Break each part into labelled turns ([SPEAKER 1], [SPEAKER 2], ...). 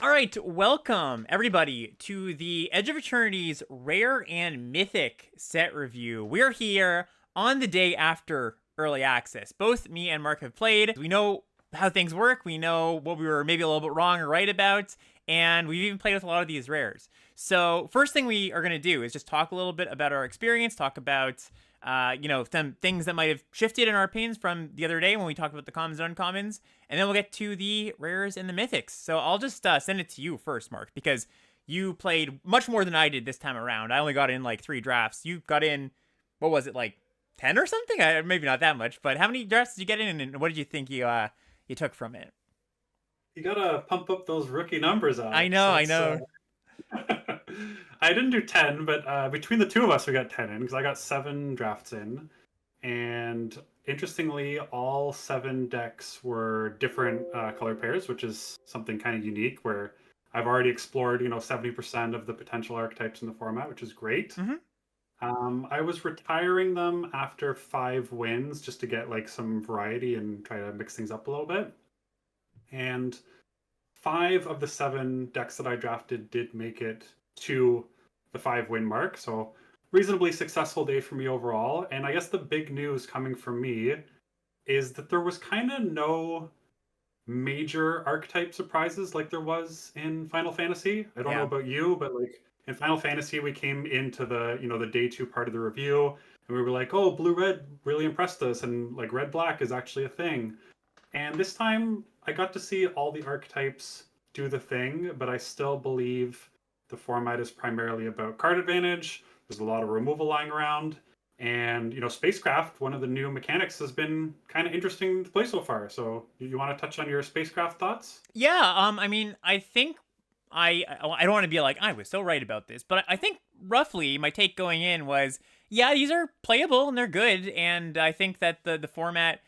[SPEAKER 1] All right, welcome everybody to the Edge of Eternities Rare and Mythic set review. We're here on the day after early access. Both me and Mark have played. We know how things work. We know what we were maybe a little bit wrong or right about, and we've even played with a lot of these rares. So first thing we are going to do is just talk a little bit about our experience, talk about some things that might have shifted in our opinions from the other day when we talked about the commons and uncommons, and then we'll get to the rares and the mythics. So I'll just send it to you first, Mark, because you played much more than I did this time around. I only got in like 3 drafts. You got in, what was it, like 10 or something? Maybe not that much, but how many drafts did you get in, and what did you think you took from it?
[SPEAKER 2] You gotta pump up those rookie numbers,
[SPEAKER 1] I
[SPEAKER 2] Alex.
[SPEAKER 1] know, I
[SPEAKER 2] That's
[SPEAKER 1] know.
[SPEAKER 2] I didn't do 10, but between the two of us, we got 10 in because I got 7 drafts in, and interestingly, all 7 decks were different color pairs, which is something kind of unique. Where I've already explored, 70% of the potential archetypes in the format, which is great.
[SPEAKER 1] Mm-hmm.
[SPEAKER 2] I was retiring them after 5 wins just to get like some variety and try to mix things up a little bit. And 5 of the 7 decks that I drafted did make it to the 5 win mark. So reasonably successful day for me overall. And I guess the big news coming from me is that there was kind of no major archetype surprises like there was in Final Fantasy. I don't know
[SPEAKER 1] Yeah.
[SPEAKER 2] about you, but like in Final Fantasy, we came into the day 2 part of the review and we were like, oh, blue red really impressed us, and like red black is actually a thing. And this time, I got to see all the archetypes do the thing, but I still believe the format is primarily about card advantage. There's a lot of removal lying around. And, spacecraft, one of the new mechanics, has been kind of interesting to play so far. So, you want to touch on your spacecraft thoughts?
[SPEAKER 1] Yeah, I mean, I think I don't want to be like I was so right about this, but I think roughly my take going in was, yeah, these are playable and they're good, and I think that the format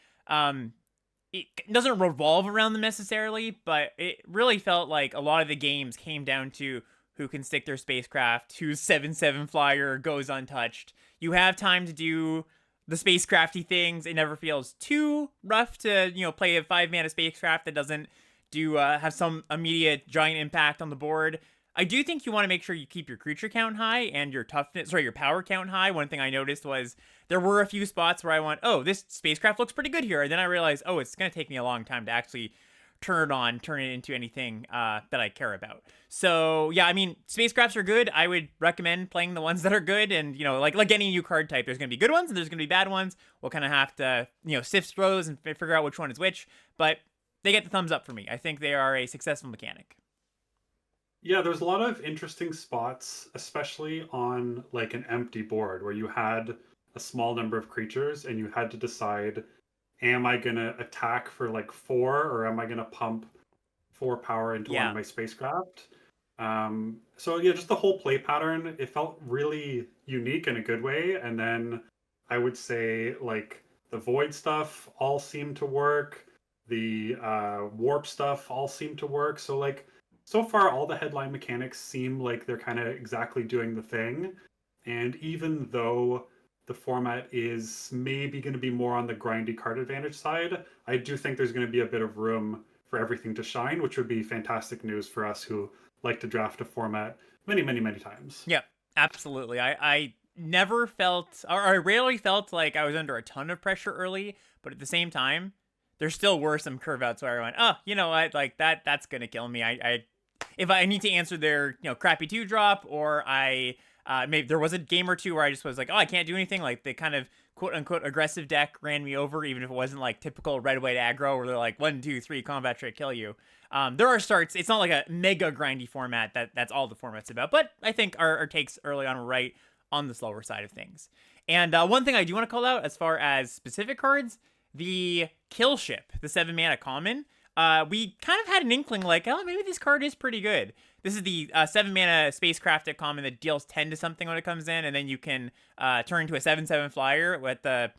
[SPEAKER 1] it doesn't revolve around them necessarily, but it really felt like a lot of the games came down to who can stick their spacecraft, whose 7/7 flyer goes untouched. You have time to do the spacecrafty things. It never feels too rough to play a 5 mana spacecraft that doesn't do have some immediate giant impact on the board. I do think you want to make sure you keep your creature count high and your power count high. One thing I noticed was there were a few spots where I went, oh, this spacecraft looks pretty good here. And then I realized, oh, it's going to take me a long time to actually turn it on, turn it into anything that I care about. So yeah, I mean, spacecrafts are good. I would recommend playing the ones that are good. And like any new card type, there's going to be good ones and there's going to be bad ones. We'll kind of have to sift throws and figure out which one is which. But they get the thumbs up for me. I think they are a successful mechanic.
[SPEAKER 2] Yeah, there's a lot of interesting spots, especially on like an empty board where you had a small number of creatures and you had to decide, am I gonna attack for like 4 or am I gonna pump 4 power into one of
[SPEAKER 1] Yeah.
[SPEAKER 2] my spacecraft? So yeah, just the whole play pattern, it felt really unique in a good way. And then I would say like the void stuff all seemed to work. The warp stuff all seemed to work. So like so far all the headline mechanics seem like they're kind of exactly doing the thing. And even though the format is maybe going to be more on the grindy card advantage side, I do think there's going to be a bit of room for everything to shine, which would be fantastic news for us who like to draft a format many, many, many times.
[SPEAKER 1] Yeah, absolutely. I never felt, or I rarely felt like I was under a ton of pressure early, but at the same time, there still were some curve outs where I went, oh, you know what, like that's gonna kill me. I if I need to answer their crappy 2 drop, or I maybe there was a game or two where I just was like, oh, I can't do anything. Like the kind of quote unquote aggressive deck ran me over, even if it wasn't like typical red white aggro where they're like 1, 2, 3 combat trait kill you. There are starts. It's not like a mega grindy format that's all the format's about. But I think our takes early on were right on the slower side of things. And one thing I do want to call out as far as specific cards, the kill ship, the 7 mana common. We kind of had an inkling like, oh, maybe this card is pretty good. This is the 7 mana spacecraft at common that deals 10 to something when it comes in, and then you can turn into a 7/7 flyer with the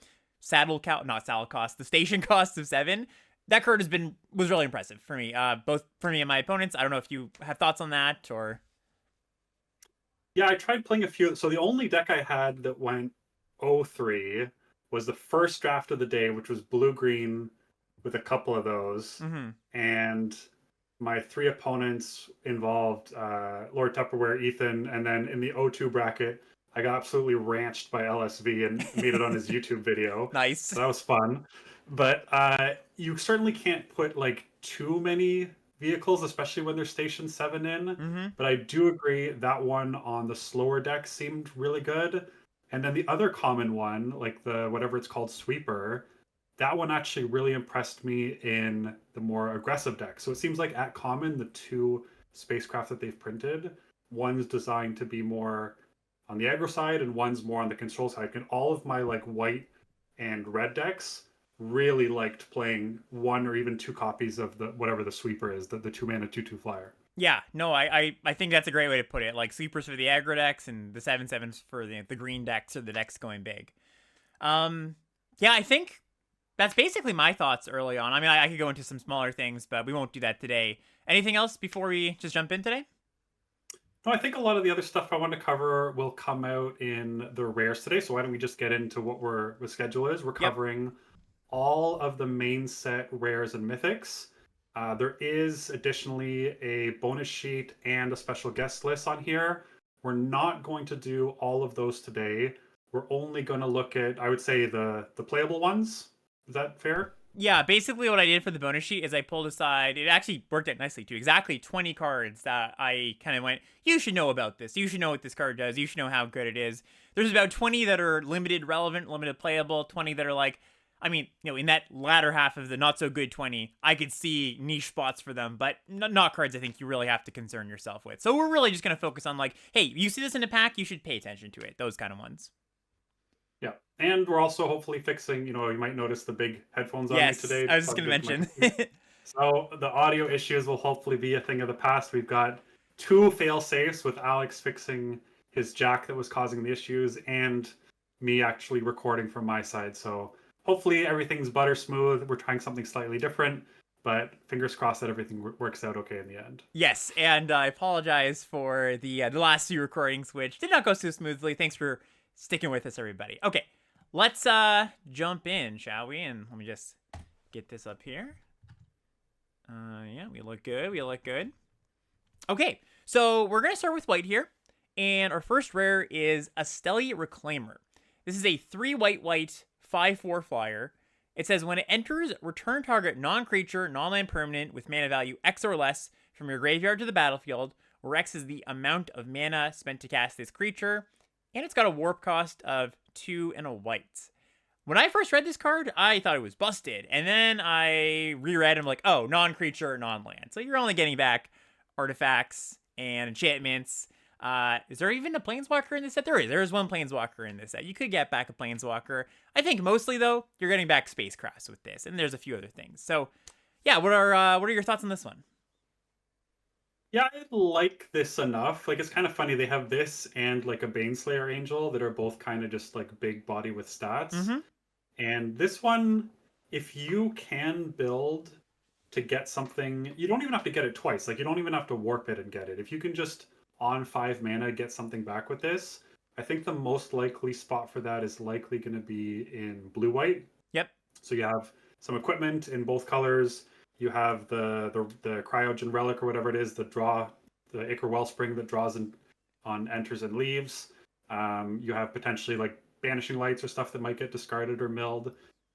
[SPEAKER 1] not saddle cost, the station cost of 7. That card was really impressive for me, both for me and my opponents. I don't know if you have thoughts on that or.
[SPEAKER 2] Yeah, I tried playing a few. So the only deck I had that went 0-3 was the first draft of the day, which was blue green with a couple of those.
[SPEAKER 1] Mm-hmm.
[SPEAKER 2] And my three opponents involved Lord Tupperware, Ethan, and then in the O2 bracket, I got absolutely ranched by LSV and made it on his YouTube video.
[SPEAKER 1] Nice.
[SPEAKER 2] So that was fun. But you certainly can't put like too many vehicles, especially when they're Station 7 in.
[SPEAKER 1] Mm-hmm.
[SPEAKER 2] But I do agree that one on the slower deck seemed really good. And then the other common one, like the whatever it's called, Sweeper, that one actually really impressed me in the more aggressive deck. So it seems like at common, the two spacecraft that they've printed, one's designed to be more on the aggro side and one's more on the control side. And all of my like white and red decks really liked playing one or even two copies of the whatever the sweeper is, the 2 mana 2/2 flyer.
[SPEAKER 1] Yeah, no, I think that's a great way to put it. Like sweepers for the aggro decks and the 7/7s for the green decks or the decks going big. Yeah, I think that's basically my thoughts early on. I mean, I could go into some smaller things, but we won't do that today. Anything else before we just jump in today?
[SPEAKER 2] No, I think a lot of the other stuff I want to cover will come out in the rares today. So why don't we just get into what the schedule is? We're
[SPEAKER 1] Yep.
[SPEAKER 2] covering all of the main set rares and mythics. There is additionally a bonus sheet and a special guest list on here. We're not going to do all of those today. We're only going to look at, I would say, the playable ones. Is that fair?
[SPEAKER 1] Yeah, basically what I did for the bonus sheet is I pulled aside, it actually worked out nicely too, exactly 20 cards that I kind of went, you should know about this. You should know what this card does. You should know how good it is. There's about 20 that are limited relevant, limited playable, 20 that are like, I mean, in that latter half of the not so good 20, I could see niche spots for them, but not cards I think you really have to concern yourself with. So we're really just going to focus on like, hey, you see this in a pack, you should pay attention to it. Those kind of ones.
[SPEAKER 2] Yeah. And we're also hopefully fixing, you might notice the big headphones on me
[SPEAKER 1] Yes,
[SPEAKER 2] today.
[SPEAKER 1] I was just going to mention.
[SPEAKER 2] So the audio issues will hopefully be a thing of the past. We've got two fail safes with Alex fixing his jack that was causing the issues and me actually recording from my side. So hopefully everything's butter smooth. We're trying something slightly different, but fingers crossed that everything works out okay in the end.
[SPEAKER 1] Yes, and I apologize for the last few recordings, which did not go so smoothly. Thanks for sticking with us, everybody. Okay, let's jump in, shall we? And let me just get this up here. Yeah, we look good. We look good. Okay, so we're going to start with white here. And our first rare is a Stelly Reclaimer. This is a 3 white, 5/4 flyer. It says when it enters, return target non-creature, non-land permanent with mana value X or less from your graveyard to the battlefield, where X is the amount of mana spent to cast this creature. And it's got a warp cost of 2 and a white. When I first read this card, I thought it was busted. And then I reread and I'm like, oh, non-creature, non-land. So you're only getting back artifacts and enchantments. Is there even a Planeswalker in this set? There is. There is one Planeswalker in this set. You could get back a Planeswalker. I think mostly, though, you're getting back Spacecrafts with this. And there's a few other things. So, yeah, what are your thoughts on this one?
[SPEAKER 2] Yeah, I like this enough. Like, it's kind of funny. They have this and like a Baneslayer Angel that are both kind of just like big body with stats.
[SPEAKER 1] Mm-hmm.
[SPEAKER 2] And this one, if you can build to get something, you don't even have to get it twice. Like, you don't even have to warp it and get it. If you can just on 5 mana get something back with this, I think the most likely spot for that is likely going to be in blue-white.
[SPEAKER 1] Yep.
[SPEAKER 2] So you have some equipment in both colors. You have the Cryogen Relic or whatever it is, the Ichor Wellspring that draws on enters and leaves. You have potentially like Banishing Lights or stuff that might get discarded or milled.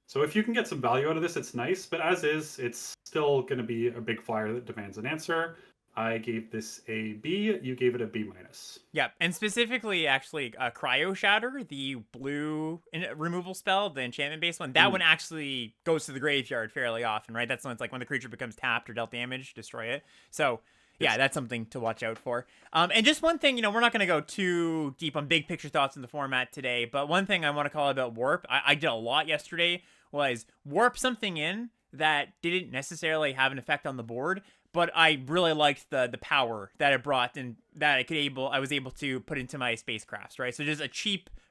[SPEAKER 2] So if you can get some value out of this, it's nice. But as is, it's still going to be a big flyer that demands an answer. I gave this a B. You gave it a B minus.
[SPEAKER 1] Yep, and specifically, actually, Cryo Shatter, the blue removal spell, the enchantment-based one, that one actually goes to the graveyard fairly often, right? That's when it's like when the creature becomes tapped or dealt damage, destroy it. So, yeah, that's something to watch out for. And just one thing, we're not going to go too deep on big picture thoughts in the format today, but one thing I want to call about Warp, I did a lot yesterday, was warp something in that didn't necessarily have an effect on the board, but I really liked the power that it brought and that I was able to put into my spacecrafts, right? So just a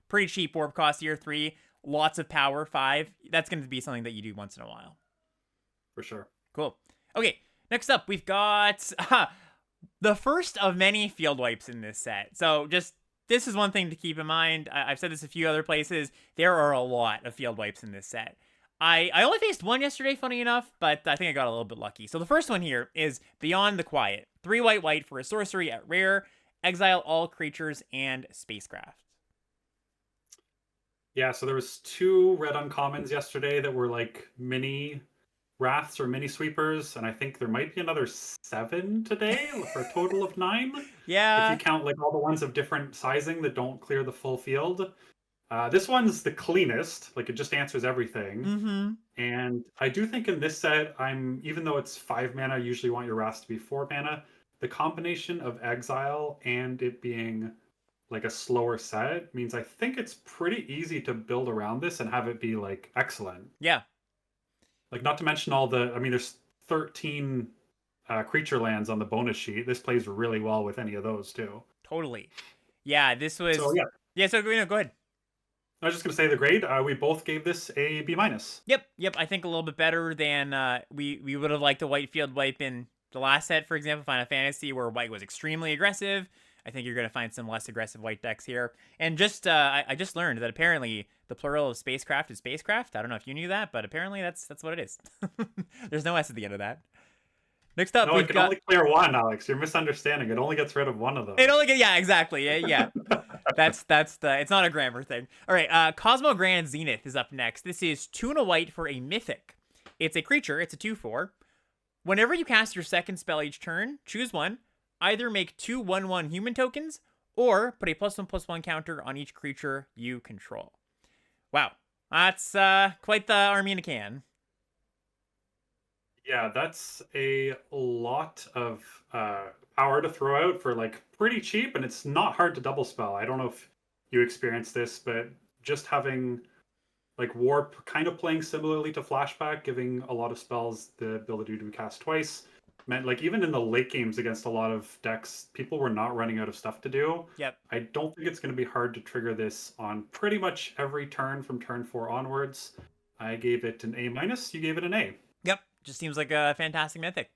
[SPEAKER 1] pretty cheap warp cost year 3, lots of power, 5. That's going to be something that you do once in a while.
[SPEAKER 2] For sure.
[SPEAKER 1] Cool. Okay, next up, we've got the first of many field wipes in this set. So this is one thing to keep in mind. I've said this a few other places. There are a lot of field wipes in this set. I only faced one yesterday, funny enough, but I think I got a little bit lucky. So the first one here is Beyond the Quiet. 3 white white for a sorcery at rare. Exile all creatures and spacecraft.
[SPEAKER 2] Yeah, so there was two red uncommons yesterday that were like mini wraths or mini sweepers, and I think there might be another seven today for a total of nine. If you
[SPEAKER 1] Yeah.
[SPEAKER 2] count like all the ones of different sizing that don't clear the full field. This one's the cleanest, like it just answers everything.
[SPEAKER 1] Mm-hmm.
[SPEAKER 2] And I do think in this set, even though it's 5 mana, I usually want your wraths to be 4 mana. The combination of exile and it being like a slower set means I think it's pretty easy to build around this and have it be like excellent.
[SPEAKER 1] Yeah,
[SPEAKER 2] Like not to mention all the, I mean, there's 13 creature lands on the bonus sheet. This plays really well with any of those too.
[SPEAKER 1] totally. Yeah, this
[SPEAKER 2] So
[SPEAKER 1] was.
[SPEAKER 2] yeah,
[SPEAKER 1] Yeah, so go ahead.
[SPEAKER 2] I was just gonna say the grade. We both gave this a B minus.
[SPEAKER 1] Yep. I think a little bit better than we would have liked a white field wipe in the last set, for example, Final Fantasy, where white was extremely aggressive. I think you're gonna find some less aggressive white decks here. And just I just learned that apparently the plural of spacecraft is spacecraft. I don't know if you knew that, but apparently that's what it is. There's no S at the end of that. Next up,
[SPEAKER 2] No, it
[SPEAKER 1] we've
[SPEAKER 2] can
[SPEAKER 1] got
[SPEAKER 2] only clear one, Alex. You're misunderstanding. It only gets rid of one of them.
[SPEAKER 1] it only get yeah exactly yeah. That's the it's not a grammar thing. All right, Cosmo Grand Zenith is up next. This is 2 and a white for a mythic. It's a creature. It's a 2/4. Whenever you cast your second spell each turn, choose one. Either make 2 1/1 human tokens, or put a +1/+1 counter on each creature you control. Wow, that's quite the army in a can.
[SPEAKER 2] Yeah, that's a lot of power to throw out for like pretty cheap, and it's not hard to double spell. I don't know if you experienced this, but just having like warp kind of playing similarly to flashback, giving a lot of spells the ability to cast twice, meant like even in the late games against a lot of decks, people were not running out of stuff to do.
[SPEAKER 1] Yep.
[SPEAKER 2] I don't think it's going to be hard to trigger this on pretty much every turn from turn 4 onwards. I gave it an A minus. You gave it an A.
[SPEAKER 1] Yep. Just seems like a fantastic mythic.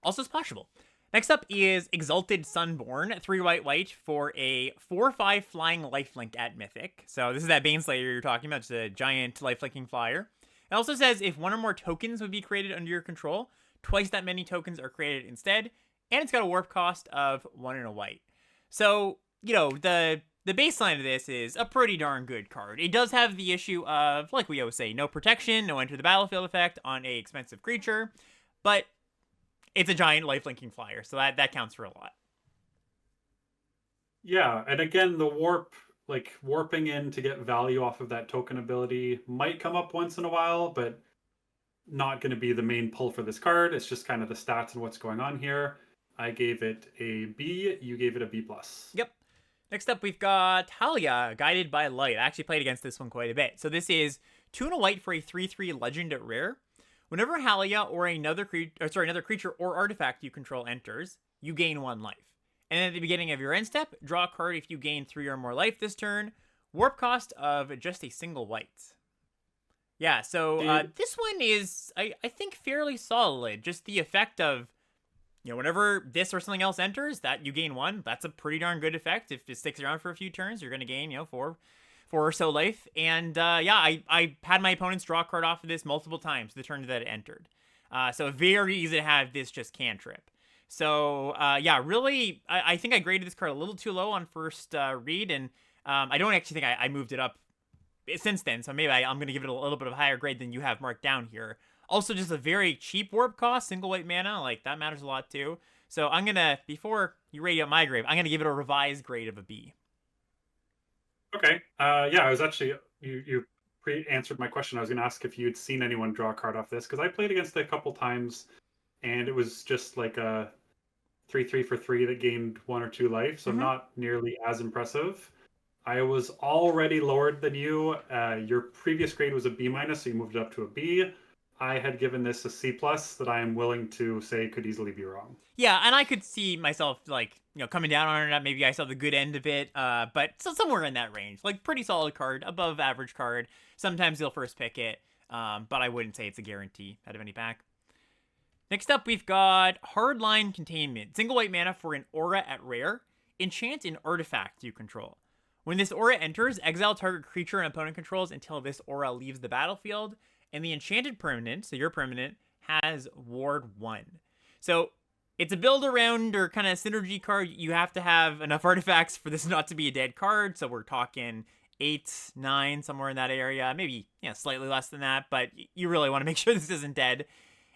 [SPEAKER 1] Also splashable. Next up is Exalted Sunborn, 3 white white for a 4/5 flying lifelink at Mythic. So this is that Baneslayer you're talking about, just a giant lifelinking flyer. It also says if one or more tokens would be created under your control, twice that many tokens are created instead, and it's got a warp cost of 1 and a white. So, the baseline of this is a pretty darn good card. It does have the issue of, like we always say, no protection, no enter the battlefield effect on a expensive creature, but it's a giant lifelinking flyer, so that counts for a lot.
[SPEAKER 2] Yeah, and again, the warp, like warping in to get value off of that token ability might come up once in a while, but not going to be the main pull for this card. It's just kind of the stats and what's going on here. I gave it a B. You gave it a B plus.
[SPEAKER 1] Yep. Next up, we've got Talia, Guided by Light. I actually played against this one quite a bit. So this is 2 and a white for a 3/3 legend at rare. Whenever Halia or another creature or artifact you control enters, you gain 1 life. And then at the beginning of your end step, draw a card if you gain 3 or more life this turn. Warp cost of just a single white. Yeah, so this one is, I think, fairly solid. Just the effect of, whenever this or something else enters, that you gain 1. That's a pretty darn good effect. If it sticks around for a few turns, you're going to gain, 4 or so life. And I had my opponents draw a card off of this multiple times the turn that it entered. So very easy to have this just cantrip. So really, I think I graded this card a little too low on first read, and I don't actually think I moved it up since then. So maybe I'm going to give it a little bit of a higher grade than you have marked down here. Also, just a very cheap warp cost, single white mana, like that matters a lot too. So I'm going to, before you rate out my grade, I'm going to give it a revised grade of a B.
[SPEAKER 2] Okay. I was actually you pre-answered my question. I was going to ask if you'd seen anyone draw a card off this because I played against it a couple times, and it was just like a 3/3 for 3 that gained 1 or 2 life, so not nearly as impressive. I was already lower than you. Your previous grade was a B minus, so you moved it up to a B. I had given this a C plus that I am willing to say could easily be wrong.
[SPEAKER 1] Yeah, and I could see myself coming down on it. Maybe I saw the good end of it, but so somewhere in that range, like pretty solid card, above average card. Sometimes you'll first pick it, but I wouldn't say it's a guarantee out of any pack. Next up, we've got Hardline Containment, single white mana for an aura at rare. Enchant an artifact you control. When this aura enters, exile target creature an opponent controls until this aura leaves the battlefield. and the enchanted permanent, so your permanent, has Ward 1. So it's a build around or kind of synergy card. You have to have enough artifacts for this not to be a dead card, so we're talking 8, 9, somewhere in that area, maybe slightly less than that, but you really want to make sure this isn't dead.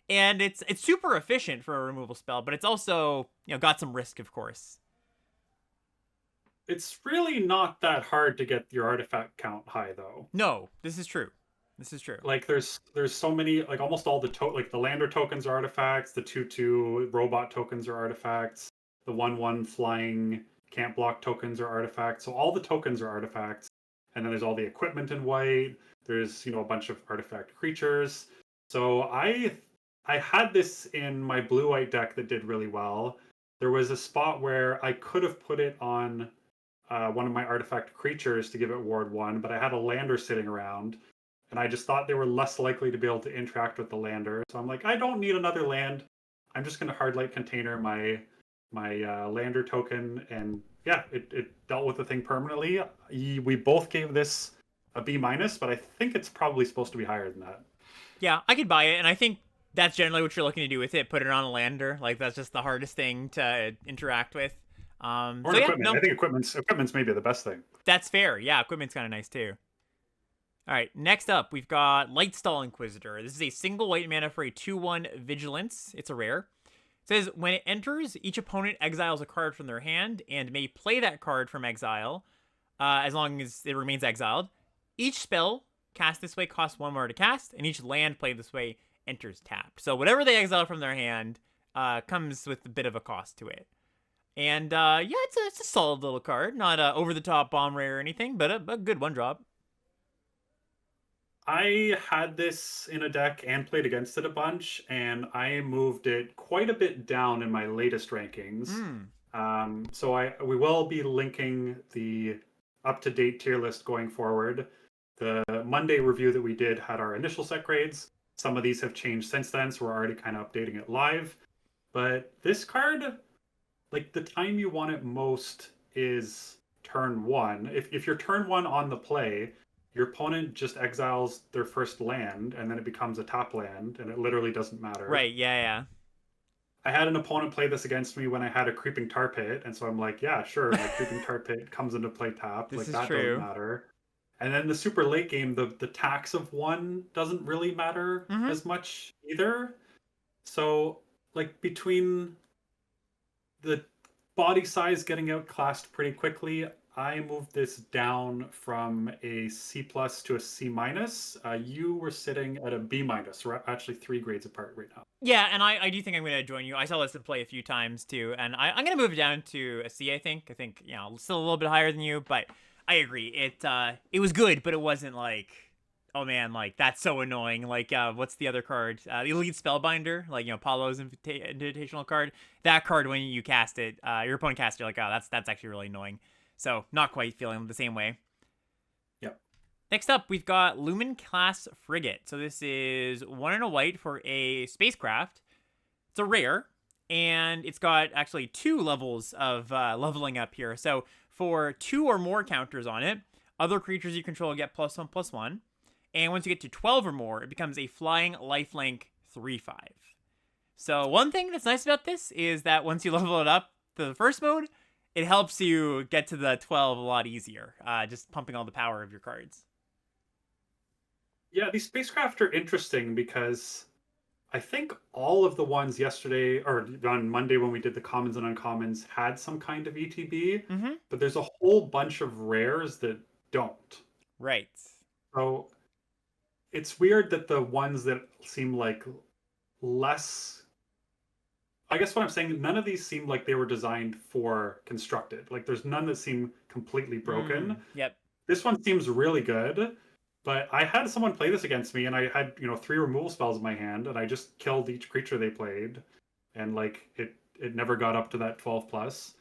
[SPEAKER 1] And it's super efficient for a removal spell, but it's also got some risk, of course.
[SPEAKER 2] It's really not that hard to get your artifact count high, though.
[SPEAKER 1] No, this is true. This is true.
[SPEAKER 2] Like there's so many, like almost all the like the lander tokens are artifacts, the 2/2 robot tokens are artifacts, the 1/1 flying can't block tokens are artifacts. So all the tokens are artifacts, and then there's all the equipment in white. There's a bunch of artifact creatures. So I had this in my blue-white deck that did really well. There was a spot where I could have put it on one of my artifact creatures to give it Ward 1, but I had a lander sitting around, and I just thought they were less likely to be able to interact with the lander. So I'm like, I don't need another land. I'm just going to hardlight container my lander token, and yeah, it dealt with the thing permanently. We both gave this a B-, but I think it's probably supposed to be higher than that.
[SPEAKER 1] Yeah, I could buy it, and I think that's generally what you're looking to do with it. Put it on a lander. Like, that's just the hardest thing to interact with.
[SPEAKER 2] Or equipment. No. I think equipment's maybe the best thing.
[SPEAKER 1] That's fair. Yeah, equipment's kind of nice too. All right, next up, we've got Lightstall Inquisitor. This is a single white mana for a 2/1 Vigilance. It's a rare. It says, when it enters, each opponent exiles a card from their hand and may play that card from exile as long as it remains exiled. Each spell cast this way costs 1 more to cast, and each land played this way enters tapped. So whatever they exile from their hand comes with a bit of a cost to it. And yeah, it's a solid little card. Not over-the-top bomb rare or anything, but a good 1-drop.
[SPEAKER 2] I had this in a deck and played against it a bunch, and I moved it quite a bit down in my latest rankings. So we will be linking the up-to-date tier list going forward. The Monday review that we did had our initial set grades. Some of these have changed since then, so we're already kind of updating it live. But this card, like, the time you want it most is turn 1. If you're turn 1 on the play, your opponent just exiles their first land, and then it becomes a tap land, and it literally doesn't matter.
[SPEAKER 1] Right, yeah.
[SPEAKER 2] I had an opponent play this against me when I had a Creeping Tar Pit, and so I'm like, yeah, sure, my Creeping Tar Pit comes into play tapped.
[SPEAKER 1] This
[SPEAKER 2] like,
[SPEAKER 1] is
[SPEAKER 2] that
[SPEAKER 1] true.
[SPEAKER 2] Doesn't matter. And then the super late game, the tax of 1 doesn't really matter as much either. So, like, between the body size getting outclassed pretty quickly, I moved this down from a C+ to a C-. You were sitting at a B-. We're actually 3 grades apart right now.
[SPEAKER 1] Yeah, and I do think I'm going to join you. I saw this in play a few times too, and I'm going to move it down to a C, I think. I think, still a little bit higher than you, but I agree. It was good, but it wasn't like, oh man, like, that's so annoying. Like, what's the other card? The Elite Spellbinder, like, Paulo's invitational card. That card, when you cast it, your opponent casts it, you're like, oh, that's actually really annoying. So, not quite feeling the same way.
[SPEAKER 2] Yep.
[SPEAKER 1] Next up, we've got Lumen Class Frigate. So this is 1 and a white for a spacecraft. It's a rare, and it's got actually 2 levels of leveling up here. So for 2 or more counters on it, other creatures you control get +1/+1. And once you get to 12 or more, it becomes a flying lifelink 3/5. So one thing that's nice about this is that once you level it up to the first mode, it helps you get to the 12 a lot easier, just pumping all the power of your cards.
[SPEAKER 2] Yeah, these spacecraft are interesting because I think all of the ones yesterday, or on Monday when we did the commons and uncommons, had some kind of ETB, but there's a whole bunch of rares that don't.
[SPEAKER 1] Right.
[SPEAKER 2] So it's weird that the ones that seem like less... I guess what I'm saying, none of these seem like they were designed for constructed. Like, there's none that seem completely broken.
[SPEAKER 1] Yep.
[SPEAKER 2] This one seems really good, but I had someone play this against me, and I had 3 removal spells in my hand, and I just killed each creature they played, and like it never got up to that 12+.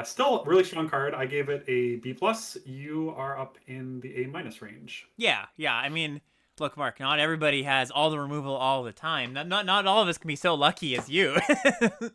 [SPEAKER 2] Still a really strong card. I gave it a B+. You are up in the A- range.
[SPEAKER 1] Yeah. I mean, look, Mark, not everybody has all the removal all the time. Not all of us can be so lucky as you.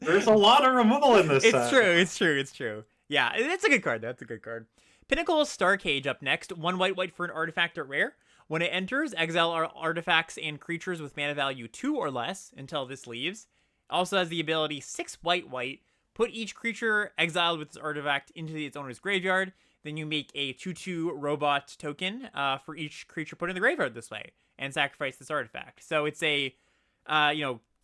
[SPEAKER 2] There's a lot of removal in this set.
[SPEAKER 1] It's true. Yeah, it's a good card. That's a good card. Pinnacle Starcage up next. 1 white for an artifact at rare. When it enters, exile artifacts and creatures with mana value 2 or less until this leaves. It also has the ability 6 white white. Put each creature exiled with this artifact into its owner's graveyard. Then you make a 2/2 robot token for each creature put in the graveyard this way, and sacrifice this artifact. So it's a,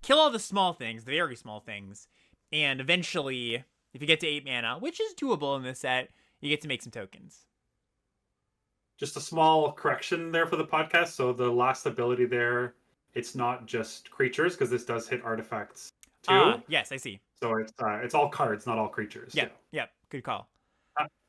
[SPEAKER 1] kill all the small things, the very small things, and eventually, if you get to 8 mana, which is doable in this set, you get to make some tokens.
[SPEAKER 2] Just a small correction there for the podcast. So the last ability there, it's not just creatures because this does hit artifacts too.
[SPEAKER 1] Yes, I see.
[SPEAKER 2] So it's all cards, not all creatures.
[SPEAKER 1] Yep. Good call.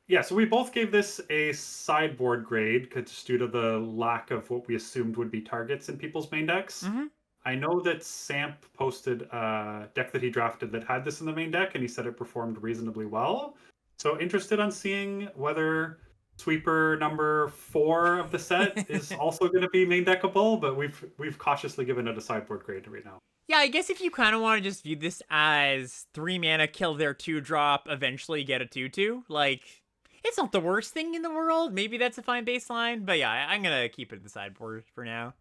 [SPEAKER 2] Yeah, so we both gave this a sideboard grade just due to the lack of what we assumed would be targets in people's main decks.
[SPEAKER 1] Mm-hmm.
[SPEAKER 2] I know that Samp posted a deck that he drafted that had this in the main deck, and he said it performed reasonably well. So interested on seeing whether sweeper number 4 of the set is also going to be main deckable, but we've cautiously given it a sideboard grade right now.
[SPEAKER 1] Yeah, I guess if you kind of want to just view this as 3 mana, kill their 2-drop, eventually get a 2/2, like, it's not the worst thing in the world. Maybe that's a fine baseline, but yeah, I'm going to keep it at the sideboard for now.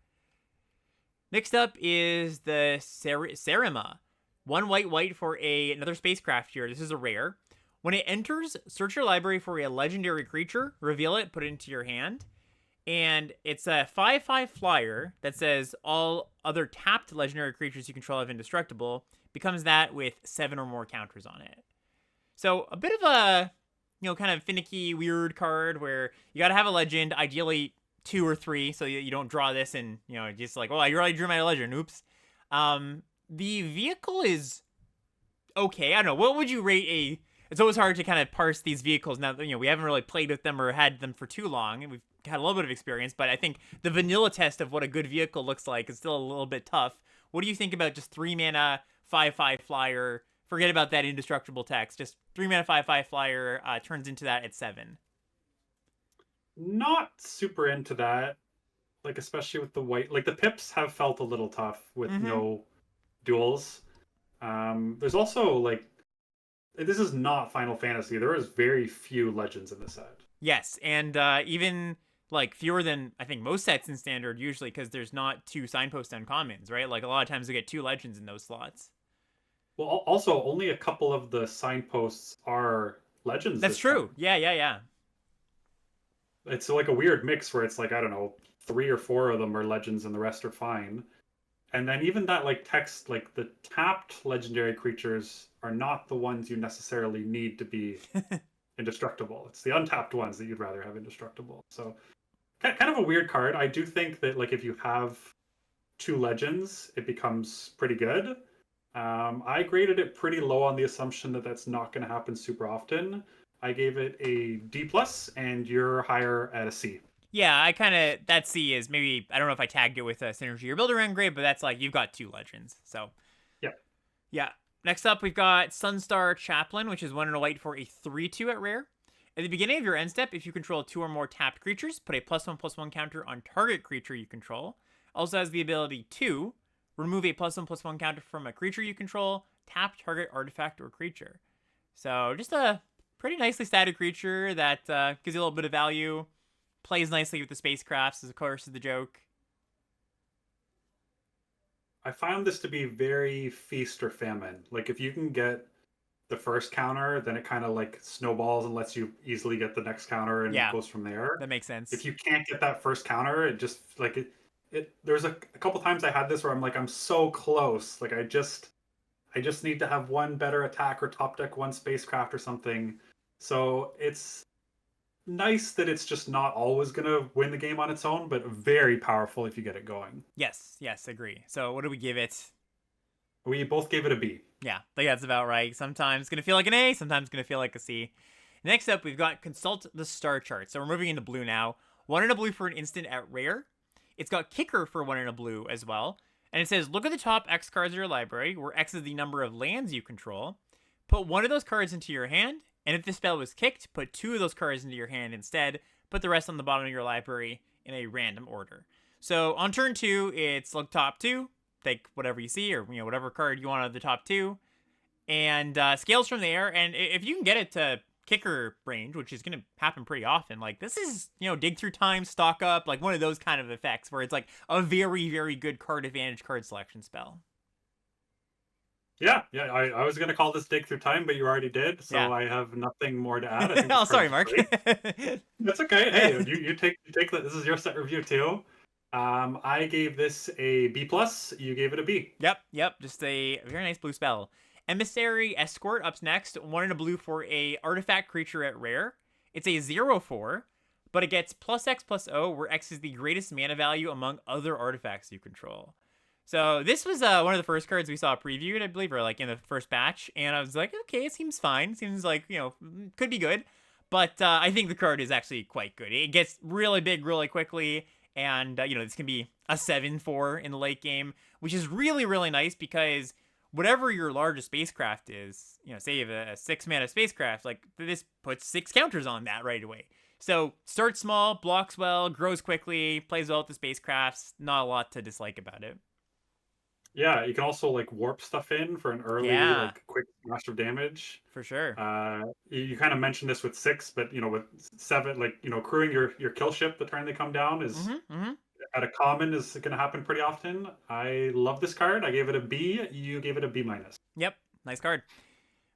[SPEAKER 1] Next up is the Serima. 1 white white for another spacecraft here. This is a rare. When it enters, search your library for a legendary creature, reveal it, put it into your hand. And it's a 5/5 flyer that says all other tapped legendary creatures you control have indestructible. Becomes that with 7 or more counters on it. So a bit of a, kind of finicky, weird card where you got to have a legend, ideally 2 or 3, so you don't draw this and, just like, oh, I already drew my legend, oops. The vehicle is okay. I don't know. What would you rate it's always hard to kind of parse these vehicles now that, we haven't really played with them or had them for too long, and we've had a little bit of experience, but I think the vanilla test of what a good vehicle looks like is still a little bit tough. What do you think about just 3 mana, 5/5 flyer? Forget about that indestructible text. Just 3 mana, 5/5 flyer turns into that at 7.
[SPEAKER 2] Not super into that, like especially with the white. Like the pips have felt a little tough with no duels. There's also like, this is not Final Fantasy. There is very few legends in this set.
[SPEAKER 1] Yes, and even like fewer than I think most sets in Standard usually, because there's not 2 signpost uncommons, right? Like a lot of times we get 2 legends in those slots.
[SPEAKER 2] Well, also only a couple of the signposts are legends.
[SPEAKER 1] That's true.
[SPEAKER 2] Time.
[SPEAKER 1] Yeah.
[SPEAKER 2] It's like a weird mix where it's like, I don't know, 3 or 4 of them are legends and the rest are fine. And then even that like text, like the tapped legendary creatures are not the ones you necessarily need to be indestructible. It's the untapped ones that you'd rather have indestructible. So kind of a weird card. I do think that like if you have 2 legends, it becomes pretty good. I graded it pretty low on the assumption that that's not going to happen super often. I gave it a D+, and you're higher at a C.
[SPEAKER 1] Yeah, I kind of, that C is maybe, I don't know if I tagged it with a Synergy or Builder End grade, but that's like, you've got 2 legends, so. Yeah. Next up, we've got Sunstar Chaplain, which is 1 and a white for a 3/2 at rare. At the beginning of your end step, if you control 2 or more tapped creatures, put a +1/+1 counter on target creature you control. Also has the ability to remove a +1/+1 counter from a creature you control, tap target artifact or creature. So just a pretty nicely statted creature that gives you a little bit of value. Plays nicely with the spacecrafts, of course, is the joke.
[SPEAKER 2] I found this to be very feast or famine. Like if you can get the first counter, then it kind of like snowballs and lets you easily get the next counter and it goes from there.
[SPEAKER 1] That makes sense.
[SPEAKER 2] If you can't get that first counter, it just like it there's a couple times I had this where I'm like, I'm so close. Like I just need to have one better attack or top deck 1 spacecraft or something. So it's nice that it's just not always going to win the game on its own, but very powerful if you get it going.
[SPEAKER 1] Yes, agree. So what do we give it?
[SPEAKER 2] We both gave it a B.
[SPEAKER 1] Yeah, I think that's about right. Sometimes it's going to feel like an A, sometimes it's going to feel like a C. Next up, we've got Consult the Star Chart. So we're moving into blue now. 1 and a blue for an instant at rare. It's got Kicker for 1 and a blue as well. And it says, look at the top X cards of your library, where X is the number of lands you control. Put 1 of those cards into your hand, and if the spell was kicked, put 2 of those cards into your hand instead. Put the rest on the bottom of your library in a random order. So on turn 2, it's look top 2, take whatever you see, or whatever card you want out of the top 2, and scales from there. And if you can get it to kicker range, which is going to happen pretty often, like this is, dig through time, stock up, like one of those kind of effects where it's like a very, very good card advantage card selection spell.
[SPEAKER 2] Yeah, yeah. I was gonna call this dig through time, but you already did,
[SPEAKER 1] Yeah.
[SPEAKER 2] so I have nothing more to add. I think this
[SPEAKER 1] Oh,
[SPEAKER 2] card
[SPEAKER 1] sorry,
[SPEAKER 2] is
[SPEAKER 1] Mark.
[SPEAKER 2] great. That's okay. Hey, you take that. This is your set review too. I gave this a B plus. You gave it a B.
[SPEAKER 1] Yep. Just a very nice blue spell. Emissary Escort up next. 1 in a blue for a artifact creature at rare. It's a 0/4, but it gets +X/+O, where X is the greatest mana value among other artifacts you control. So this was one of the first cards we saw previewed, I believe, or like in the first batch, and I was like, okay, it seems fine. Seems like, could be good. But I think the card is actually quite good. It gets really big really quickly, and, this can be a 7/4 in the late game, which is really, really nice because whatever your largest spacecraft is, say you have a 6-mana spacecraft, like this puts 6 counters on that right away. So starts small, blocks well, grows quickly, plays well with the spacecrafts. Not a lot to dislike about it.
[SPEAKER 2] Yeah, you can also like warp stuff in for an early
[SPEAKER 1] Yeah,
[SPEAKER 2] like quick smash of damage.
[SPEAKER 1] for sure.
[SPEAKER 2] You kind of mentioned this with 6, but with 7, like crewing your kill ship the turn they come down is at a common is going to happen pretty often. I love this card. I gave it a B. You gave it a B minus.
[SPEAKER 1] Yep, nice card.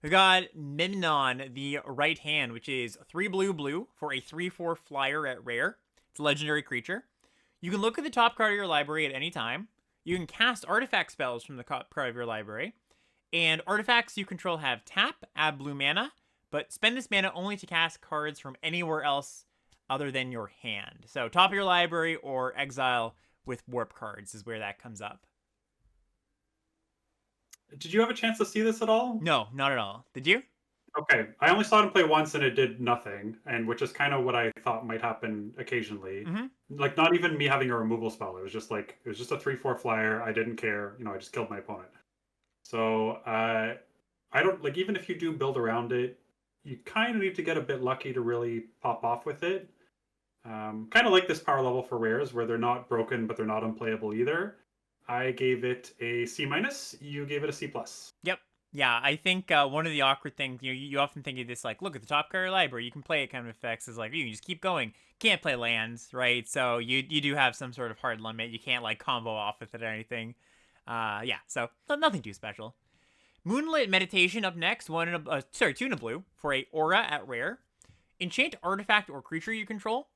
[SPEAKER 1] We got Memnon, the right hand, which is 3 blue for a 3/4 flyer at rare. It's a legendary creature. You can look at the top card of your library at any time. You can cast artifact spells from the top card of your library. And artifacts you control have tap, add blue mana, but spend this mana only to cast cards from anywhere else other than your hand. So top of your library or exile with warp cards is where that comes up.
[SPEAKER 2] Did you have a chance to see this at all?
[SPEAKER 1] No, not at all. Did you?
[SPEAKER 2] Okay, I only saw him play once and it did nothing, and which is kind of what I thought might happen occasionally.
[SPEAKER 1] Mm-hmm.
[SPEAKER 2] Like not even me having a removal spell. It was just a 3/4 flyer. I didn't care. I just killed my opponent. So I don't like even if you do build around it, you kind of need to get a bit lucky to really pop off with it. Kind of like this power level for rares where they're not broken but they're not unplayable either. I gave it a C minus. You gave it a C plus.
[SPEAKER 1] Yep. Yeah, I think one of the awkward things, you often think of this, like, look at the top card of your library, you can play it kind of effects, is like, you can just keep going. Can't play lands, right? So you do have some sort of hard limit. You can't, like, combo off with it or anything. Yeah, so nothing too special. Moonlit Meditation up next, 2 in a blue, for a aura at rare. Enchant artifact or creature you control.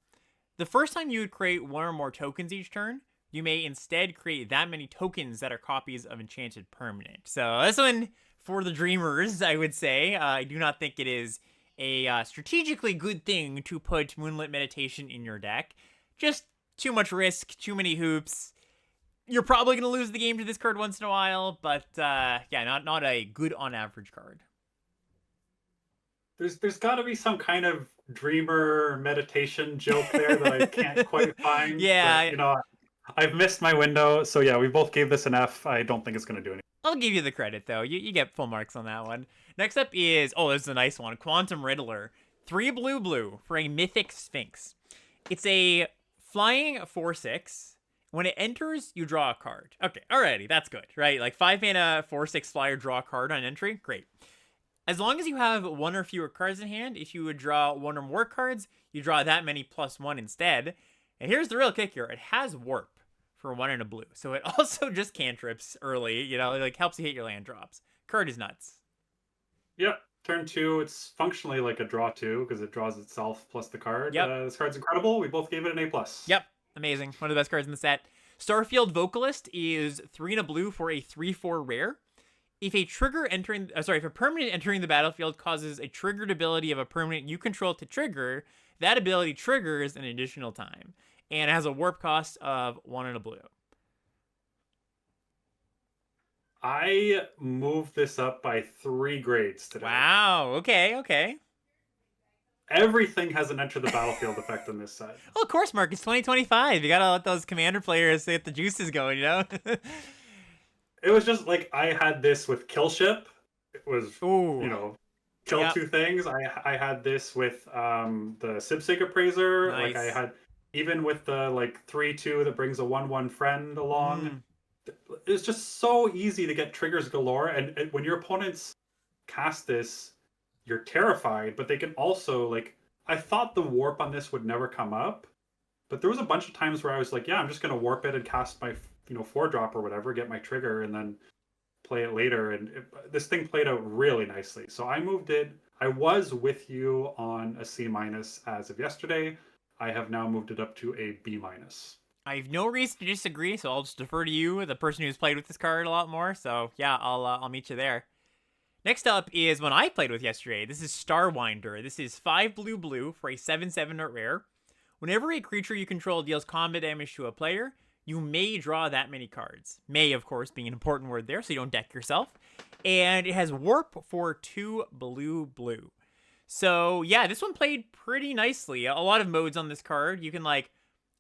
[SPEAKER 1] The first time you would create 1 or more tokens each turn, you may instead create that many tokens that are copies of enchanted permanent. So this one, for the dreamers, I would say. I do not think it is a strategically good thing to put Moonlit Meditation in your deck. Just too much risk, too many hoops. You're probably going to lose the game to this card once in a while, but yeah, not a good on average card.
[SPEAKER 2] There's got to be some kind of dreamer meditation joke there that I can't quite find.
[SPEAKER 1] Yeah.
[SPEAKER 2] But, I've missed my window, so yeah, we both gave this an F. I don't think it's going to do anything.
[SPEAKER 1] I'll give you the credit, though. You get full marks on that one. Next up is, this is a nice one, Quantum Riddler. 3 blue for a Mythic Sphinx. It's a flying 4/6. When it enters, you draw a card. Okay, alrighty, that's good, right? Like 5 mana, 4/6 flyer, draw a card on entry. Great. As long as you have 1 or fewer cards in hand, if you would draw 1 or more cards, you draw that many +1 instead. And here's the real kicker. It has warp for 1 in a blue. So it also just cantrips early, it like helps you hit your land drops. Card is nuts.
[SPEAKER 2] Yep. Turn 2, it's functionally like a draw 2 because it draws itself plus the card.
[SPEAKER 1] Yep.
[SPEAKER 2] This card's incredible. We both gave it an A+.
[SPEAKER 1] Yep. Amazing. One of the best cards in the set. Starfield Vocalist is 3 in a blue for a 3/4 rare. If a permanent entering the battlefield causes a triggered ability of a permanent you control to trigger, that ability triggers an additional time. And it has a warp cost of 1 in a blue.
[SPEAKER 2] I moved this up by 3 grades today.
[SPEAKER 1] Wow. Okay.
[SPEAKER 2] Everything has an enter the battlefield effect in this set.
[SPEAKER 1] Well, of course, Mark. It's 2025. You gotta let those commander players get the juices going,
[SPEAKER 2] It was just like I had this with Kill Ship. It was,
[SPEAKER 1] Ooh.
[SPEAKER 2] kill 2 things. I had this with the Sibsig Appraiser.
[SPEAKER 1] Nice.
[SPEAKER 2] Like I had, even with the 3/2 that brings a 1/1 friend along. It's just so easy to get triggers galore. And when your opponents cast this, you're terrified, but they can also like I thought the warp on this would never come up, but there was a bunch of times where I was like, yeah, I'm just gonna warp it and cast my 4 drop or whatever, get my trigger, and then play it later. And this thing played out really nicely. So I moved it. I was with you on a C minus as of yesterday. I have now moved it up to a B minus.
[SPEAKER 1] I have no reason to disagree, so I'll just defer to you, the person who's played with this card a lot more. So yeah, I'll meet you there. Next up is one I played with yesterday. This is Starwinder. This is 5 blue blue for a 7/7 at rare. Whenever a creature you control deals combat damage to a player, you may draw that many cards. May, of course, being an important word there, so you don't deck yourself. And it has Warp for 2 blue blue. So yeah, this one played pretty nicely. A lot of modes on this card. You can like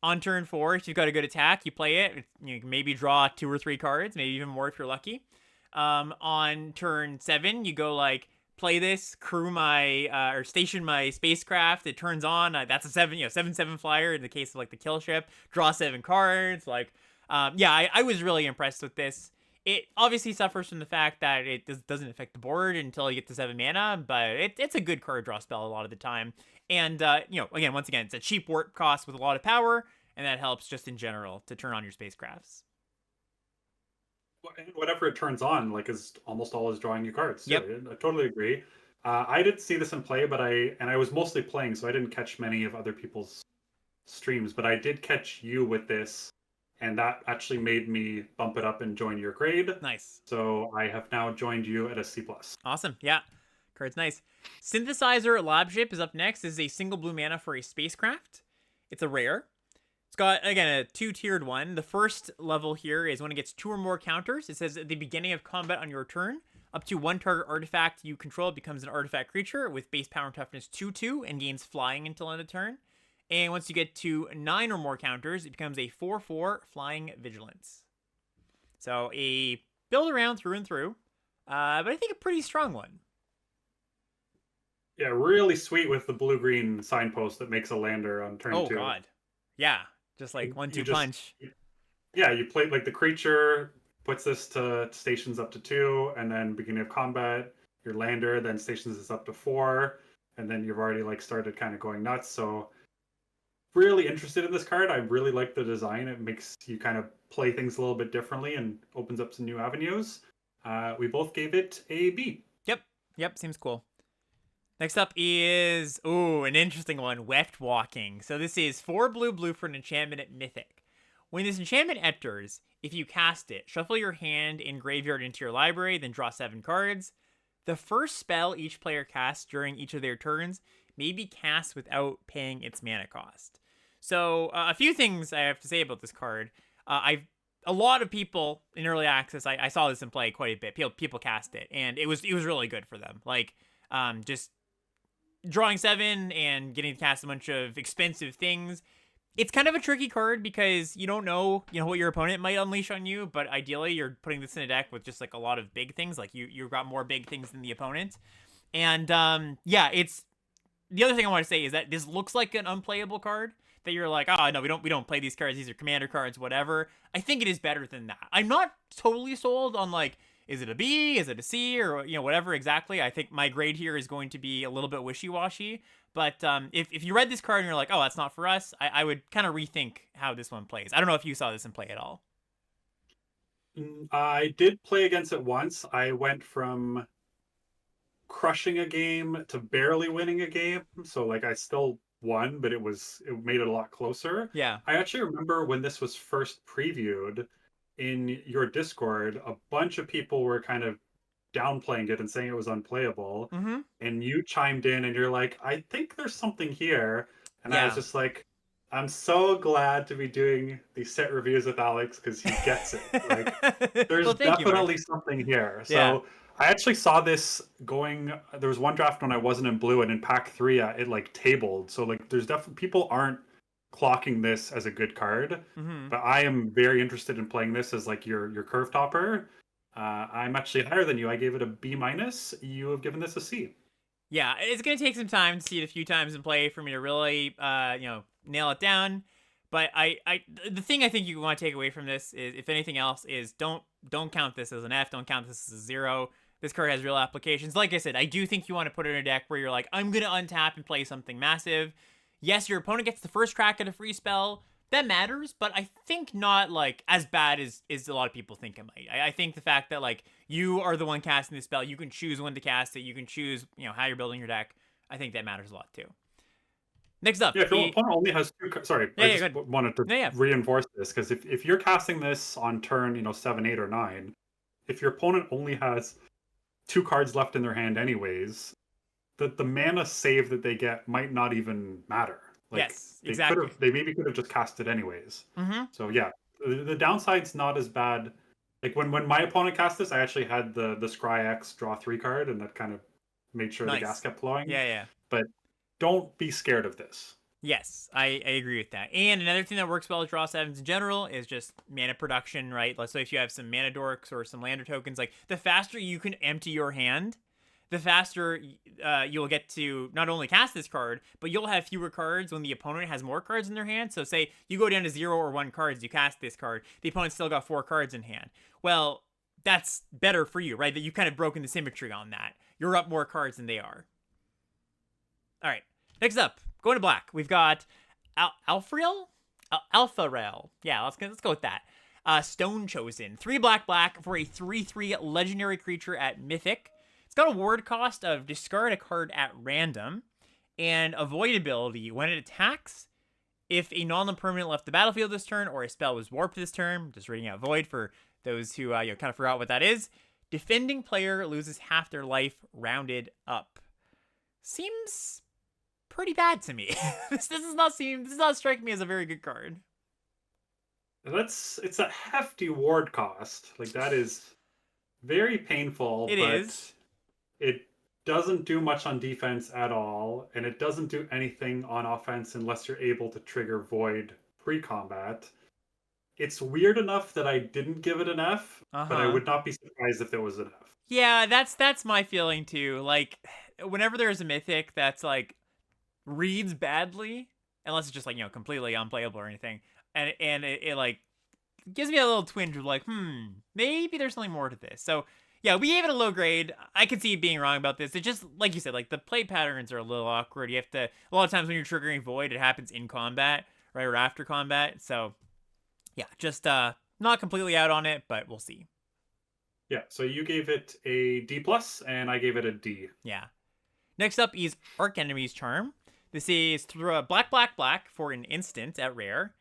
[SPEAKER 1] on turn 4, if you've got a good attack, you play it. You can maybe draw 2 or 3 cards, maybe even more if you're lucky. On turn 7, you go like play this, crew my or station my spacecraft. It turns on. That's a 7/7 flyer in the case of like the kill ship. Draw 7 cards. Like, yeah, I was really impressed with this. It obviously suffers from the fact that it doesn't affect the board until you get to 7 mana, but it's a good card draw spell a lot of the time. And, once again, it's a cheap warp cost with a lot of power, and that helps just in general to turn on your spacecrafts.
[SPEAKER 2] And whatever it turns on, like, is almost always drawing you cards. Too.
[SPEAKER 1] Yep.
[SPEAKER 2] I totally agree. I did see this in play, but I was mostly playing, so I didn't catch many of other people's streams. But I did catch you with this, and that actually made me bump it up and join your grade.
[SPEAKER 1] Nice.
[SPEAKER 2] So I have now joined you at a C+.
[SPEAKER 1] Awesome. Yeah. Card's nice. Synthesizer Lab Ship is up next. This is a single blue mana for a spacecraft. It's a rare. It's got, again, a 2-tiered one. The first level here is when it gets 2 or more counters. It says at the beginning of combat on your turn, up to 1 target artifact you control becomes an artifact creature with base power and toughness 2/2 and gains flying until end of turn. And once you get to 9 or more counters, it becomes a 4/4 flying vigilance. So a build around through and through, but I think a pretty strong one.
[SPEAKER 2] Yeah, really sweet with the blue-green signpost that makes a lander on turn 2.
[SPEAKER 1] Oh, God. Yeah, just like 1/2 punch.
[SPEAKER 2] Yeah, you play like the creature puts this to stations up to 2, and then beginning of combat, your lander then stations this up to 4, and then you've already like started kind of going nuts. So really interested in this card. I really like the design. It makes you kind of play things a little bit differently and opens up some new avenues. We both gave it a B.
[SPEAKER 1] Yep, seems cool. Next up is, an interesting one, Weft Walking. So this is 4 blue blue for an enchantment at Mythic. When this enchantment enters, if you cast it, shuffle your hand and graveyard into your library, then draw 7 cards. The first spell each player casts during each of their turns may be cast without paying its mana cost. So a few things I have to say about this card. A lot of people in early access, I saw this in play quite a bit. People cast it, and it was really good for them. Like, just drawing 7 and getting to cast a bunch of expensive things. It's kind of a tricky card because you don't know, what your opponent might unleash on you, but ideally you're putting this in a deck with just like a lot of big things. Like you've got more big things than the opponent. And it's the other thing I want to say is that this looks like an unplayable card that you're like, oh no, we don't play these cards. These are commander cards, whatever. I think it is better than that. I'm not totally sold on like, is it a B? Is it a C? Or, whatever exactly. I think my grade here is going to be a little bit wishy-washy. But if you read this card and you're like, oh, that's not for us, I would kind of rethink how this one plays. I don't know if you saw this in play at all.
[SPEAKER 2] I did play against it once. I went from crushing a game to barely winning a game. So, like, I still won, but it made it a lot closer.
[SPEAKER 1] Yeah.
[SPEAKER 2] I actually remember when this was first previewed in your Discord, a bunch of people were kind of downplaying it and saying it was unplayable.
[SPEAKER 1] Mm-hmm.
[SPEAKER 2] And you chimed in and you're like, I think there's something here. And I was just like, I'm so glad to be doing these set reviews with Alex because he gets it. Like, there's definitely something here. So I actually saw this going. There was one draft when I wasn't in blue, and in pack 3, it like tabled. So like, there's definitely people aren't clocking this as a good card.
[SPEAKER 1] Mm-hmm.
[SPEAKER 2] But I am very interested in playing this as like your curve topper. I'm actually higher than you. I gave it a B minus. You have given this a C.
[SPEAKER 1] Yeah, it's gonna take some time to see it a few times in play for me to really, nail it down. But the thing I think you want to take away from this is, if anything else, is don't count this as an F. Don't count this as a 0. this card has real applications. Like I said, I do think you want to put it in a deck where you're like, I'm going to untap and play something massive. Yes, your opponent gets the first crack at a free spell. That matters, but I think not like as bad as a lot of people think it might. I think the fact that like you are the one casting the spell, you can choose when to cast it, you can choose, how you're building your deck. I think that matters a lot too. Next up,
[SPEAKER 2] Yeah, if your opponent only has sorry,
[SPEAKER 1] yeah,
[SPEAKER 2] I
[SPEAKER 1] yeah,
[SPEAKER 2] just
[SPEAKER 1] good.
[SPEAKER 2] wanted to
[SPEAKER 1] Yeah, yeah.
[SPEAKER 2] reinforce this because if you're casting this on turn, 7, 8, or 9, if your opponent only has 2 cards left in their hand anyways, the mana save that they get might not even matter. Like
[SPEAKER 1] Yes, exactly.
[SPEAKER 2] they maybe could have just cast it anyways.
[SPEAKER 1] Mm-hmm.
[SPEAKER 2] So yeah, the downside's not as bad. Like when my opponent cast this, I actually had the Scry X draw 3 card, and that kind of made sure the gas
[SPEAKER 1] Nice.
[SPEAKER 2] kept flowing.
[SPEAKER 1] Yeah, yeah.
[SPEAKER 2] But don't be scared of this.
[SPEAKER 1] Yes, I agree with that. And another thing that works well with draw sevens in general is just mana production, right? Let's say if you have some mana dorks or some lander tokens, like the faster you can empty your hand, the faster you'll get to not only cast this card, but you'll have fewer cards when the opponent has more cards in their hand. So say you go down to 0 or 1 cards, you cast this card, the opponent still got 4 cards in hand. Well, that's better for you, right? That you kind of broken the symmetry on that. You're up more cards than they are. All right, next up, going to black, we've got Alfriel? Alpharel. Yeah, let's go with that. Stone Chosen. 3 black for a 3/3 legendary creature at Mythic. It's got a ward cost of discard a card at random and avoid ability when it attacks. If a non-permanent left the battlefield this turn or a spell was warped this turn, just reading out void for those who kind of forgot what that is. Defending player loses half their life rounded up. Seems pretty bad to me. This does not strike me as a very good card.
[SPEAKER 2] It's a hefty ward cost. Like that is very painful.
[SPEAKER 1] It
[SPEAKER 2] but
[SPEAKER 1] is.
[SPEAKER 2] It doesn't do much on defense at all, and it doesn't do anything on offense unless you're able to trigger void pre-combat. It's weird enough that I didn't give it an F, but I would not be surprised if it was an F.
[SPEAKER 1] Yeah, that's my feeling too. Like whenever there's a mythic that's like reads badly, unless it's just like completely unplayable or anything, and it like gives me a little twinge of like maybe there's something more to this. So yeah, we gave it a low grade. I could see being wrong about this. It just, like you said, like the play patterns are a little awkward. You have to, a lot of times when you're triggering void, it happens in combat, right, or after combat. So yeah, just not completely out on it, but we'll see.
[SPEAKER 2] Yeah, so you gave it a D plus, and I gave it a D.
[SPEAKER 1] Yeah. Next up is Archenemy's Charm. This is through a black for an instant at rare,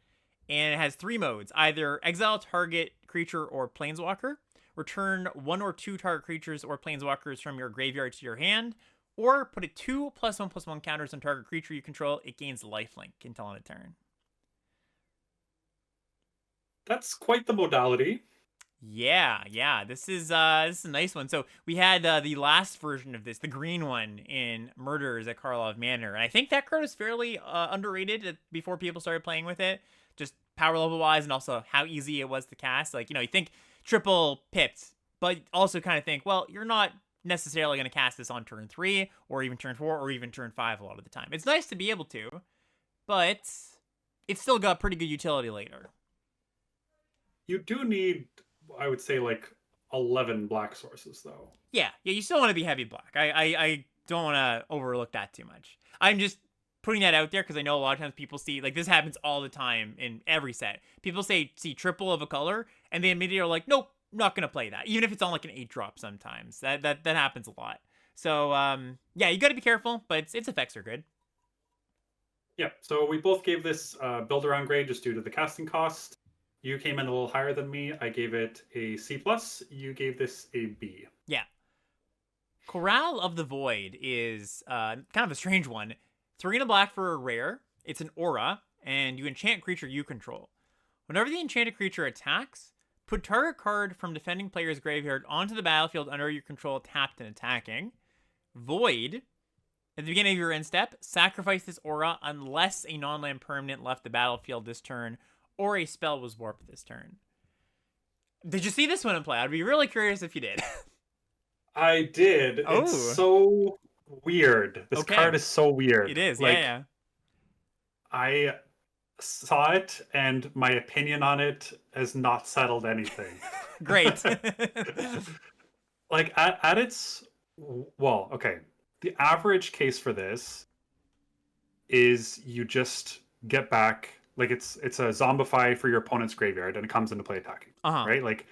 [SPEAKER 1] and it has 3 modes: either exile target creature or planeswalker, return 1 or 2 target creatures or planeswalkers from your graveyard to your hand, or put a 2/1/1 counters on target creature you control. It gains lifelink until end of turn.
[SPEAKER 2] That's quite the modality.
[SPEAKER 1] Yeah. This is a nice one. So we had the last version of this, the green one, in Murders at Karlov Manor, and I think that card was fairly underrated before people started playing with it, just power level wise, and also how easy it was to cast. Like you think triple pipped, but also kind of think, well, you're not necessarily going to cast this on turn 3 or even turn 4 or even turn 5 a lot of the time. It's nice to be able to, but it's still got pretty good utility later.
[SPEAKER 2] You do need, I would say, like 11 black sources, though.
[SPEAKER 1] Yeah, you still want to be heavy black. I don't want to overlook that too much. I'm just putting that out there because I know a lot of times people see, like, this happens all the time in every set. People see triple of a color, and they immediately are like, nope, not going to play that. Even if it's on, like, an 8-drop sometimes. That happens a lot. So, yeah, you got to be careful, but its effects are good.
[SPEAKER 2] Yeah, so we both gave this build-around grade just due to the casting cost. You came in a little higher than me. I gave it a C+. You gave this a B.
[SPEAKER 1] Yeah. Chorale of the Void is kind of a strange one. 3 and a black for a rare. It's an aura, and you enchant creature you control. Whenever the enchanted creature attacks, put target card from defending player's graveyard onto the battlefield under your control, tapped and attacking. Void. At the beginning of your end step, sacrifice this aura unless a non-land permanent left the battlefield this turn, or a spell was warped this turn. Did you see this one in play? I'd be really curious if you did.
[SPEAKER 2] I did.
[SPEAKER 1] Oh.
[SPEAKER 2] It's so weird. This card is so weird.
[SPEAKER 1] It is,
[SPEAKER 2] like,
[SPEAKER 1] yeah.
[SPEAKER 2] I saw it, and my opinion on it has not settled anything.
[SPEAKER 1] Great.
[SPEAKER 2] like at its well, okay. The average case for this is you just get back like it's a zombify for your opponent's graveyard and it comes into play attacking,
[SPEAKER 1] Uh-huh.
[SPEAKER 2] right? Like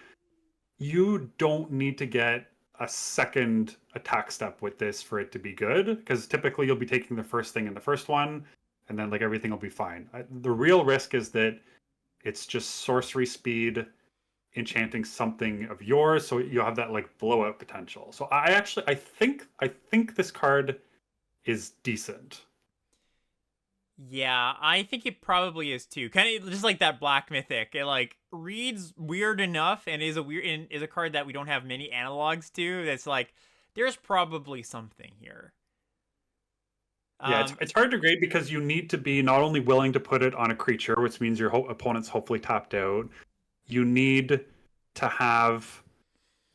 [SPEAKER 2] you don't need to get a second attack step with this for it to be good because typically you'll be taking the first thing in the first one and then like everything will be fine. The real risk is that it's just sorcery speed enchanting something of yours so you have that like blowout potential. So I think this card is decent.
[SPEAKER 1] Yeah, I think it probably is too. Kind of just like that black mythic. It like reads weird enough and is a card that we don't have many analogs to. That's like there's probably something here.
[SPEAKER 2] Yeah, it's hard to grade because you need to be not only willing to put it on a creature, which means your opponent's hopefully tapped out. You need to have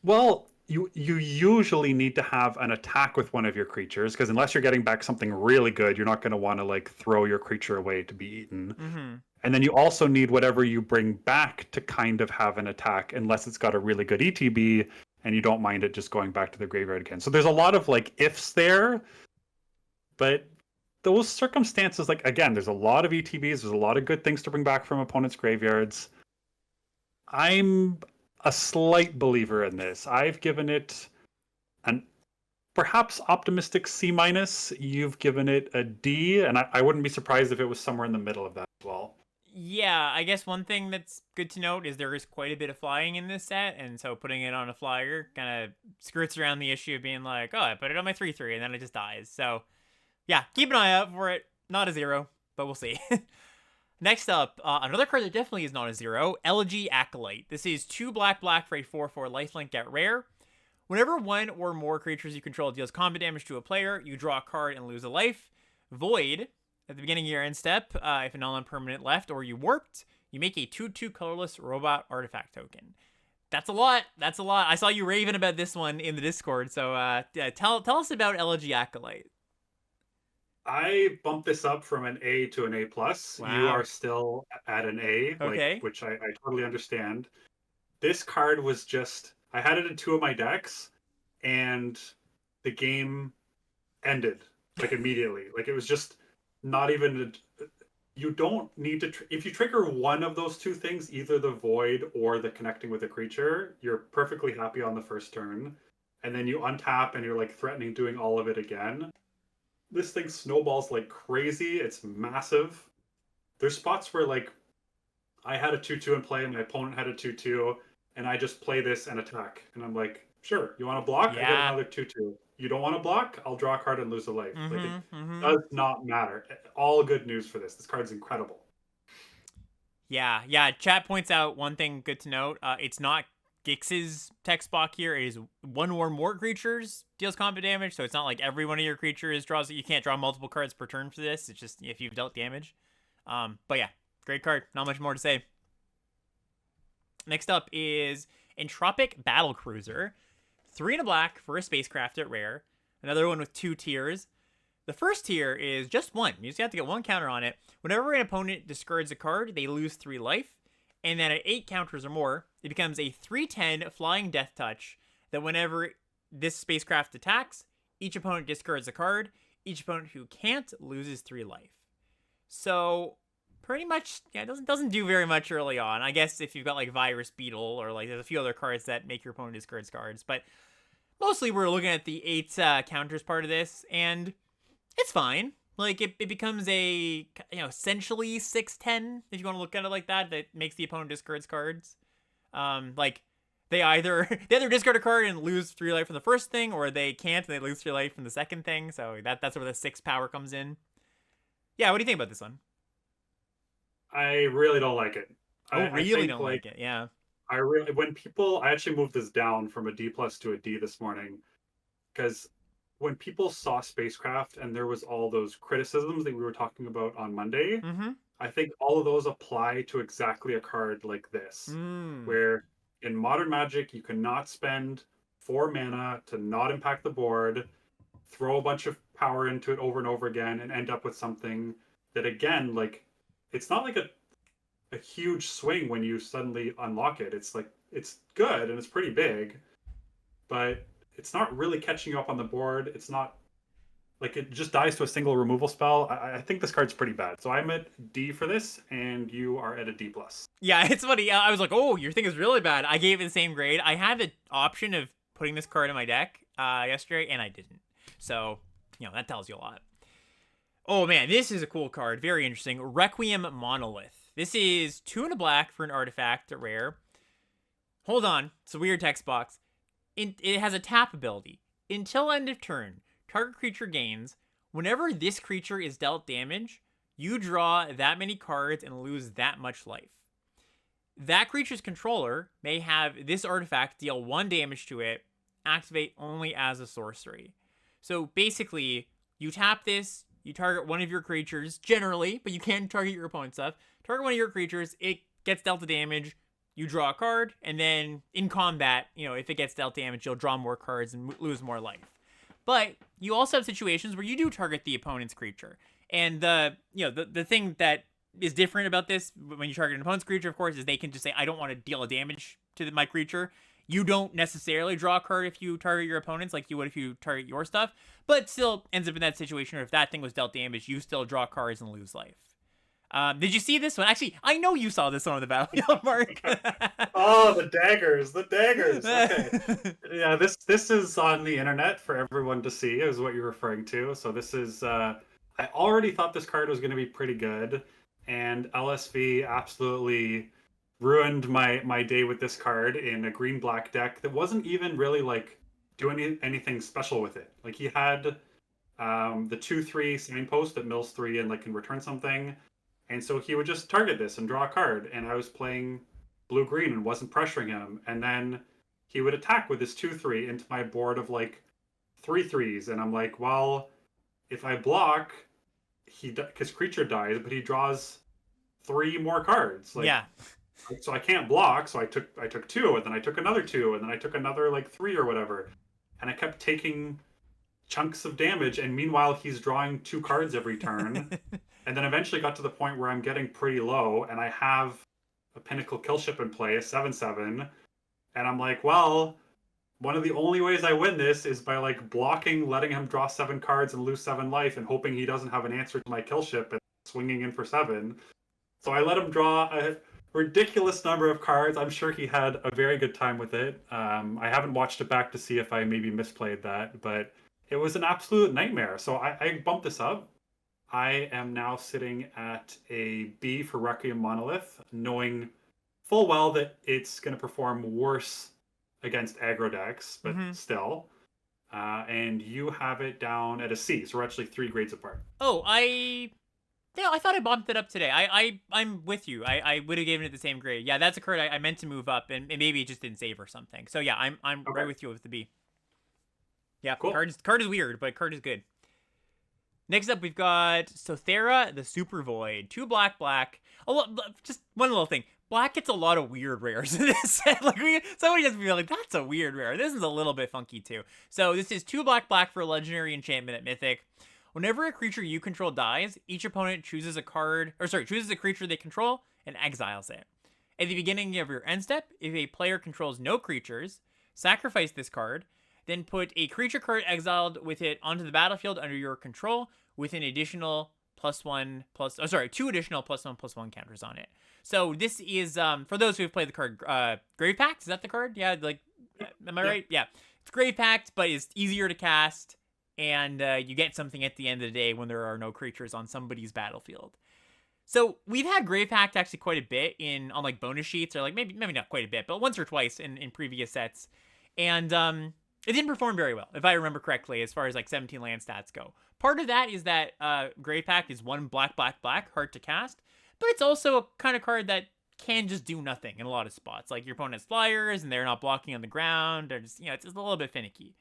[SPEAKER 2] well, you usually need to have an attack with one of your creatures because unless you're getting back something really good, you're not going to want to like throw your creature away to be eaten.
[SPEAKER 1] Mm-hmm.
[SPEAKER 2] And then you also need whatever you bring back to kind of have an attack, unless it's got a really good ETB and you don't mind it just going back to the graveyard again. So there's a lot of like ifs there, but those circumstances, like again, there's a lot of ETBs, there's a lot of good things to bring back from opponents' graveyards. I'm a slight believer in this. I've given it an perhaps optimistic C minus. You've given it a D, and I wouldn't be surprised if it was somewhere in the middle of that as well.
[SPEAKER 1] Yeah, I guess one thing that's good to note is there is quite a bit of flying in this set, and so putting it on a flyer kind of skirts around the issue of being like, oh, I put it on my 3/3 and then it just dies. So yeah, keep an eye out for it. Not a zero, but we'll see. Next up, another card that definitely is not a zero, Elegy Acolyte. This is 2 black black for a 4/4 lifelink at rare. Whenever one or more creatures you control deals combat damage to a player, you draw a card and lose a life. Void, at the beginning of your end step, if a non-permanent left or you warped, you make a 2/2 colorless robot artifact token. That's a lot. That's a lot. I saw you raving about this one in the Discord, so tell us about Elegy Acolyte.
[SPEAKER 2] I bumped this up from an A to an A plus. You
[SPEAKER 1] Wow.
[SPEAKER 2] are still at an A, like
[SPEAKER 1] Okay.
[SPEAKER 2] which I totally understand. This card was just I had it in 2 of my decks, and the game ended like immediately. Like it was just not even. You don't need to. If you trigger one of those 2 things, either the void or the connecting with a creature, you're perfectly happy on the first turn, and then you untap and you're like threatening doing all of it again. This thing snowballs like crazy. It's massive. There's spots where like I had a 2/2 in play, and my opponent had a 2/2, and I just play this and attack. And I'm like, sure, you want to block? I get
[SPEAKER 1] Yeah.
[SPEAKER 2] another 2/2. You don't want to block? I'll draw a card and lose a life. Like it
[SPEAKER 1] Mm-hmm. Mm-hmm.
[SPEAKER 2] does not matter. All good news for this. This card's incredible.
[SPEAKER 1] Yeah. Yeah. Chat points out one thing good to note. It's not Gix's text block here. It is one or more creatures deals combat damage, so it's not like every one of your creatures draws. You can't draw multiple cards per turn for this. It's just if you've dealt damage. But yeah, great card. Not much more to say. Next up is Entropic Battle Cruiser. 3 and a black for a spacecraft at rare. Another one with 2 tiers. The first tier is just 1. You just have to get 1 counter on it. Whenever an opponent discards a card, they lose 3 life. And then at 8 counters or more, it becomes a 3/10 flying death touch that whenever this spacecraft attacks, each opponent discards a card. Each opponent who can't loses 3 life. So pretty much, yeah, it doesn't do very much early on. I guess if you've got like Virus Beetle or like there's a few other cards that make your opponent discard cards, but mostly we're looking at the 8 counters part of this, and it's fine. Like it becomes a essentially 6/10 if you want to look at it like that. That makes the opponent discards cards. Like they either discard a card and lose 3 life from the first thing, or they can't and they lose 3 life from the second thing. So that's where the 6 power comes in. Yeah, what do you think about this one?
[SPEAKER 2] I really don't like it.
[SPEAKER 1] Oh,
[SPEAKER 2] I
[SPEAKER 1] really
[SPEAKER 2] think
[SPEAKER 1] don't
[SPEAKER 2] like
[SPEAKER 1] like it. Yeah.
[SPEAKER 2] I really when people I actually moved this down from a D plus to a D this morning because when people saw spacecraft and there was all those criticisms that we were talking about on Monday,
[SPEAKER 1] Mm-hmm.
[SPEAKER 2] I think all of those apply to exactly a card like this,
[SPEAKER 1] Mm.
[SPEAKER 2] where in Modern Magic you cannot spend 4 mana to not impact the board, throw a bunch of power into it over and over again, and end up with something that again, like it's not like a huge swing when you suddenly unlock it. It's like it's good and it's pretty big, but it's not really catching you up on the board. It's not like it just dies to a single removal spell. I think this card's pretty bad. So I'm at D for this, and you are at a D plus.
[SPEAKER 1] Yeah, it's funny. I was like, oh, your thing is really bad. I gave it the same grade. I had the option of putting this card in my deck yesterday, and I didn't. So, that tells you a lot. Oh, man, this is a cool card. Very interesting. Requiem Monolith. This is 2 and a black for an artifact at rare. Hold on. It's a weird text box. It has a tap ability. Until end of turn, target creature gains. Whenever this creature is dealt damage, you draw that many cards and lose that much life. That creature's controller may have this artifact deal 1 damage to it, activate only as a sorcery. So basically, you tap this, you target one of your creatures, generally, but you can target your opponent's stuff. Target one of your creatures, it gets dealt the damage, you draw a card, and then in combat, if it gets dealt damage, you'll draw more cards and lose more life. But you also have situations where you do target the opponent's creature. And the thing that is different about this when you target an opponent's creature, of course, is they can just say, I don't want to deal a damage to my creature. You don't necessarily draw a card if you target your opponents like you would if you target your stuff, but still ends up in that situation where if that thing was dealt damage, you still draw cards and lose life. Did you see this one? Actually, I know you saw this one on the battlefield, Mark.
[SPEAKER 2] Oh, the daggers. Okay. Yeah, this is on the internet for everyone to see, is what you're referring to. So this is, I already thought this card was going to be pretty good, and LSV absolutely ruined my day with this card in a green-black deck that wasn't even really, doing anything special with it. Like, he had the 2/3 signpost that mills 3 and, can return something. And so he would just target this and draw a card, and I was playing blue-green and wasn't pressuring him. And then he would attack with his 2/3 into my board of 3/3s, and I'm like, well, if I block, his creature dies, but he draws 3 more cards.
[SPEAKER 1] Yeah.
[SPEAKER 2] So I can't block. So I took 2, and then I took another 2, and then I took another 3 or whatever, and I kept taking chunks of damage. And meanwhile, he's drawing 2 cards every turn. And then eventually got to the point where I'm getting pretty low, and I have a Pinnacle Killship in play, a 7/7, and I'm like, well, one of the only ways I win this is by blocking, letting him draw 7 cards and lose 7 life, and hoping he doesn't have an answer to my Killship and swinging in for 7. So I let him draw a ridiculous number of cards. I'm sure he had a very good time with it. I haven't watched it back to see if I maybe misplayed that, but it was an absolute nightmare. So I bumped this up. I am now sitting at a B for Requiem Monolith, knowing full well that it's going to perform worse against aggro decks, but still. And you have it down at a C, so we're actually 3 grades apart.
[SPEAKER 1] Oh, I thought I bumped it up today. I'm with you. I would have given it the same grade. Yeah, that's a card I meant to move up, and maybe it just didn't save or something. So yeah, I'm
[SPEAKER 2] Okay.
[SPEAKER 1] right with you with the B. Yeah,
[SPEAKER 2] Cool.
[SPEAKER 1] Card is weird, but card is good. Next up, we've got Sothera, the Super Void. 2 black. Just one little thing. Black gets a lot of weird rares in this set. Somebody has to be like, that's a weird rare. This is a little bit funky too. So this is 2 black for a legendary enchantment at Mythic. Whenever a creature you control dies, each opponent chooses a creature they control and exiles it. At the beginning of your end step, if a player controls no creatures, sacrifice this card, then put a creature card exiled with it onto the battlefield under your control with an additional two additional +1/+1 counters on it. So this is, for those who have played the card, Grave Pact, is that the card? Yeah, am I right? Yeah. It's Grave Pact, but it's easier to cast, and you get something at the end of the day when there are no creatures on somebody's battlefield. So we've had Grave Pact actually quite a bit on bonus sheets, or maybe not quite a bit, but once or twice in previous sets. And it didn't perform very well, if I remember correctly, as far as 17 land stats go. Part of that is that Grave Pact is 1 black, hard to cast, but it's also a kind of card that can just do nothing in a lot of spots. Your opponent has flyers, and they're not blocking on the ground, or just, it's just a little bit finicky.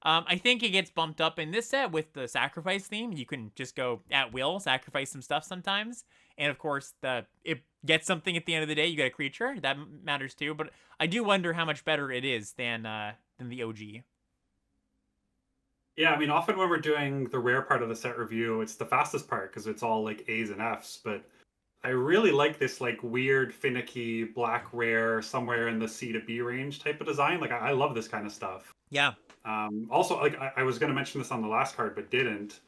[SPEAKER 1] I think it gets bumped up in this set with the sacrifice theme. You can just go at will, sacrifice some stuff sometimes. And of course, it gets something at the end of the day. You get a creature. That matters too. But I do wonder how much better it is than the OG.
[SPEAKER 2] Yeah, I mean, often when we're doing the rare part of the set review, it's the fastest part because it's all A's and F's. But I really like this weird, finicky, black rare, somewhere in the C to B range type of design. I love this kind of stuff.
[SPEAKER 1] Yeah.
[SPEAKER 2] Also, like I was going to mention this on the last card, but didn't.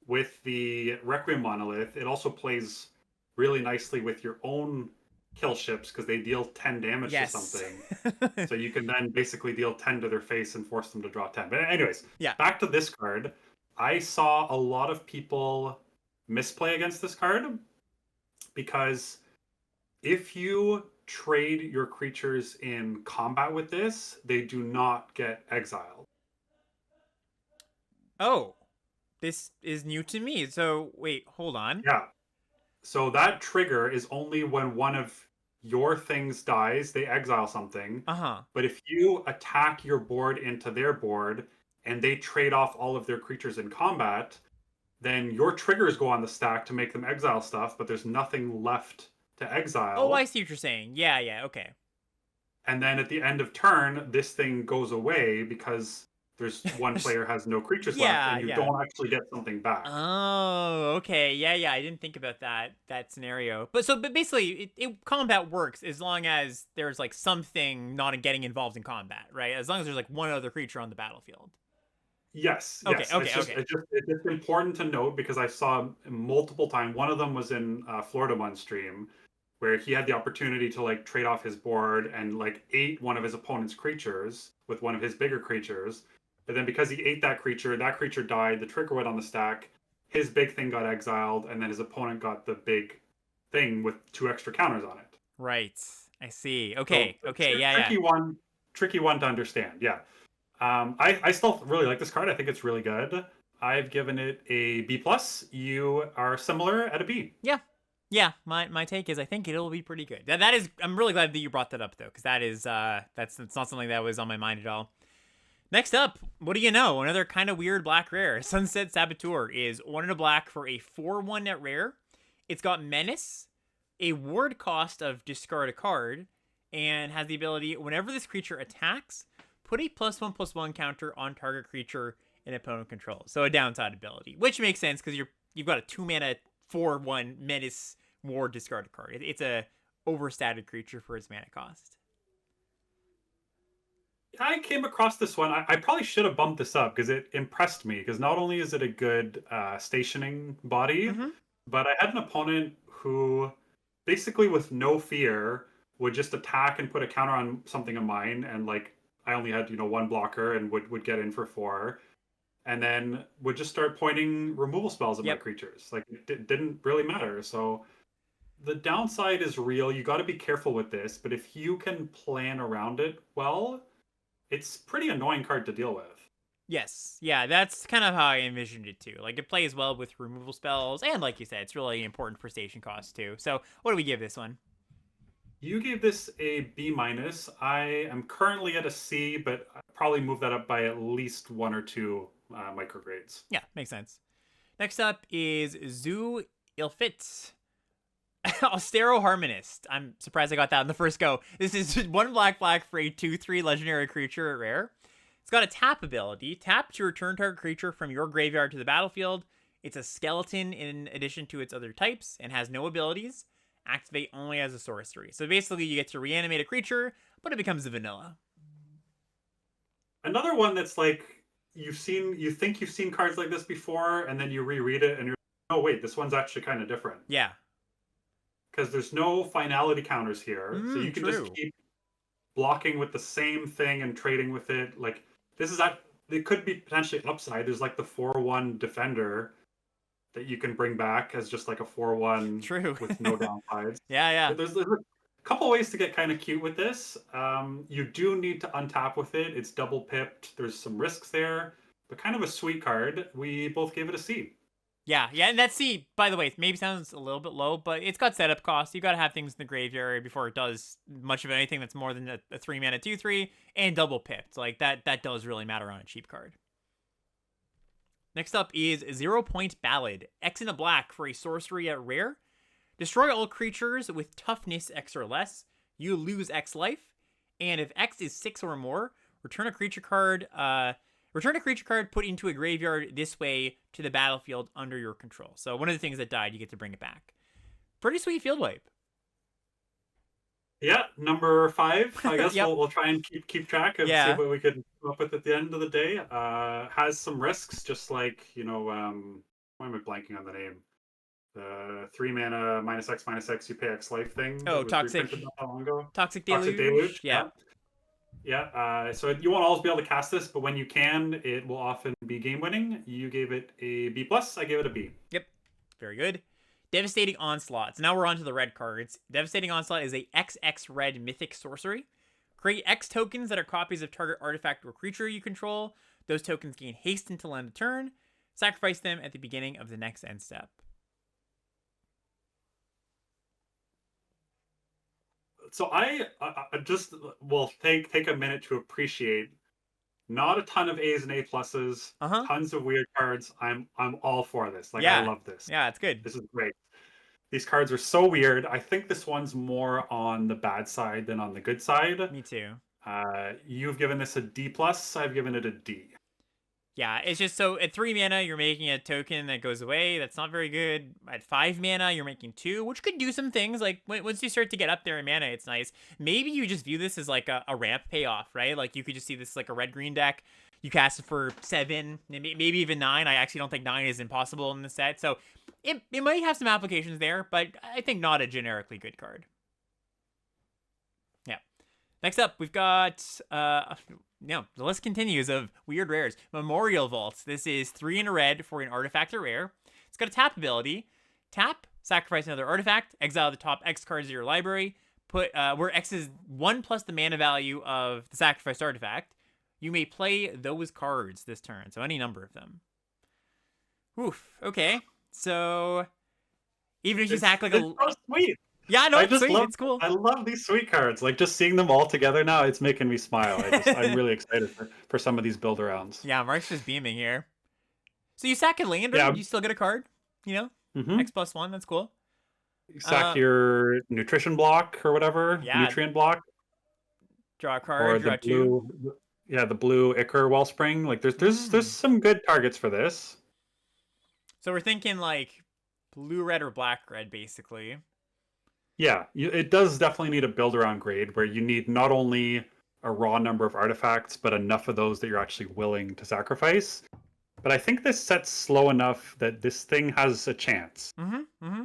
[SPEAKER 2] With the Requiem monolith, it also plays really nicely with your own kill ships because they deal 10 damage to
[SPEAKER 1] Yes.
[SPEAKER 2] something. So you can then basically deal 10 to their face and force them to draw 10. But anyways,
[SPEAKER 1] Yeah.
[SPEAKER 2] back to this card. I saw a lot of people misplay against this card because if you trade your creatures in combat with this, they do not get exiled.
[SPEAKER 1] Oh, this is new to me. So wait, hold on.
[SPEAKER 2] Yeah. So that trigger is only when one of your things dies, they exile something.
[SPEAKER 1] Uh-huh.
[SPEAKER 2] But if you attack your board into their board and they trade off all of their creatures in combat, then your triggers go on the stack to make them exile stuff, but there's nothing left to
[SPEAKER 1] Oh, I
[SPEAKER 2] exile.
[SPEAKER 1] see what you're saying. Yeah, yeah, okay.
[SPEAKER 2] And then at the end of turn, this thing goes away because there's one player has no creatures left,
[SPEAKER 1] Yeah,
[SPEAKER 2] and you
[SPEAKER 1] yeah.
[SPEAKER 2] don't actually get something back.
[SPEAKER 1] Oh, okay. Yeah, yeah. I didn't think about that scenario. But basically, combat works as long as there's like something not getting involved in combat, right? As long as there's like one other creature on the battlefield.
[SPEAKER 2] Yes,
[SPEAKER 1] Okay,
[SPEAKER 2] yes.
[SPEAKER 1] okay, okay.
[SPEAKER 2] It's just important to note because I saw multiple times. One of them was in Florida One stream, where he had the opportunity to like trade off his board and like ate one of his opponent's creatures with one of his bigger creatures. But then because he ate that creature died. The trigger went on the stack. His big thing got exiled, and then his opponent got the big thing with two extra counters on it.
[SPEAKER 1] Right. I see.
[SPEAKER 2] So
[SPEAKER 1] Okay, okay. Yeah, yeah.
[SPEAKER 2] tricky one to understand. Yeah. I still really like this card. I think it's really good. I've given it a B plus. You are similar at a B.
[SPEAKER 1] Yeah. Yeah, my take is I think it'll be pretty good. That is I'm really glad that you brought that up though, because that is that's not something that was on my mind at all. Next up, what do you know? Another kind of weird black rare. Sunset Saboteur is 1 in a black for a 4/1 net rare. It's got Menace, a ward cost of discard a card, and has the ability whenever this creature attacks, put a +1/+1 counter on target creature an opponent controls. So a downside ability, which makes sense because you've got a 2 mana 4/1 Menace ward discard a card. It's a overstated creature for its mana cost.
[SPEAKER 2] I came across this one. I probably should have bumped this up because it impressed me. Because not only is it a good stationing body,
[SPEAKER 1] Mm-hmm.
[SPEAKER 2] but I had an opponent who basically, with no fear, would just attack and put a counter on something of mine. And like, I only had one blocker and would get in for 4, and then would just start pointing removal spells at my
[SPEAKER 1] Yep.
[SPEAKER 2] creatures. Like it didn't really matter. So the downside is real. You got to be careful with this. But if you can plan around it well, it's pretty annoying card to deal with.
[SPEAKER 1] Yes. Yeah, that's kind of how I envisioned it too. Like it plays well with removal spells, and like you said, it's really important for station costs too. So what do we give this one?
[SPEAKER 2] You gave this a B minus. I am currently at a C, but I'll probably move that up by at least 1 or 2 microgrades.
[SPEAKER 1] Yeah, makes sense. Next up is Zoo Ilfit. Austero Harmonist. I'm surprised I got that on the first go. This is 1 black for a 2/3 legendary creature at rare. It's got a tap ability. Tap to return target creature from your graveyard to the battlefield. It's a skeleton in addition to its other types and has no abilities. Activate only as a sorcery. So basically you get to reanimate a creature, but it becomes a vanilla.
[SPEAKER 2] Another one that's like you think you've seen cards like this before, and then you reread it and you're like, oh wait, this one's actually kind of different.
[SPEAKER 1] Yeah.
[SPEAKER 2] Because there's no finality counters here, so you can
[SPEAKER 1] True.
[SPEAKER 2] just keep blocking with the same thing and trading with it. Like this is that it could be potentially upside. There's like the 4/1 defender that you can bring back as just like a 4/1
[SPEAKER 1] True.
[SPEAKER 2] with no downsides.
[SPEAKER 1] Yeah, yeah.
[SPEAKER 2] There's a couple ways to get kind of cute with this. You do need to untap with it. It's double pipped. There's some risks there, but kind of a sweet card. We both gave it a C.
[SPEAKER 1] Yeah, and that C, by the way, maybe sounds a little bit low, but it's got setup costs. You got to have things in the graveyard before it does much of anything that's more than a 3 mana 2/3 and double pipped. Like that does really matter on a cheap card. Next up is 0 Point Ballad. X in a black for a sorcery at rare. Destroy all creatures with toughness X or less. You lose X life, and if X is 6 or more, return a creature card. Return a creature card put into a graveyard this way to the battlefield under your control. So one of the things that died, you get to bring it back. Pretty sweet field wipe.
[SPEAKER 2] Yeah, number 5. I guess
[SPEAKER 1] Yep.
[SPEAKER 2] we'll try and keep track and see
[SPEAKER 1] Yeah.
[SPEAKER 2] what we can come up with at the end of the day. Has some risks, just like why am I blanking on the name? The 3 mana -X/-X, you pay X life thing that
[SPEAKER 1] Oh,
[SPEAKER 2] was reprinted not that long ago.
[SPEAKER 1] toxic
[SPEAKER 2] Toxic
[SPEAKER 1] deluge.
[SPEAKER 2] Deluge,
[SPEAKER 1] Yeah.
[SPEAKER 2] yeah. Yeah, so you won't always be able to cast this, but when you can, it will often be game winning. You gave it a B plus. I gave it a B.
[SPEAKER 1] Yep. Very good. Devastating Onslaught. So now we're on to the red cards. Devastating Onslaught is a XX red mythic sorcery. Create X tokens that are copies of target artifact or creature you control. Those tokens gain haste until end of turn. Sacrifice them at the beginning of the next end step.
[SPEAKER 2] So I just will take a minute to appreciate. Not a ton of A's and A pluses,
[SPEAKER 1] Uh huh.
[SPEAKER 2] tons of weird cards. I'm all for this. Like I
[SPEAKER 1] Yeah.
[SPEAKER 2] love this.
[SPEAKER 1] Yeah, it's good.
[SPEAKER 2] This is great. These cards are so weird. I think this one's more on the bad side than on the good side.
[SPEAKER 1] Me too.
[SPEAKER 2] You've given this a D plus. I've given it a D.
[SPEAKER 1] Yeah, it's just so at 3 mana, you're making a token that goes away. That's not very good. At 5 mana, you're making 2, which could do some things. Like, once you start to get up there in mana, it's nice. Maybe you just view this as like a ramp payoff, right? Like, you could just see this like a red-green deck. You cast it for 7, maybe even 9. I actually don't think 9 is impossible in the set. So, it might have some applications there, but I think not a generically good card. Yeah. Next up, we've got the list continues of weird rares. Memorial Vault. This is 3 in a red for an artifact or rare. It's got a tap ability. Tap, sacrifice another artifact, exile the top X cards of your library. Put where X is 1 plus the mana value of the sacrificed artifact. You may play those cards this turn, so any number of them. Oof. Okay. So even if you act like
[SPEAKER 2] It's
[SPEAKER 1] a
[SPEAKER 2] so sweet.
[SPEAKER 1] yeah, no,
[SPEAKER 2] I
[SPEAKER 1] it's
[SPEAKER 2] just
[SPEAKER 1] sweet.
[SPEAKER 2] love
[SPEAKER 1] It's cool.
[SPEAKER 2] I love these sweet cards. Like just seeing them all together now, it's making me smile. I'm really excited for some of these build arounds.
[SPEAKER 1] Yeah, Mark's just beaming here. So you sack a lander,
[SPEAKER 2] Yeah.
[SPEAKER 1] you still get a card.
[SPEAKER 2] Mm-hmm.
[SPEAKER 1] X plus 1. That's cool.
[SPEAKER 2] Sack your nutrition block or whatever,
[SPEAKER 1] Yeah,
[SPEAKER 2] nutrient block,
[SPEAKER 1] draw a
[SPEAKER 2] or
[SPEAKER 1] card,
[SPEAKER 2] the
[SPEAKER 1] draw 2.
[SPEAKER 2] blue, yeah, the blue Ichor Wellspring. Like there's
[SPEAKER 1] Mm.
[SPEAKER 2] some good targets for this.
[SPEAKER 1] So we're thinking like blue, red, or black, red, basically.
[SPEAKER 2] Yeah, it does definitely need a build around grade where you need not only a raw number of artifacts, but enough of those that you're actually willing to sacrifice. But I think this set's slow enough that this thing has a chance.
[SPEAKER 1] Mm-hmm.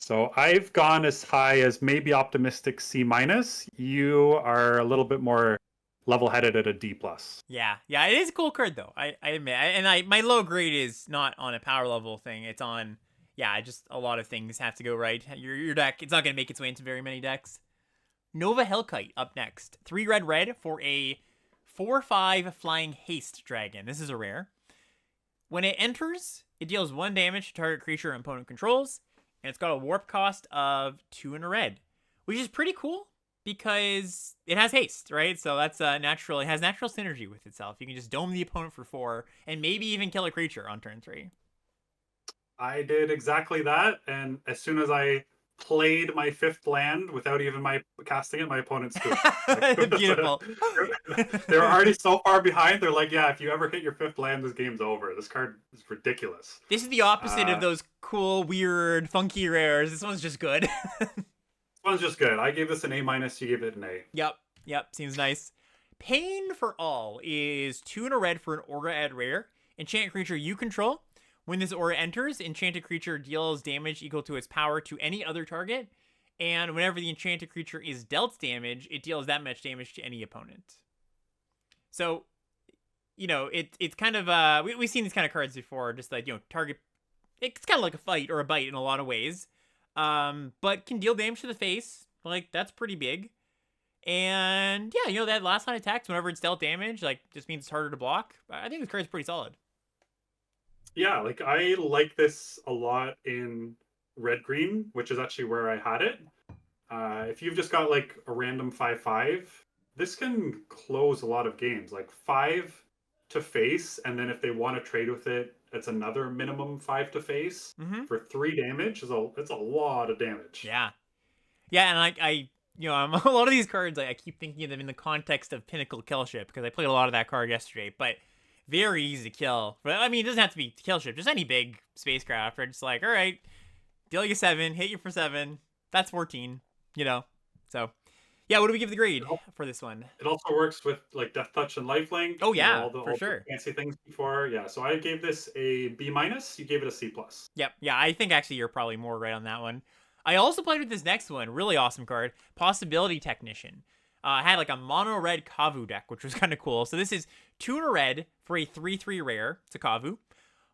[SPEAKER 2] So I've gone as high as maybe optimistic C minus. You are a little bit more level headed at a D plus.
[SPEAKER 1] Yeah, it is a cool card though. I admit, my low grade is not on a power level thing. It's on just a lot of things have to go right. Your deck, it's not gonna make its way into very many decks. Nova Hellkite up next. 3 red for a 4/5 flying haste dragon. This is a rare. When it enters, it deals 1 damage to target creature and opponent controls, and it's got a warp cost of 2 in a red, which is pretty cool because it has haste, right? So that's natural. It has natural synergy with itself. You can just dome the opponent for 4 and maybe even kill a creature on turn 3.
[SPEAKER 2] I did exactly that, and as soon as I played my 5th land without even my casting it, my opponent scooped.
[SPEAKER 1] Beautiful.
[SPEAKER 2] They were already so far behind. They're like, yeah, if you ever hit your 5th land, this game's over. This card is ridiculous.
[SPEAKER 1] This is the opposite of
[SPEAKER 2] Uh,
[SPEAKER 1] those cool, weird, funky rares. This one's just good.
[SPEAKER 2] this one's just good. I gave this an A minus. You gave it an A.
[SPEAKER 1] Yep, seems nice. Pain for All is 2 in a red for an aura add rare. Enchant creature you control. When this aura enters, enchanted creature deals damage equal to its power to any other target. And whenever the enchanted creature is dealt damage, it deals that much damage to any opponent. So, it's kind of, we've seen these kind of cards before, just like, target, it's kind of like a fight or a bite in a lot of ways. But can deal damage to the face. Like, that's pretty big. And yeah, that last line attacks, whenever it's dealt damage, like, just means it's harder to block. I think this card's pretty solid.
[SPEAKER 2] Yeah, like I like this a lot in red green, which is actually where I had it. If you've just got like a random 5/5, this can close a lot of games. Like 5 to face, and then if they want to trade with it, it's another minimum 5 to face for 3 damage. It's a lot of damage.
[SPEAKER 1] Yeah, and I'm a lot of these cards. I keep thinking of them in the context of Pinnacle Killship because I played a lot of that card yesterday, but. Very easy to kill. But I mean, it doesn't have to be kill ship. Just any big spacecraft. Or just like, all right, deal you 7, hit you for 7. That's 14. So, yeah, what do we give the grade for this one?
[SPEAKER 2] It also works with like Death Touch and Lifelink.
[SPEAKER 1] Oh
[SPEAKER 2] You know,
[SPEAKER 1] yeah, for
[SPEAKER 2] all the
[SPEAKER 1] sure.
[SPEAKER 2] fancy things before. Yeah, so I gave this a B minus. You gave it a C plus.
[SPEAKER 1] Yep, yeah, I think actually you're probably more right on that one. I also played with this next one, really awesome card, Possibility Technician. I had like a mono red Kavu deck, which was kind of cool. So this is 2 in a red for a 3/3 rare. It's a Kavu.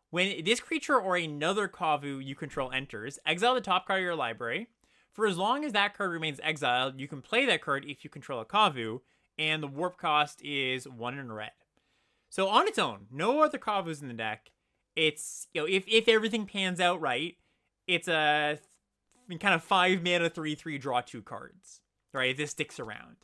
[SPEAKER 1] When this creature or another Kavu you control enters, exile the top card of your library. For as long as that card remains exiled, you can play that card if you control a Kavu, and the warp cost is 1 in red. So on its own, no other Kavus in the deck. It's, if everything pans out right, it's a kind of 5 mana 3/3 draw 2 cards. Right? If this sticks around.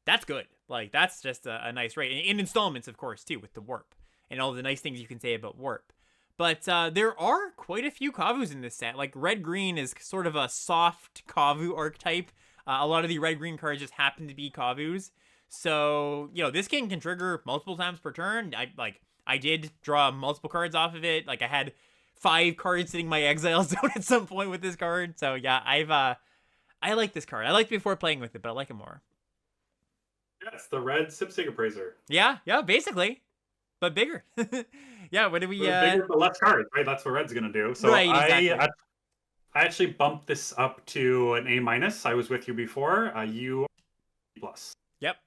[SPEAKER 1] That's good. Like, that's just a nice rate. In installments, of course, too, with the warp. And all the nice things you can say about warp. But there are quite a few Kavus in this set. Like, red-green is sort of a soft Kavu archetype. A lot of the red-green cards just happen to be Kavus. So, this can trigger multiple times per turn. I did draw multiple cards off of it. Like, I had 5 cards sitting in my exile zone at some point with this card. So, yeah, I like this card. I liked it before playing with it, but I like it more.
[SPEAKER 2] Yeah, it's the red Sipsig Appraiser.
[SPEAKER 1] Yeah, basically. But bigger. Yeah, what do we...
[SPEAKER 2] Bigger but less cards, right? That's what red's going to do. So
[SPEAKER 1] right, exactly.
[SPEAKER 2] I actually bumped this up to an A minus. I was with you before. You plus.
[SPEAKER 1] Yep.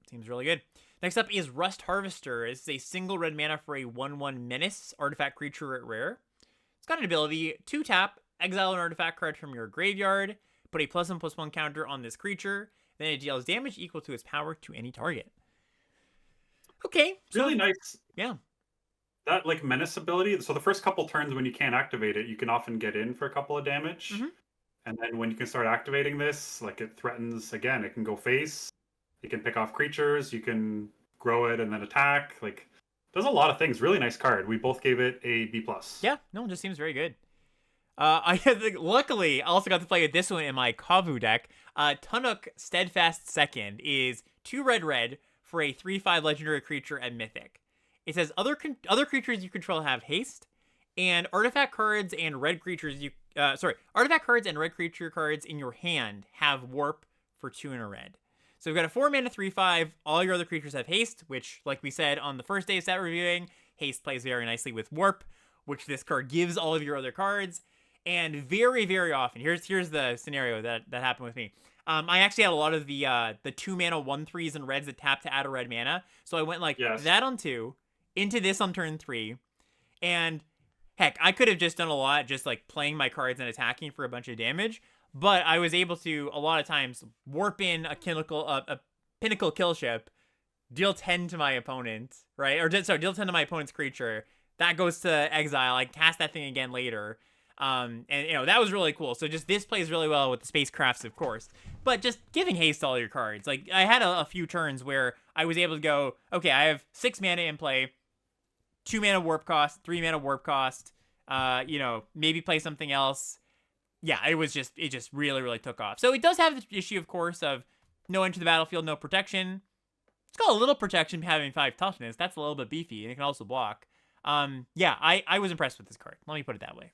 [SPEAKER 1] Seems really good. Next up is Rust Harvester. This is a single red mana for a 1/1 menace artifact creature at rare. It's got an ability, 2 tap, exile an artifact card from your graveyard, put a +1/+1 counter on this creature, then it deals damage equal to its power to any target. Okay.
[SPEAKER 2] Really nice.
[SPEAKER 1] Yeah.
[SPEAKER 2] That like menace ability. So the first couple turns when you can't activate it, you can often get in for a couple of damage.
[SPEAKER 1] Mm-hmm.
[SPEAKER 2] And then when you can start activating this, like it threatens again, it can go face. You can pick off creatures, you can grow it and then attack. Like, does a lot of things. Really nice card. We both gave it a B plus.
[SPEAKER 1] Yeah, no, it just seems very good. Luckily, I also got to play with this one in my Kavu deck. Tunuk Steadfast Second is 2 red for a 3/5 legendary creature at Mythic. It says other creatures you control have haste, and artifact cards and red creatures artifact cards and red creature cards in your hand have warp for 2 in a red. So we've got a 4 mana 3/5. All your other creatures have haste, which, like we said on the first day of set reviewing, haste plays very nicely with warp, which this card gives all of your other cards. And very, very often, here's the scenario that happened with me. I actually had a lot of the 2 mana 1/3s and reds that tap to add a red mana. So I went that on 2, into this on turn 3, and heck, I could have just done a lot, just like playing my cards and attacking for a bunch of damage. But I was able to, a lot of times, warp in a Pinnacle Kill Ship, deal 10 to my opponent, right? Or, deal 10 to my opponent's creature. That goes to exile. I cast that thing again later. And, that was really cool. So just this plays really well with the spacecrafts, of course. But just giving haste to all your cards. Like, I had a few turns where I was able to go, okay, I have 6 mana in play, 2 mana warp cost, 3 mana warp cost, maybe play something else. Yeah, it just really, really took off. So it does have the issue, of course, of no enter the battlefield, no protection. It's got a little protection having 5 toughness. That's a little bit beefy, and it can also block. Yeah, I was impressed with this card. Let me put it that way.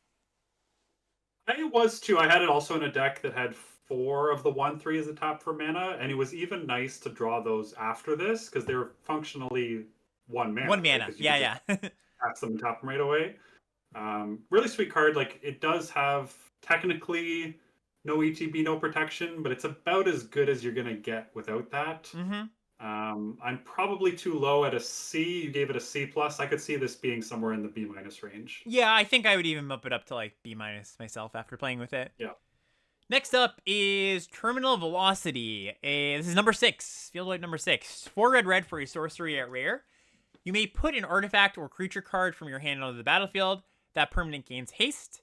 [SPEAKER 2] I was too. I had it also in a deck that had 4 of the 1/3 as the top for mana, and it was even nice to draw those after this because they were functionally 1 mana.
[SPEAKER 1] 1 mana, yeah.
[SPEAKER 2] Cast them and tap them right away. Really sweet card. Like, it does have technically no ETB, no protection, but it's about as good as you're gonna get without that.
[SPEAKER 1] Mm-hmm.
[SPEAKER 2] I'm probably too low at a C. You gave it a C plus. I could see this being somewhere in the B minus range.
[SPEAKER 1] Yeah, I think I would even bump it up to like B minus myself after playing with it.
[SPEAKER 2] Yeah.
[SPEAKER 1] Next up is Terminal Velocity. This is number 6. Field white number 6. 4 red for a sorcery at rare. You may put an artifact or creature card from your hand onto the battlefield. That permanent gains haste.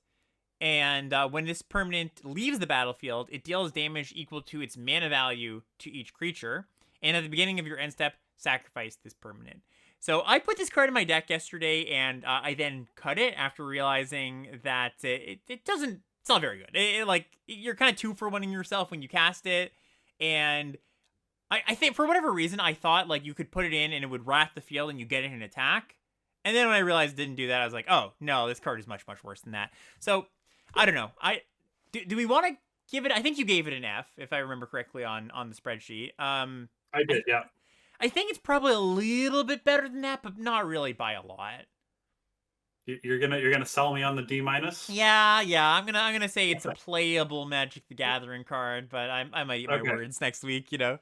[SPEAKER 1] And when this permanent leaves the battlefield, it deals damage equal to its mana value to each creature. And at the beginning of your end step, sacrifice this permanent. So I put this card in my deck yesterday, and I then cut it after realizing that it doesn't. It's not very good. You're kind of 2 for 1-ing yourself when you cast it, and I think for whatever reason I thought like you could put it in and it would wrath the field and you get it in attack. And then when I realized it didn't do that, I was like, oh no, this card is much, much worse than that. So I don't know. Do we want to I think you gave it an F, if I remember correctly on the spreadsheet.
[SPEAKER 2] I
[SPEAKER 1] I
[SPEAKER 2] did, yeah.
[SPEAKER 1] I think it's probably a little bit better than that, but not really by a lot.
[SPEAKER 2] You're gonna sell me on the D minus.
[SPEAKER 1] Yeah. I'm gonna say it's a playable Magic the Gathering card, but I might eat my
[SPEAKER 2] Okay.
[SPEAKER 1] words next week. You know.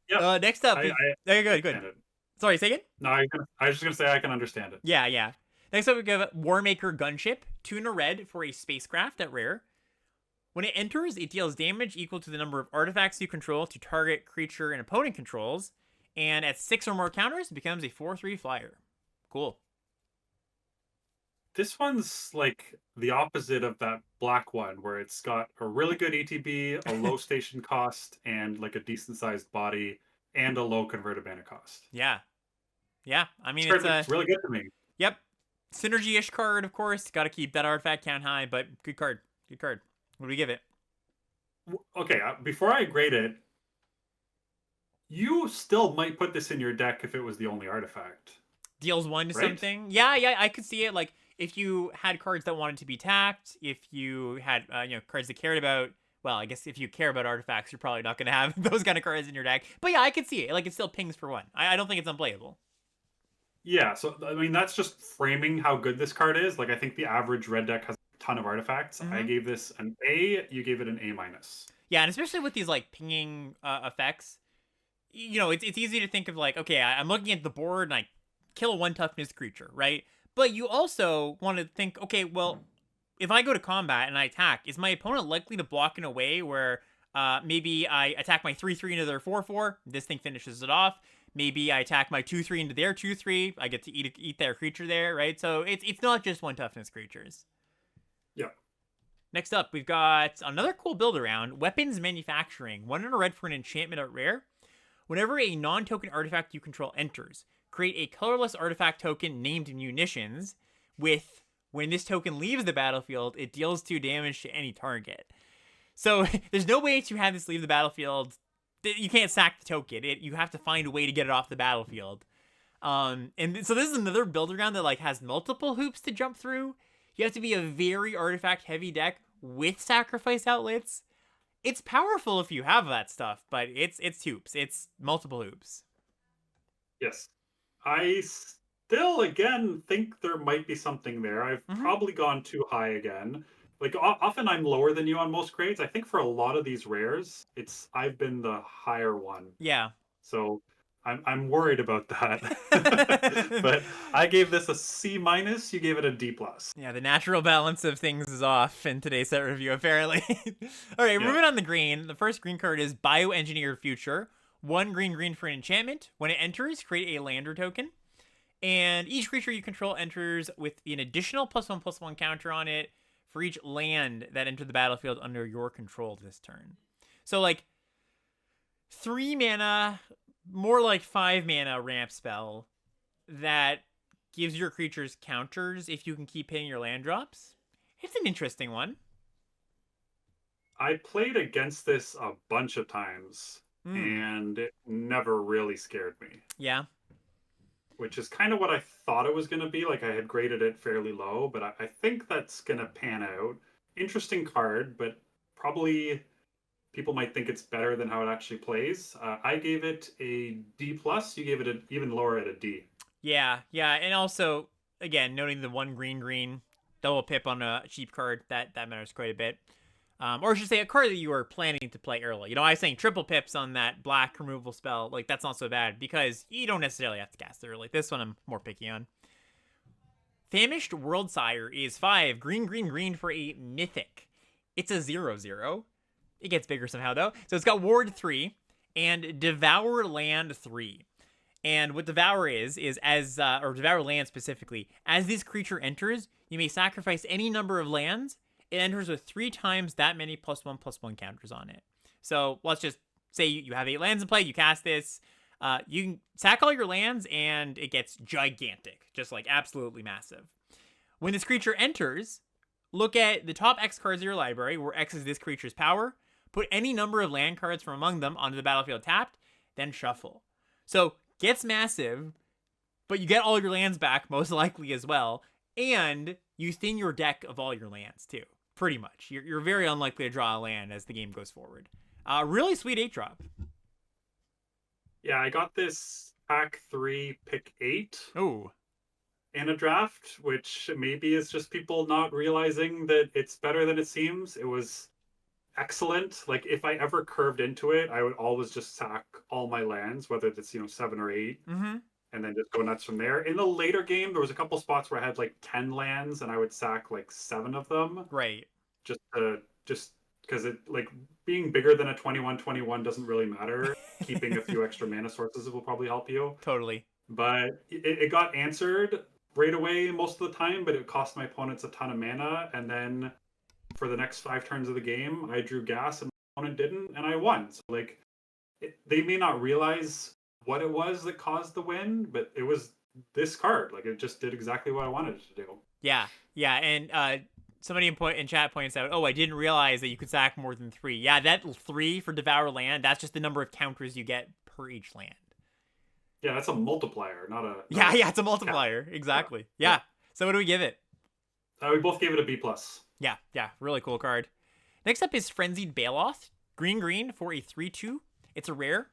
[SPEAKER 2] Yep.
[SPEAKER 1] Next up,
[SPEAKER 2] I
[SPEAKER 1] okay, good.
[SPEAKER 2] understand it.
[SPEAKER 1] Sorry, say again.
[SPEAKER 2] No, I was just gonna say I can understand it.
[SPEAKER 1] Yeah. Next up, we have Warmaker Gunship, 2 and a red for a spacecraft at rare. When it enters, it deals damage equal to the number of artifacts you control to target creature and opponent controls, and at 6 or more counters, it becomes a 4/3 flyer. Cool.
[SPEAKER 2] This one's like the opposite of that black one, where it's got a really good ETB, a low station cost, and like a decent sized body, and a low converted mana cost.
[SPEAKER 1] Yeah. I mean,
[SPEAKER 2] This card looks really good to me.
[SPEAKER 1] yep, synergy-ish card, of course. Got to keep that artifact count high, but good card. What do we give it?
[SPEAKER 2] Okay, before I grade it, you still might put this in your deck if it was the only artifact.
[SPEAKER 1] Deals 1 to
[SPEAKER 2] right?
[SPEAKER 1] something. Yeah, I could see it. Like, if you had cards that wanted to be tapped, if you had, cards that cared about, well, I guess if you care about artifacts, you're probably not going to have those kind of cards in your deck. But yeah, I could see it. Like, it still pings for 1. I don't think it's unplayable.
[SPEAKER 2] Yeah, so I mean that's just framing how good this card is. Like I think the average red deck has a ton of artifacts. I gave this an A. You gave it an A minus.
[SPEAKER 1] Yeah, and especially with these, like, pinging effects, it's easy to think of, like, okay, I'm looking at the board and I kill a 1 toughness creature, right? But you also want to think, okay, well, if I go to combat and I attack, is my opponent likely to block in a way where maybe I attack my 3/3 into their 4/4, this thing finishes it off. Maybe I attack my 2/3 into their 2/3, I get to eat their creature there, right? So it's not just 1 toughness creatures.
[SPEAKER 2] Yeah.
[SPEAKER 1] Next up, we've got another cool build around, Weapons Manufacturing. 1 and a red for an enchantment at rare. Whenever a non-token artifact you control enters, create a colorless artifact token named Munitions with, when this token leaves the battlefield, it deals 2 damage to any target. So there's no way to have this leave the battlefield. You can't sack the token. You have to find a way to get it off the battlefield. And so this is another build around that like has multiple hoops to jump through. You have to be a very artifact heavy deck with sacrifice outlets. It's powerful if you have that stuff, but it's hoops. It's multiple hoops.
[SPEAKER 2] Yes. I still again think there might be something there. I've probably gone too high again. Like often I'm lower than you on most grades. I think for a lot of these rares, I've been the higher one.
[SPEAKER 1] Yeah.
[SPEAKER 2] So I'm worried about that. But I gave this a C minus. You gave it a D plus.
[SPEAKER 1] Yeah, the natural balance of things is off in today's set review, apparently. All right, moving on the green. The first green card is Bioengineered Future. 1 green for an enchantment. When it enters, create a lander token. And each creature you control enters with an additional +1/+1 counter on it for each land that entered the battlefield under your control this turn. So, like, 3 mana, more like 5 mana ramp spell that gives your creatures counters if you can keep hitting your land drops. It's an interesting one.
[SPEAKER 2] I played against this a bunch of times, and it never really scared me.
[SPEAKER 1] Yeah.
[SPEAKER 2] Which is kind of what I thought it was going to be. Like, I had graded it fairly low, but I think that's going to pan out. Interesting card, but probably people might think it's better than how it actually plays. I gave it a D+. You gave it even lower at a D.
[SPEAKER 1] Yeah. And also, again, noting the 1 green double pip on a cheap card, that matters quite a bit. Or I should say a card that you are planning to play early. I was saying triple pips on that black removal spell. Like, that's not so bad because you don't necessarily have to cast it early. This one I'm more picky on. Famished Worldsire is 5 green for a Mythic. It's a 0/0. It gets bigger somehow, though. So it's got Ward 3 and Devour Land 3. And what Devour is or Devour Land specifically, as this creature enters, you may sacrifice any number of lands. It enters with 3 times that many +1/+1 counters on it. So let's just say you have 8 lands in play, you cast this, you can sack all your lands, and it gets gigantic, just like absolutely massive. When this creature enters, look at the top X cards of your library, where X is this creature's power, put any number of land cards from among them onto the battlefield tapped, then shuffle. So gets massive, but you get all your lands back, most likely as well, and you thin your deck of all your lands too. pretty much. You're very unlikely to draw a land as the game goes forward. Really sweet 8-drop.
[SPEAKER 2] Yeah, I got this pack 3, pick 8
[SPEAKER 1] Oh,
[SPEAKER 2] in a draft, which maybe is just people not realizing that it's better than it seems. It was excellent. Like if I ever curved into it, I would always just sack all my lands, whether it's 7 or 8,
[SPEAKER 1] mm-hmm.
[SPEAKER 2] and then just go nuts from there. In the later game, there was a couple spots where I had like 10 lands, and I would sack like 7 of them,
[SPEAKER 1] Right.
[SPEAKER 2] just because it like being bigger than a 21/21 doesn't really matter. Keeping a few extra mana sources will probably help you.
[SPEAKER 1] Totally.
[SPEAKER 2] But it got answered right away most of the time, but it cost my opponents a ton of mana, and then for the next 5 turns of the game, I drew gas and my opponent didn't, and I won. So like, they may not realize what it was that caused the win, but it was this card. Like it just did exactly what I wanted it to do.
[SPEAKER 1] Yeah, yeah, and somebody in chat points out, oh, I didn't realize that you could sack more than 3. Yeah, that 3 for Devour Land, that's just the number of counters you get per each land.
[SPEAKER 2] Yeah, that's a multiplier, not a.
[SPEAKER 1] Yeah, it's a multiplier. Exactly. Yeah. So what do we give it?
[SPEAKER 2] We both gave it a B+.
[SPEAKER 1] Yeah, really cool card. Next up is Frenzied Baloth. Green for a 3/2. It's a rare.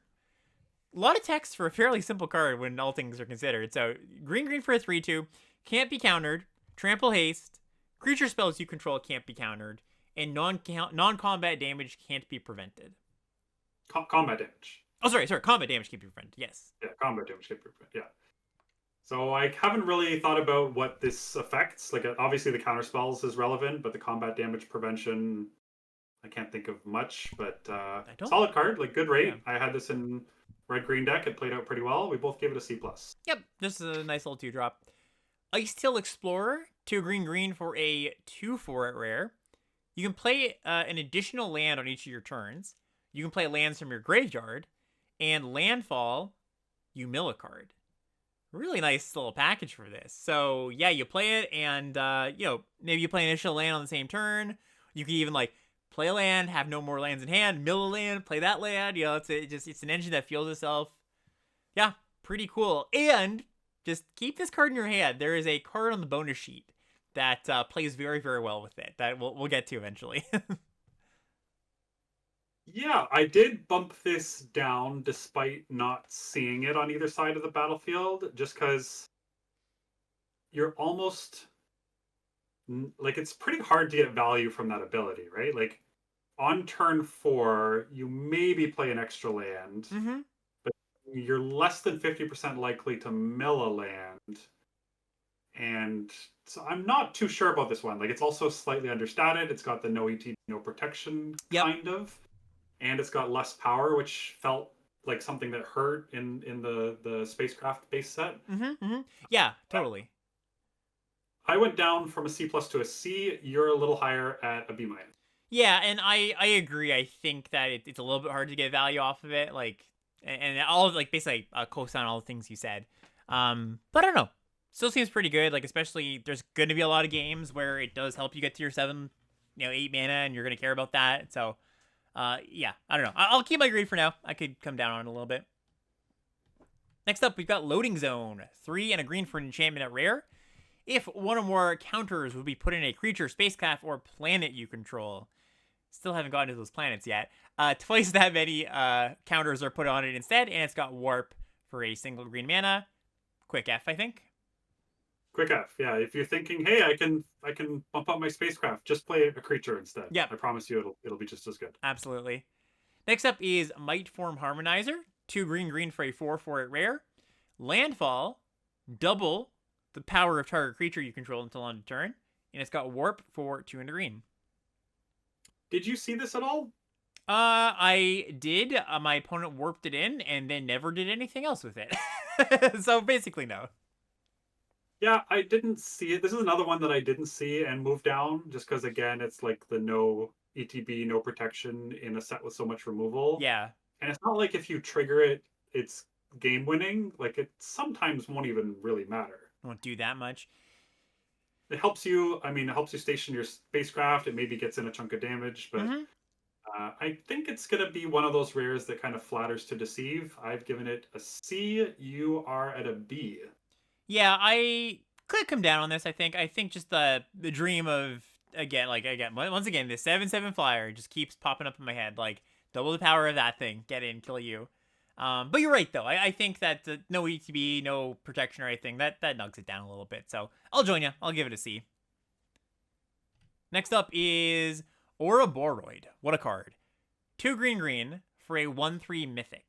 [SPEAKER 1] A lot of text for a fairly simple card when all things are considered. So green for a 3/2. Can't be countered. Trample haste. Creature spells you control can't be countered. And non-combat damage can't be prevented.
[SPEAKER 2] Combat damage.
[SPEAKER 1] Oh, sorry. Combat damage can't be prevented. Yes.
[SPEAKER 2] Yeah, combat damage can't be prevented. Yeah. So I haven't really thought about what this affects. Like obviously the counter spells is relevant, but the combat damage prevention, I can't think of much. But solid card, like good rate. Yeah. I had this in red-green deck. It played out pretty well. We both gave it a C+.
[SPEAKER 1] Yep, this is a nice little 2-drop. Ice Tail Explorer, 2 green for a 2/4 at rare. You can play an additional land on each of your turns. You can play lands from your graveyard, and landfall, you mill a card. Really nice little package for this. So yeah, you play it, and maybe you play an initial land on the same turn. You can even like play a land, have no more lands in hand, mill a land, play that land. It's an engine that fuels itself. Yeah, pretty cool. And just keep this card in your hand. There is a card on the bonus sheet that plays very, very well with it that we'll get to eventually.
[SPEAKER 2] Yeah, I did bump this down despite not seeing it on either side of the battlefield, just because you're almost like it's pretty hard to get value from that ability, right? Like on turn 4, you maybe play an extra land, but you're less than 50% likely to mill a land. And so I'm not too sure about this one. Like it's also slightly understated. It's got the no ET, no protection kind of. And it's got less power, which felt like something that hurt in the spacecraft base set.
[SPEAKER 1] Yeah, totally.
[SPEAKER 2] I went down from a C+ to a C. You're a little higher at a B-.
[SPEAKER 1] Yeah, and I agree. I think that it's a little bit hard to get value off of it. Like, and all of like basically co-sign all the things you said. But I don't know. Still seems pretty good. Like especially there's going to be a lot of games where it does help you get to your 7, 8 mana, and you're going to care about that. So. Yeah, I don't know. I'll keep my grade for now. I could come down on it a little bit. Next up, we've got Loading Zone. 3 and a green for an enchantment at rare. If one or more counters would be put in a creature, spacecraft, or planet you control. Still haven't gotten to those planets yet. Twice that many counters are put on it instead, and it's got Warp for a single green mana. Quick F, I think.
[SPEAKER 2] Quick F, yeah. If you're thinking, hey, I can bump up my spacecraft, just play a creature instead.
[SPEAKER 1] Yeah,
[SPEAKER 2] I promise you, it'll be just as good.
[SPEAKER 1] Absolutely. Next up is Might Form Harmonizer. 2 green for a 4/4 at rare. Landfall, double the power of target creature you control until end of turn, and it's got Warp for 2 and a green.
[SPEAKER 2] Did you see this at all?
[SPEAKER 1] I did. My opponent warped it in, and then never did anything else with it. So basically, no.
[SPEAKER 2] Yeah, I didn't see it. This is another one that I didn't see and moved down just because, again, it's like the no ETB, no protection in a set with so much removal.
[SPEAKER 1] Yeah.
[SPEAKER 2] And it's not like if you trigger it, it's game winning. Like it sometimes won't even really matter.
[SPEAKER 1] Won't do that much.
[SPEAKER 2] It helps you. I mean, it helps you station your spacecraft. It maybe gets in a chunk of damage, but I think it's going to be one of those rares that kind of flatters to deceive. I've given it a C. You are at a B.
[SPEAKER 1] Yeah, I could come down on this, I think. I think just the dream of once again, this 7/7 flyer just keeps popping up in my head. Like, double the power of that thing. Get in, kill you. But you're right though. I think that no ETB, no protection or anything, that nugs it down a little bit. So I'll join you. I'll give it a C. Next up is Ouroboros. What a card. 2 green for a 1/3 mythic.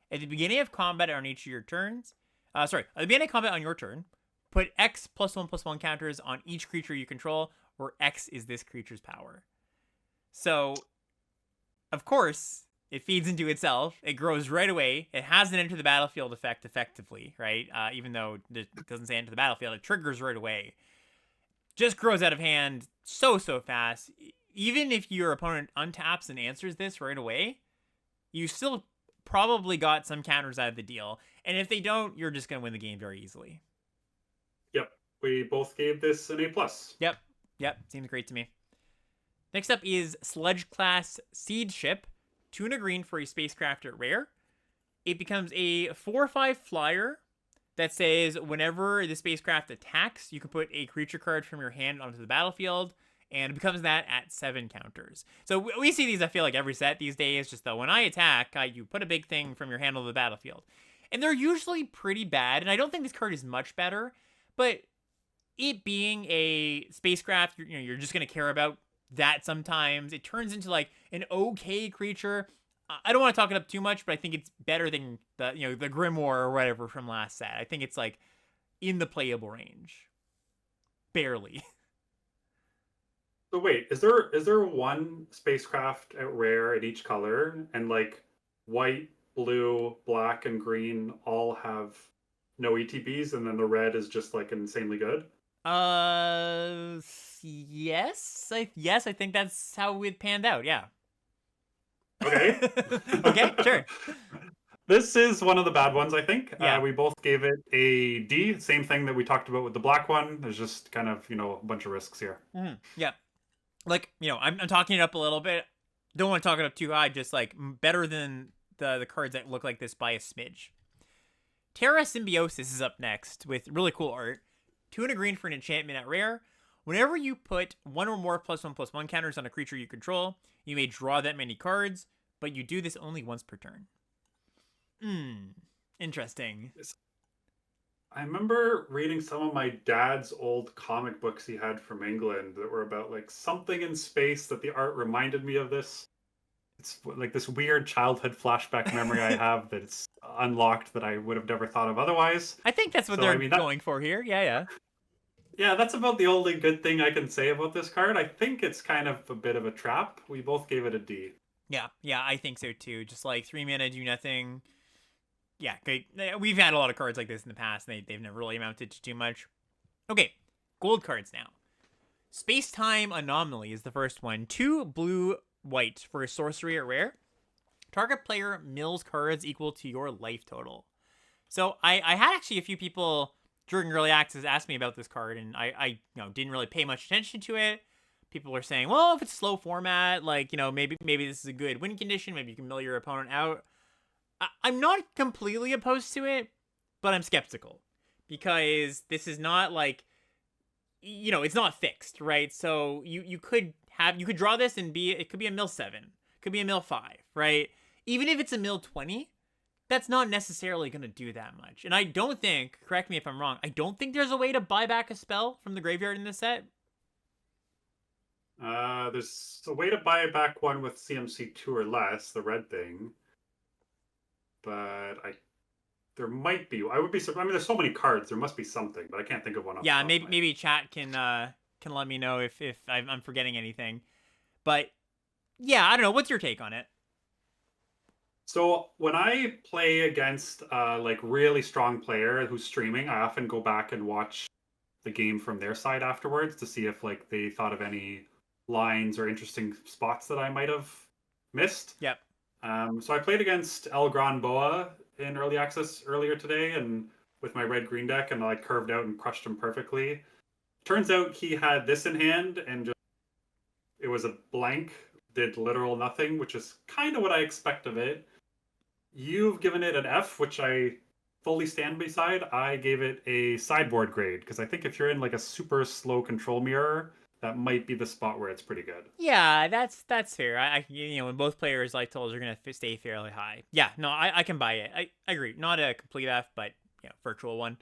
[SPEAKER 1] At the beginning of combat on each of your turns, at the beginning of combat on your turn, put X +1/+1 counters on each creature you control, where X is this creature's power. So, of course, it feeds into itself. It grows right away. It has an enter the battlefield effect effectively, right? Even though it doesn't say enter the battlefield, it triggers right away. Just grows out of hand so fast. Even if your opponent untaps and answers this right away, you still probably got some counters out of the deal. And if they don't, you're just going to win the game very easily.
[SPEAKER 2] Yep. We both gave this an A+.
[SPEAKER 1] Yep. Seems great to me. Next up is Sledge Class Siege Ship. 2 and a green for a spacecraft at rare. It becomes a 4/5 flyer that says whenever the spacecraft attacks, you can put a creature card from your hand onto the battlefield, and it becomes that at 7 counters. So we see these, I feel like, every set these days, just that when I attack, you put a big thing from your hand on the battlefield. And they're usually pretty bad, and I don't think this card is much better, but it being a spacecraft, you're just going to care about that sometimes. It turns into like an okay creature. I don't want to talk it up too much, but I think it's better than the Grimoire or whatever from last set. I think it's like in the playable range. Barely.
[SPEAKER 2] So wait, is there one spacecraft at rare in each color, and like white, blue, black, and green all have no ETBs, and then the red is just like insanely good?
[SPEAKER 1] Yes. I think that's how it panned out. Yeah.
[SPEAKER 2] Okay.
[SPEAKER 1] Okay, sure.
[SPEAKER 2] This is one of the bad ones, I think.
[SPEAKER 1] Yeah.
[SPEAKER 2] We both gave it a D. Same thing that we talked about with the black one. There's just kind of, a bunch of risks here.
[SPEAKER 1] Mm-hmm. Yeah. Like, I'm talking it up a little bit. Don't want to talk it up too high. Just like better than the cards that look like this by a smidge. Terra Symbiosis is up next with really cool art. 2 and a green for an enchantment at rare. Whenever you put 1 or more +1/+1 counters on a creature you control, you may draw that many cards, but you do this only once per turn. Interesting.
[SPEAKER 2] I remember reading some of my dad's old comic books he had from England that were about like something in space, that the art reminded me of this. It's like this weird childhood flashback memory I have that's unlocked that I would have never thought of otherwise.
[SPEAKER 1] I think that's what they're going for here. Yeah.
[SPEAKER 2] Yeah, that's about the only good thing I can say about this card. I think it's kind of a bit of a trap. We both gave it a D.
[SPEAKER 1] Yeah, I think so too. Just like 3 mana, do nothing. Yeah, we've had a lot of cards like this in the past, and they've never really amounted to too much. Okay, gold cards now. Space-Time Anomaly is the first one. 2 blue-white for a sorcery at rare. Target player mills cards equal to your life total. So I had actually a few people during early access asked me about this card, and I didn't really pay much attention to it. People are saying, well, if it's slow format, like, maybe this is a good win condition. Maybe you can mill your opponent out. I'm not completely opposed to it, but I'm skeptical because this is not like, it's not fixed, right? So you could draw this and it could be a mill 7, it could be a mill 5, right? Even if it's a mill 20, that's not necessarily going to do that much. And I don't think, correct me if I'm wrong, I don't think there's a way to buy back a spell from the graveyard in this set.
[SPEAKER 2] There's a way to buy back one with CMC 2 or less, the red thing. But there might be. I would be surprised. I mean, there's so many cards. There must be something, but I can't think of one.
[SPEAKER 1] Yeah, maybe chat can let me know if I'm forgetting anything. But yeah, I don't know. What's your take on it?
[SPEAKER 2] So when I play against like really strong player who's streaming, I often go back and watch the game from their side afterwards to see if like they thought of any lines or interesting spots that I might have missed.
[SPEAKER 1] Yep.
[SPEAKER 2] So I played against El Gran Boa in early access earlier today, and with my red-green deck, and I curved out and crushed him perfectly. Turns out he had this in hand, and it was a blank, did literal nothing, which is kind of what I expect of it. You've given it an F, which I fully stand beside. I gave it a sideboard grade, because I think if you're in like a super slow control mirror, that might be the spot where it's pretty good.
[SPEAKER 1] Yeah, that's fair. When both players' life totals are gonna stay fairly high. Yeah, no, I can buy it. I agree. Not a complete F, but virtual one.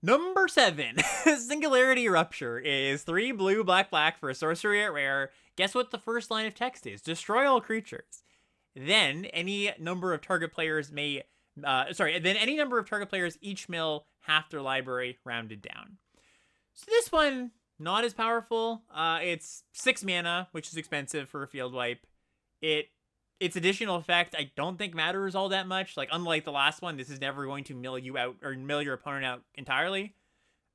[SPEAKER 1] Number 7, Singularity Rupture is 3 blue, black, black for a sorcery at rare. Guess what the first line of text is? Destroy all creatures. Then any number of target players then any number of target players each mill half their library rounded down. So this one, not as powerful. It's 6 mana, which is expensive for a field wipe. Its additional effect I don't think matters all that much. Like, unlike the last one, this is never going to mill you out or mill your opponent out entirely.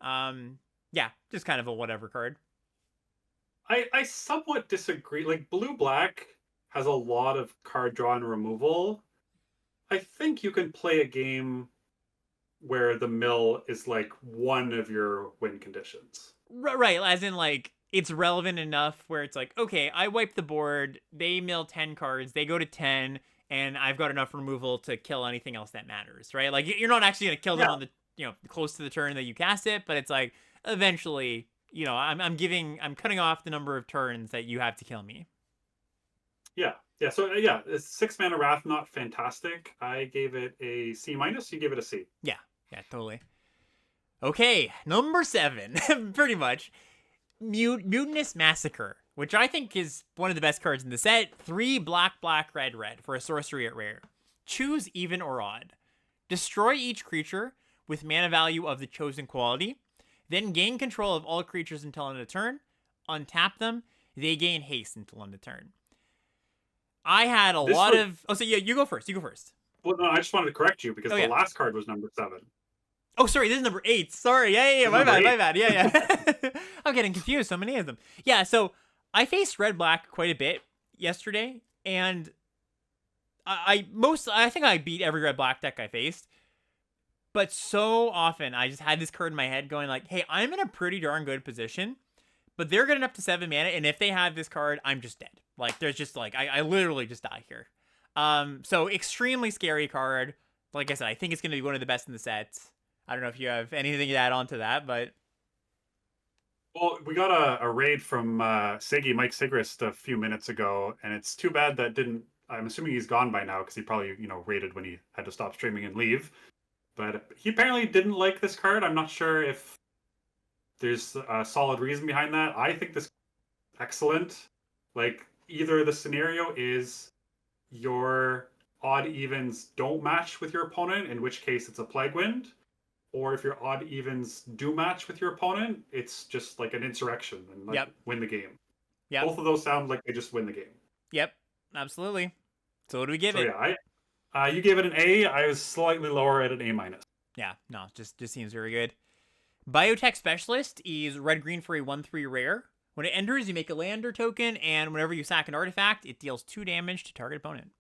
[SPEAKER 1] Yeah, just kind of a whatever card.
[SPEAKER 2] I somewhat disagree. Like blue black has a lot of card draw and removal. I think you can play a game where the mill is like one of your win conditions.
[SPEAKER 1] Right, as in like it's relevant enough where it's like, okay, I wipe the board, they mill 10 cards, they go to 10, and I've got enough removal to kill anything else that matters, right? Like you're not actually gonna kill them on the close to the turn that you cast it, but it's like eventually, I'm cutting off the number of turns that you have to kill me.
[SPEAKER 2] Yeah. Yeah, so yeah, it's 6 mana Wrath, not fantastic. I gave it a C minus. You gave it a C.
[SPEAKER 1] Yeah, totally. Okay, number 7, pretty much. Mutinous Massacre, which I think is one of the best cards in the set. 3 black, black, red, red for a sorcery at rare. Choose even or odd. Destroy each creature with mana value of the chosen quality. Then gain control of all creatures until end of turn. Untap them. They gain haste until end of turn. I had a lot of... Oh, so yeah, you go first.
[SPEAKER 2] Well, no, I just wanted to correct you because the last card was number 7.
[SPEAKER 1] Oh, sorry, this is number 8. Sorry, yeah, my bad. Yeah. I'm getting confused, so many of them. Yeah, so I faced red-black quite a bit yesterday, and I think I beat every red-black deck I faced, but so often I just had this card in my head going like, hey, I'm in a pretty darn good position, but they're getting up to 7 mana, and if they have this card, I'm just dead. Like, there's just like, I literally just die here. So extremely scary card. Like I said, I think it's going to be one of the best in the sets. I don't know if you have anything to add on to that, but...
[SPEAKER 2] Well, we got a raid from Mike Sigrist a few minutes ago, and it's too bad that didn't... I'm assuming he's gone by now, because he probably, raided when he had to stop streaming and leave. But he apparently didn't like this card. I'm not sure if there's a solid reason behind that. I think this is excellent. Like, either the scenario is your odd evens don't match with your opponent, in which case it's a Plague Wind, or if your odd evens do match with your opponent, it's just like an insurrection and win the game. Yep. Both of those sound like they just win the game.
[SPEAKER 1] Yep, absolutely. So what do we give it?
[SPEAKER 2] Yeah, you gave it an A. I was slightly lower at an A minus.
[SPEAKER 1] Yeah, no, just seems very good. Biotech Specialist is red-green for a 1/3 rare. When it enters, you make a lander token, and whenever you sack an artifact, it deals 2 damage to target opponent.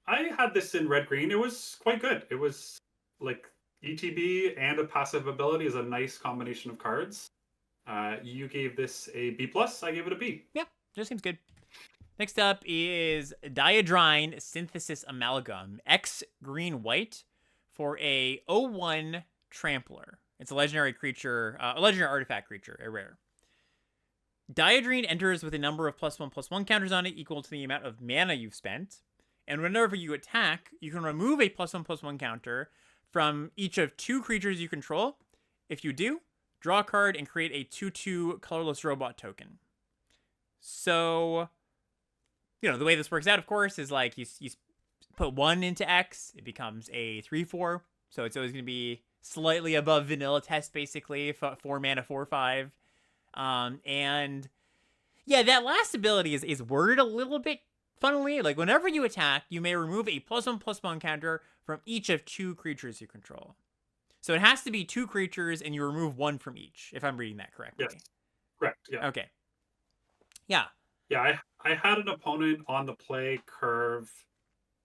[SPEAKER 2] I had this in red-green. It was quite good. It was like ETB and a passive ability is a nice combination of cards. You gave this a B+. I gave it a B.
[SPEAKER 1] Yep, just seems good. Next up is Diadrine Synthesis Amalgam. X green-white for a 0/1 Trampler. It's a legendary creature, a legendary artifact creature, a rare. Diadrine enters with a number of +1/+1 counters on it equal to the amount of mana you've spent. And whenever you attack, you can remove a +1/+1 counter from each of 2 creatures you control. If you do, draw a card and create a 2/2 colorless robot token. So, the way this works out, of course, is like you put 1 into X, it becomes a 3/4. So it's always going to be slightly above vanilla test, basically, 4 mana, 4/5. And yeah, that last ability is worded a little bit funnily. Like, whenever you attack, you may remove a +1/+1 counter from each of 2 creatures you control. So it has to be 2 creatures, and you remove 1 from each, if I'm reading that correctly.
[SPEAKER 2] Yes, correct, yeah.
[SPEAKER 1] Okay. Yeah.
[SPEAKER 2] Yeah, I had an opponent on the play curve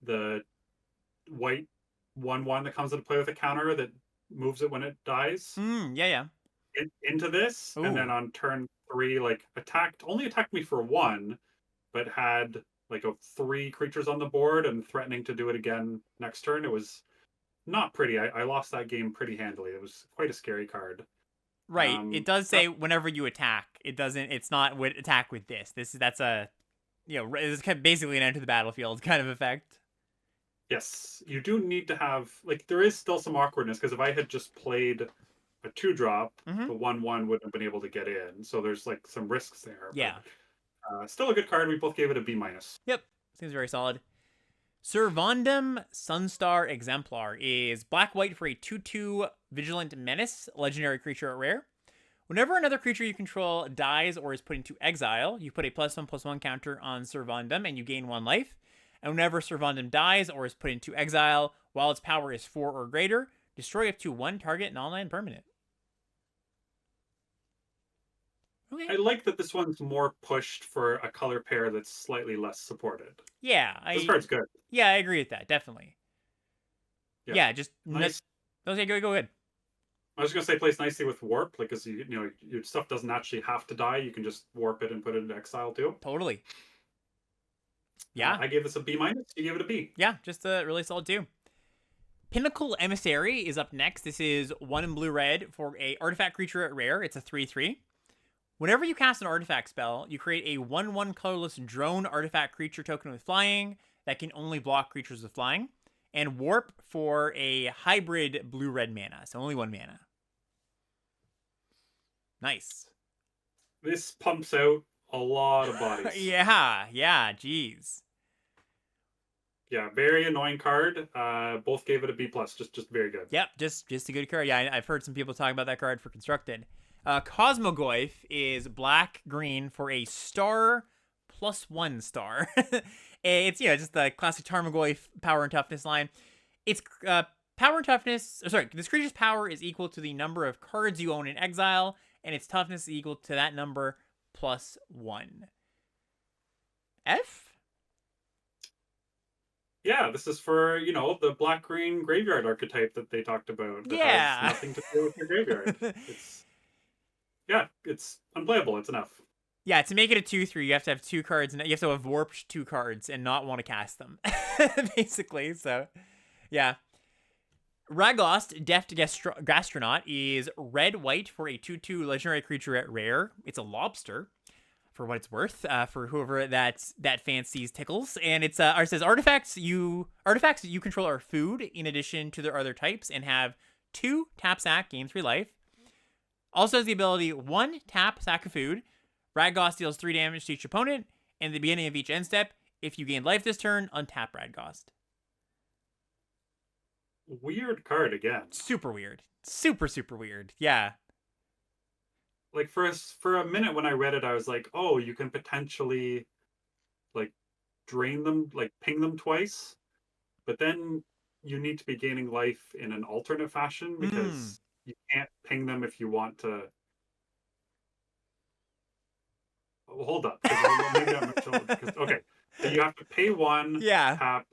[SPEAKER 2] the white 1/1 that comes into play with a counter that moves it when it dies.
[SPEAKER 1] Yeah.
[SPEAKER 2] Into this, and then on turn 3, like, only attacked me for 1, but had like 3 creatures on the board and threatening to do it again next turn. It was not pretty. I lost that game pretty handily. It was quite a scary card.
[SPEAKER 1] Right. It does
[SPEAKER 2] Uh,
[SPEAKER 1] say whenever you attack. It doesn't. It's not with attack with this. That's a it's kind of basically an enter the battlefield kind of effect.
[SPEAKER 2] yes, you do need to have like there is still some awkwardness because if I had just played a 2-drop,
[SPEAKER 1] Mm-hmm.
[SPEAKER 2] the 1/1 wouldn't have been able to get in. So there's like some risks there, but
[SPEAKER 1] Yeah.
[SPEAKER 2] still a good card. We both gave it a B minus.
[SPEAKER 1] Yep. Seems very solid. Servandum Sunstar Exemplar is black white for a 2/2 Vigilant Menace, legendary creature at rare. Whenever another creature you control dies or is put into exile, you put a +1/+1 counter on Servandum and you gain 1 life. And whenever Servandum dies or is put into exile, while its power is 4 or greater, destroy up to 1 target non-land permanent. Okay.
[SPEAKER 2] I like that this one's more pushed for a color pair that's slightly less supported.
[SPEAKER 1] Yeah,
[SPEAKER 2] This card's good.
[SPEAKER 1] I agree with that, definitely.
[SPEAKER 2] Yeah,
[SPEAKER 1] Yeah, just
[SPEAKER 2] nice.
[SPEAKER 1] Okay, go ahead.
[SPEAKER 2] I was gonna say plays nicely with warp, like because your stuff doesn't actually have to die. You can just warp it and put it into exile too.
[SPEAKER 1] Totally. Yeah.
[SPEAKER 2] I gave this a B minus. You gave it a B.
[SPEAKER 1] Yeah, just a really solid 2. Pinnacle Emissary is up next. This is 1 in blue-red for a artifact creature at rare. It's a 3/3. Whenever you cast an artifact spell, you create a 1/1 colorless drone artifact creature token with flying that can only block creatures with flying, and warp for a hybrid blue-red mana, so only 1 mana. Nice.
[SPEAKER 2] This pumps out a lot of bodies.
[SPEAKER 1] yeah, jeez.
[SPEAKER 2] Yeah, very annoying card. Both gave it a B plus. Just very good.
[SPEAKER 1] Yep, just a good card. Yeah, I've heard some people talking about that card for Constructed. Cosmogoyf is black-green for a star +1 star. It's just the classic Tarmogoyf power and toughness line. It's power and toughness. Sorry, this creature's power is equal to the number of cards you own in exile, and its toughness is equal to that number +1. F.
[SPEAKER 2] Yeah, this is for the black green graveyard archetype that they talked about. That
[SPEAKER 1] Yeah.
[SPEAKER 2] has nothing to do with your graveyard. It's unplayable. It's enough.
[SPEAKER 1] Yeah, to make it a 2/3, you have to have 2 cards, and you have to have warped 2 cards and not want to cast them, basically. So, yeah. Ragost, Deft Gastronaut, is red-white for a 2/2 legendary creature at rare. It's a lobster, for what it's worth, for whoever that fancies tickles. And it says artifacts you control are food in addition to their other types, and have 2 tap sack, gain 3 life. Also has the ability 1 tap sack of food. Radgost deals 3 damage to each opponent, and at the beginning of each end step, if you gain life this turn, untap Radgost.
[SPEAKER 2] Weird card again.
[SPEAKER 1] Super weird. Super weird. Yeah.
[SPEAKER 2] Like for a minute when I read it, I was like, oh, you can potentially like drain them, like ping them twice, but then you need to be gaining life in an alternate fashion because you can't ping them if you want to. Well, hold up. Maybe okay. So you have to pay 1 tap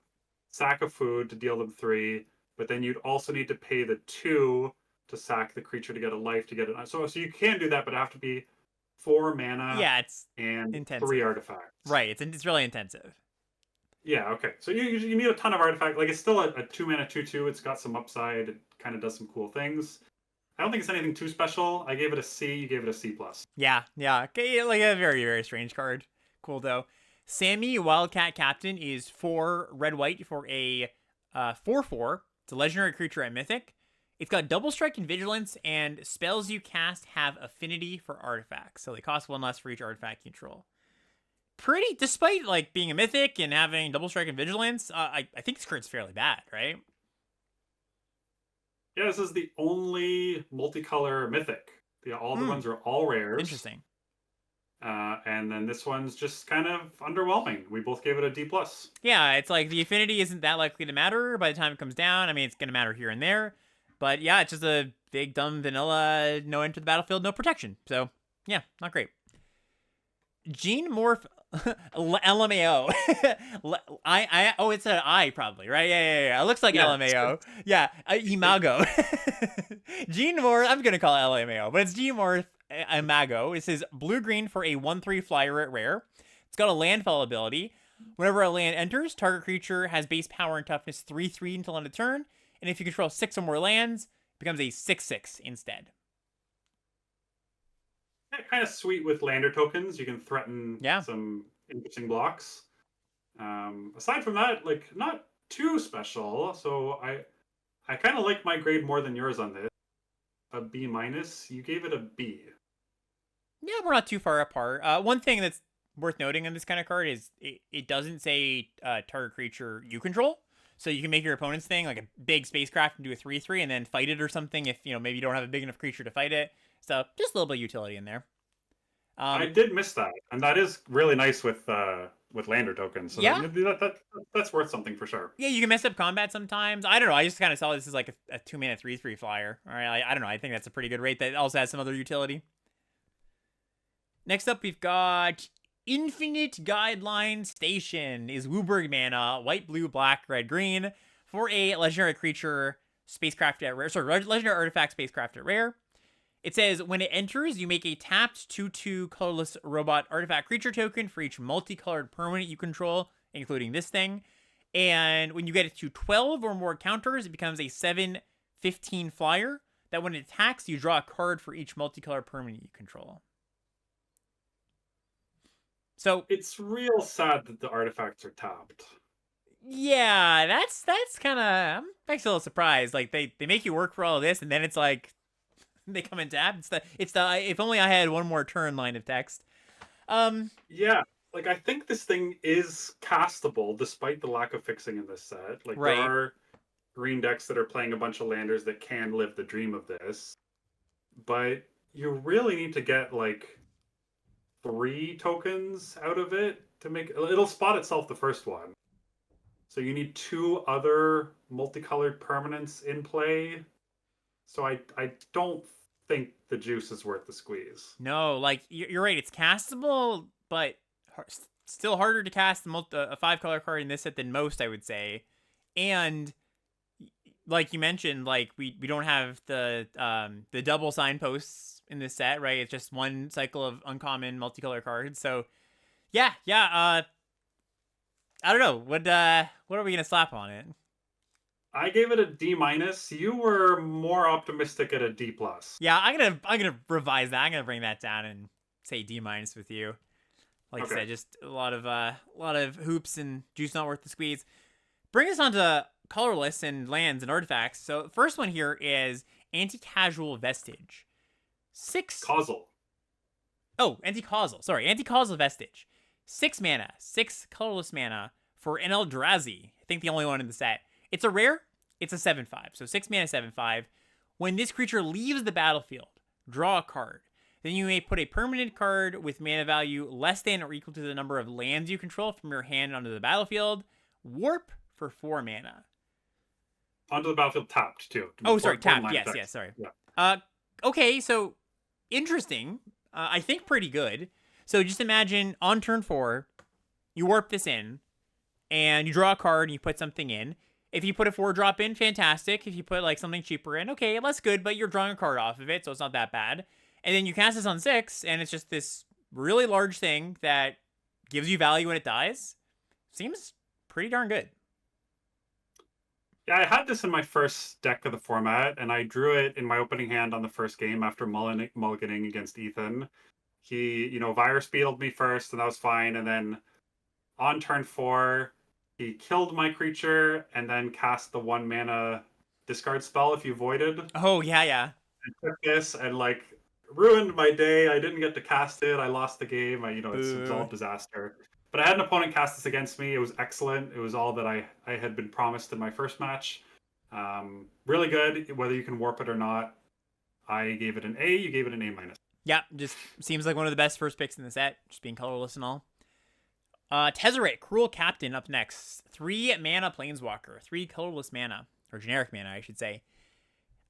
[SPEAKER 2] sack of food to deal them 3, but then you'd also need to pay the 2 to sack the creature to get a life to get it. So you can do that, but it have to be 4 mana.
[SPEAKER 1] Yeah, it's
[SPEAKER 2] and
[SPEAKER 1] intensive.
[SPEAKER 2] 3 artifacts.
[SPEAKER 1] Right, it's really intensive.
[SPEAKER 2] Yeah, okay. So you need a ton of artifacts. Like it's still a 2 mana 2/2. It's got some upside. It kind of does some cool things. I don't think it's anything too special. I gave it a C. You gave it a C plus.
[SPEAKER 1] Yeah. Okay, like a very, very strange card. Cool though. Sammy Wildcat Captain is 4 red-white for a 4/4. It's a legendary creature at Mythic. It's got double strike and vigilance, and spells you cast have affinity for artifacts, so they cost 1 less for each artifact you control. Pretty, despite like being a Mythic and having double strike and vigilance, I think this card's fairly bad, right?
[SPEAKER 2] Yeah, this is the only multicolor Mythic. All the ones are all rares.
[SPEAKER 1] Interesting.
[SPEAKER 2] And then this one's just kind of underwhelming. We both gave it a D plus.
[SPEAKER 1] Yeah, it's like the affinity isn't that likely to matter by the time it comes down. I mean, it's going to matter here and there. But yeah, it's just a big, dumb, vanilla, no enter the battlefield, no protection. So, yeah, not great. Gene Morph LMAO. It's an I probably, right? Yeah. It looks like LMAO. Yeah, Imago. Gene Morph, I'm going to call it LMAO, but it's Gene Morph Imago. It says blue-green for a 1/3 flyer at rare. It's got a landfall ability. Whenever a land enters, target creature has base power and toughness 3/3 until end of turn. And if you control 6 or more lands, it becomes a 6/6 instead.
[SPEAKER 2] kind of sweet with lander tokens. You can threaten
[SPEAKER 1] Yeah.
[SPEAKER 2] some interesting blocks. Aside from that, like not too special. So I kind of like my grade more than yours on this. A B minus. You gave it a B.
[SPEAKER 1] Yeah, we're not too far apart. One thing that's worth noting on this kind of card is it doesn't say target creature you control. So you can make your opponent's thing like a big spacecraft and do a 3/3 and then fight it or something if, maybe you don't have a big enough creature to fight it. So just a little bit of utility in there.
[SPEAKER 2] I did miss that, and that is really nice with lander tokens. So
[SPEAKER 1] Yeah.
[SPEAKER 2] that's worth something for sure.
[SPEAKER 1] Yeah, you can mess up combat sometimes. I don't know. I just kind of saw this as like a 2-mana 3/3 flyer. All right. I don't know. I think that's a pretty good rate that also has some other utility. Next up, we've got Infinite Guideline Station. Is Wooburg mana, white, blue, black, red, green, for a legendary creature, spacecraft at rare. Sorry, legendary artifact, spacecraft at rare. It says, when it enters, you make a tapped 2/2 colorless robot artifact creature token for each multicolored permanent you control, including this thing. And when you get it to 12 or more counters, it becomes a 7/15 flyer that when it attacks, you draw a card for each multicolored permanent you control. So
[SPEAKER 2] it's real sad that the artifacts are tapped.
[SPEAKER 1] Yeah, that's kind of, I'm actually a little surprised. Like they make you work for all of this, and then it's like they come in tap. It's the if only I had one more turn line of text.
[SPEAKER 2] Yeah, like I think this thing is castable despite the lack of fixing in this set. Like
[SPEAKER 1] Right.
[SPEAKER 2] there are green decks that are playing a bunch of landers that can live the dream of this, but you really need to get like 3 tokens out of it to make it'll spot itself the first one. So you need 2 other multicolored permanents in play. So I don't think the juice is worth the squeeze.
[SPEAKER 1] No, like you're right. It's castable, but still harder to cast a 5-color card in this set than most, I would say. And like you mentioned, like we don't have the double signposts in this set, right? It's just one cycle of uncommon multicolor cards. So yeah. I don't know. What are we gonna slap on it?
[SPEAKER 2] I gave it a D minus. You were more optimistic at a D plus.
[SPEAKER 1] Yeah, I'm gonna revise that. I'm gonna bring that down and say D minus with you. Like I said, just a lot of hoops and juice not worth the squeeze. Bring us on to colorless and lands and artifacts. So the first one here is Anti-Casual Vestige. 6
[SPEAKER 2] Causal.
[SPEAKER 1] Oh, Anti-Causal. Sorry, Anti-Causal Vestige. 6 mana, 6 colorless mana for an Eldrazi. I think the only one in the set. It's a rare. It's a 7/5. So 6 mana, 7/5. When this creature leaves the battlefield, draw a card. Then you may put a permanent card with mana value less than or equal to the number of lands you control from your hand onto the battlefield. Warp for 4 mana.
[SPEAKER 2] Onto the battlefield tapped, too.
[SPEAKER 1] Oh, sorry, tapped. Yes, sorry.
[SPEAKER 2] Yeah.
[SPEAKER 1] Okay, so interesting. I think pretty good. So just imagine on turn 4, you warp this in, and you draw a card and you put something in. If you put a 4-drop in, fantastic. If you put like something cheaper in, okay, less good, but you're drawing a card off of it, so it's not that bad. And then you cast this on 6, and it's just this really large thing that gives you value when it dies. Seems pretty darn good.
[SPEAKER 2] Yeah, I had this in my first deck of the format, and I drew it in my opening hand on the first game after mulliganing against Ethan. He, virus beetled me first, and that was fine. And then on turn 4, he killed my creature and then cast the 1 mana discard spell if you voided.
[SPEAKER 1] Oh, yeah.
[SPEAKER 2] And took this and ruined my day. I didn't get to cast it. I lost the game. It's all a disaster. But I had an opponent cast this against me. It was excellent. It was all that I had been promised in my first match. Really good, whether you can warp it or not. I gave it an A. You gave it an A minus.
[SPEAKER 1] Yeah, just seems like one of the best first picks in the set, just being colorless and all. Tezzeret, Cruel Captain, up next. 3 mana Planeswalker, 3 colorless mana, or generic mana, I should say.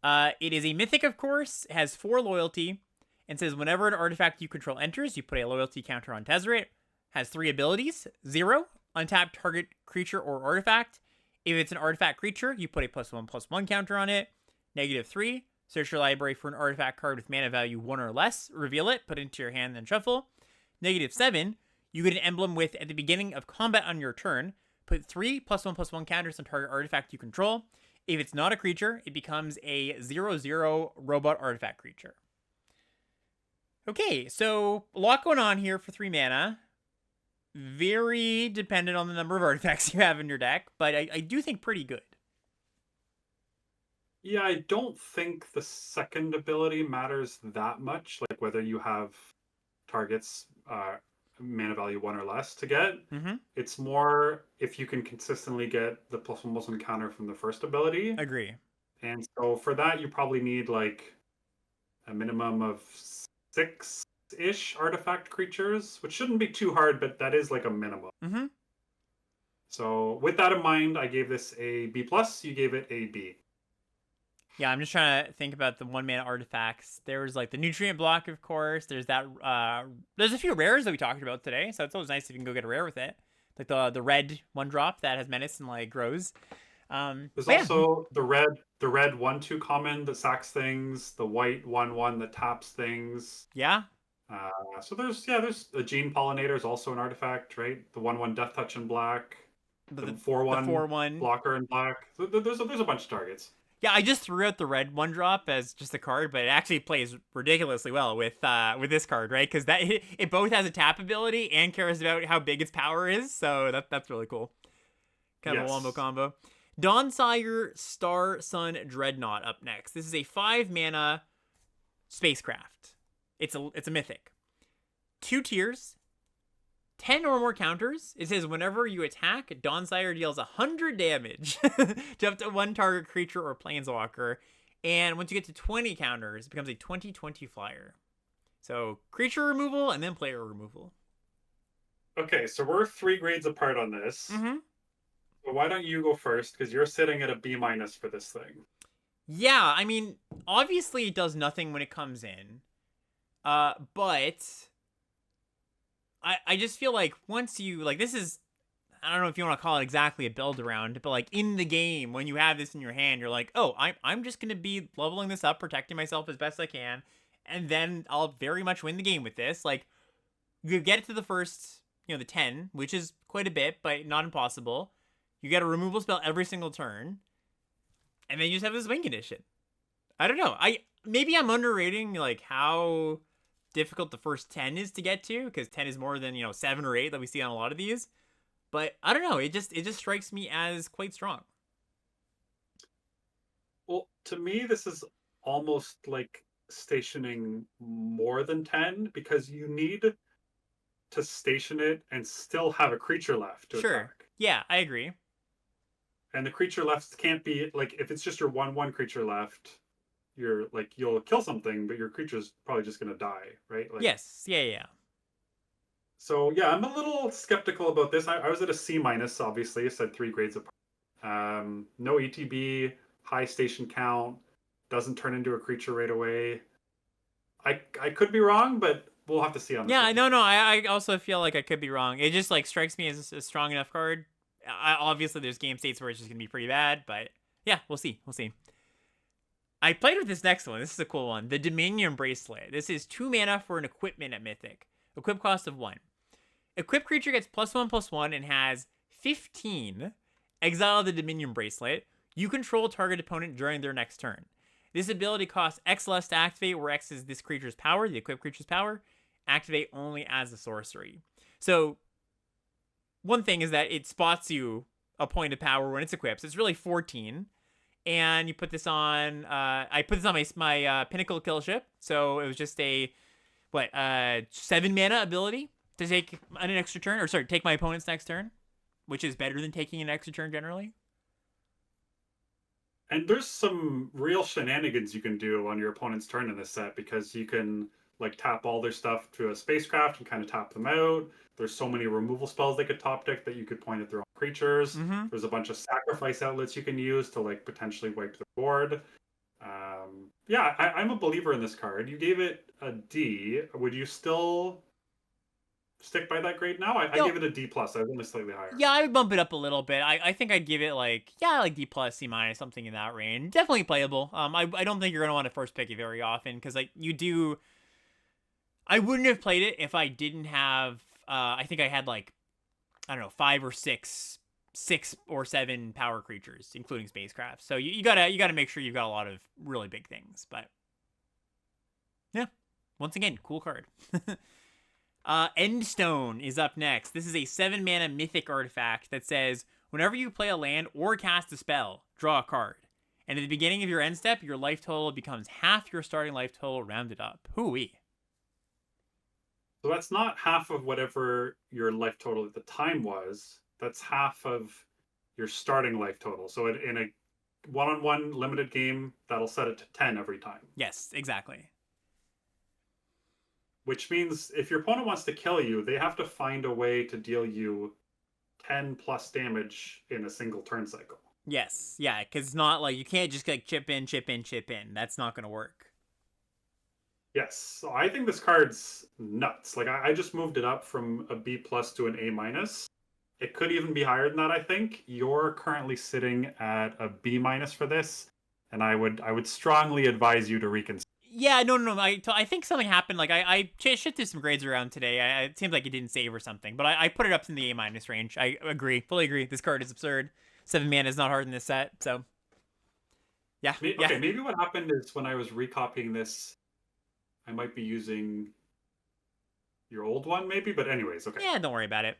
[SPEAKER 1] It is a mythic, of course, it has 4 loyalty, and says whenever an artifact you control enters, you put a loyalty counter on Tezzeret. Has 3 abilities. 0, untap target creature or artifact. If it's an artifact creature, you put a +1/+1 counter on it. -3, search your library for an artifact card with mana value 1 or less. Reveal it, put it into your hand, then shuffle. -7, you get an emblem with, at the beginning of combat on your turn, put 3 +1/+1 counters on target artifact you control. If it's not a creature, it becomes a 0/0 robot artifact creature. Okay, so a lot going on here for 3 mana. Very dependent on the number of artifacts you have in your deck, but I do think pretty good.
[SPEAKER 2] Yeah, I don't think the second ability matters that much, like whether you have targets mana value 1 or less to get.
[SPEAKER 1] Mm-hmm.
[SPEAKER 2] It's more if you can consistently get the +1/+1 counter from the first ability.
[SPEAKER 1] Agree.
[SPEAKER 2] And so for that, you probably need like a minimum of 6-ish artifact creatures, which shouldn't be too hard, but that is like a minimum.
[SPEAKER 1] Mm-hmm.
[SPEAKER 2] So with that in mind, I gave this a B plus. You gave it a B.
[SPEAKER 1] Yeah, I'm just trying to think about the 1 mana artifacts. There's like the nutrient block, of course. There's that. There's a few rares that we talked about today, so it's always nice if you can go get a rare with it, like the red 1-drop that has menace and like grows.
[SPEAKER 2] There's
[SPEAKER 1] Yeah.
[SPEAKER 2] also the red 1/2 common that sacks things, the white 1/1 that taps things.
[SPEAKER 1] Yeah.
[SPEAKER 2] So there's the gene pollinator is also an artifact, right? The 1/1 death touch in black, the
[SPEAKER 1] The
[SPEAKER 2] 4/1
[SPEAKER 1] 4-1.
[SPEAKER 2] blocker in black. So there's a bunch of targets.
[SPEAKER 1] Yeah, I just threw out the red 1-drop as just a card, but it actually plays ridiculously well with this card, right? Because it both has a tap ability and cares about how big its power is, so that's really cool. Kind of a wombo combo. Dawnsire's Star Sun Dreadnought up next. This is a 5-mana spacecraft. It's a mythic. 2 tiers, 10 or more counters. It says whenever you attack, Dawnsire deals 100 damage to up to 1 target creature or planeswalker. And once you get to 20 counters, it becomes a 20/20 flyer. So creature removal and then player removal.
[SPEAKER 2] Okay, so we're 3 grades apart on this.
[SPEAKER 1] Mm-hmm.
[SPEAKER 2] But why don't you go first? Because you're sitting at a B minus for this thing.
[SPEAKER 1] Yeah, I mean, obviously it does nothing when it comes in. But I just feel like once you, like, this is, I don't know if you want to call it exactly a build around, but like in the game, when you have this in your hand, you're like, oh, I'm just going to be leveling this up, protecting myself as best I can, and then I'll very much win the game with this. Like, you get it to the first, the 10, which is quite a bit, but not impossible. You get a removal spell every single turn, and then you just have this win condition. I don't know. Maybe I'm underrating like how difficult the first 10 is to get to, because 10 is more than 7 or 8 that we see on a lot of these. But I don't know. It just strikes me as quite strong.
[SPEAKER 2] Well, to me, this is almost like stationing more than 10 because you need to station it and still have a creature left to attack.
[SPEAKER 1] Yeah, I agree.
[SPEAKER 2] And the creature left can't be like if it's just your 1/1 creature left, you're like you'll kill something, but your creature's probably just gonna die, right? Like,
[SPEAKER 1] Yes. Yeah.
[SPEAKER 2] so yeah, I'm a little skeptical about this. I was at a C minus, obviously. I said 3 grades apart. No ETB, high station count, doesn't turn into a creature right away. I could be wrong, but we'll have to see on this.
[SPEAKER 1] Yeah, no. I also feel like I could be wrong. It just like strikes me as a strong enough card. Obviously, there's game states where it's just gonna be pretty bad, but yeah, we'll see. I played with this next one. This is a cool one. The Dominion Bracelet. This is 2 mana for an equipment at Mythic. Equip cost of 1. Equip creature gets +1/+1 and has 15. Exile the Dominion Bracelet. You control target opponent during their next turn. This ability costs X less to activate, where X is this creature's power, the equipped creature's power. Activate only as a sorcery. So, one thing is that it spots you a point of power when it's equipped. So it's really 14. And you put this on, I put this on my Pinnacle kill ship. So it was just a, 7 mana ability to take an extra turn, or sorry, take my opponent's next turn, which is better than taking an extra turn generally.
[SPEAKER 2] And there's some real shenanigans you can do on your opponent's turn in this set because you can like tap all their stuff to a spacecraft and kind of tap them out. There's so many removal spells they could top deck that you could point at their own creatures.
[SPEAKER 1] Mm-hmm.
[SPEAKER 2] There's a bunch of sacrifice outlets you can use to like potentially wipe the board. Yeah, I'm a believer in this card. You gave it a D. Would you still stick by that grade now? I gave it a D plus. I was only slightly higher.
[SPEAKER 1] Yeah, I would bump it up a little bit. I think I'd give it like D plus, C minus, something in that range. Definitely playable. I don't think you're gonna want to first pick it very often because like you do. I wouldn't have played it if I didn't have. I think I had like, I don't know, 5 or 6 or 7 power creatures, including spacecraft. So you gotta make sure you've got a lot of really big things. But yeah, Once again, cool card. Endstone is up next. This is a 7-mana mythic artifact that says, whenever you play a land or cast a spell, draw a card. And at the beginning of your end step, your life total becomes half your starting life total rounded up. Hooey.
[SPEAKER 2] So that's not half of whatever your life total at the time was. That's half of your starting life total. So in a one-on-one limited game, that'll set it to 10 every time.
[SPEAKER 1] Yes, exactly.
[SPEAKER 2] Which means if your opponent wants to kill you, they have to find a way to deal you 10 plus damage in a single turn cycle.
[SPEAKER 1] Yes, yeah, because it's not like you can't just like chip in, chip in, chip in. That's not going to work.
[SPEAKER 2] Yes, so I think this card's nuts. Like I just moved it up from a B plus to an A minus. It could even be higher than that. I think you're currently sitting at a B minus for this, and I would strongly advise you to reconsider.
[SPEAKER 1] Yeah, no. I think something happened. Like I shifted some grades around today. It seems like it didn't save or something, but I put it up in the A minus range. I agree, fully agree. This card is absurd. 7 mana is not hard in this set, so yeah.
[SPEAKER 2] Okay, maybe what happened is when I was recopying this, I might be using your old one, maybe. But anyways, okay.
[SPEAKER 1] Yeah, don't worry about it.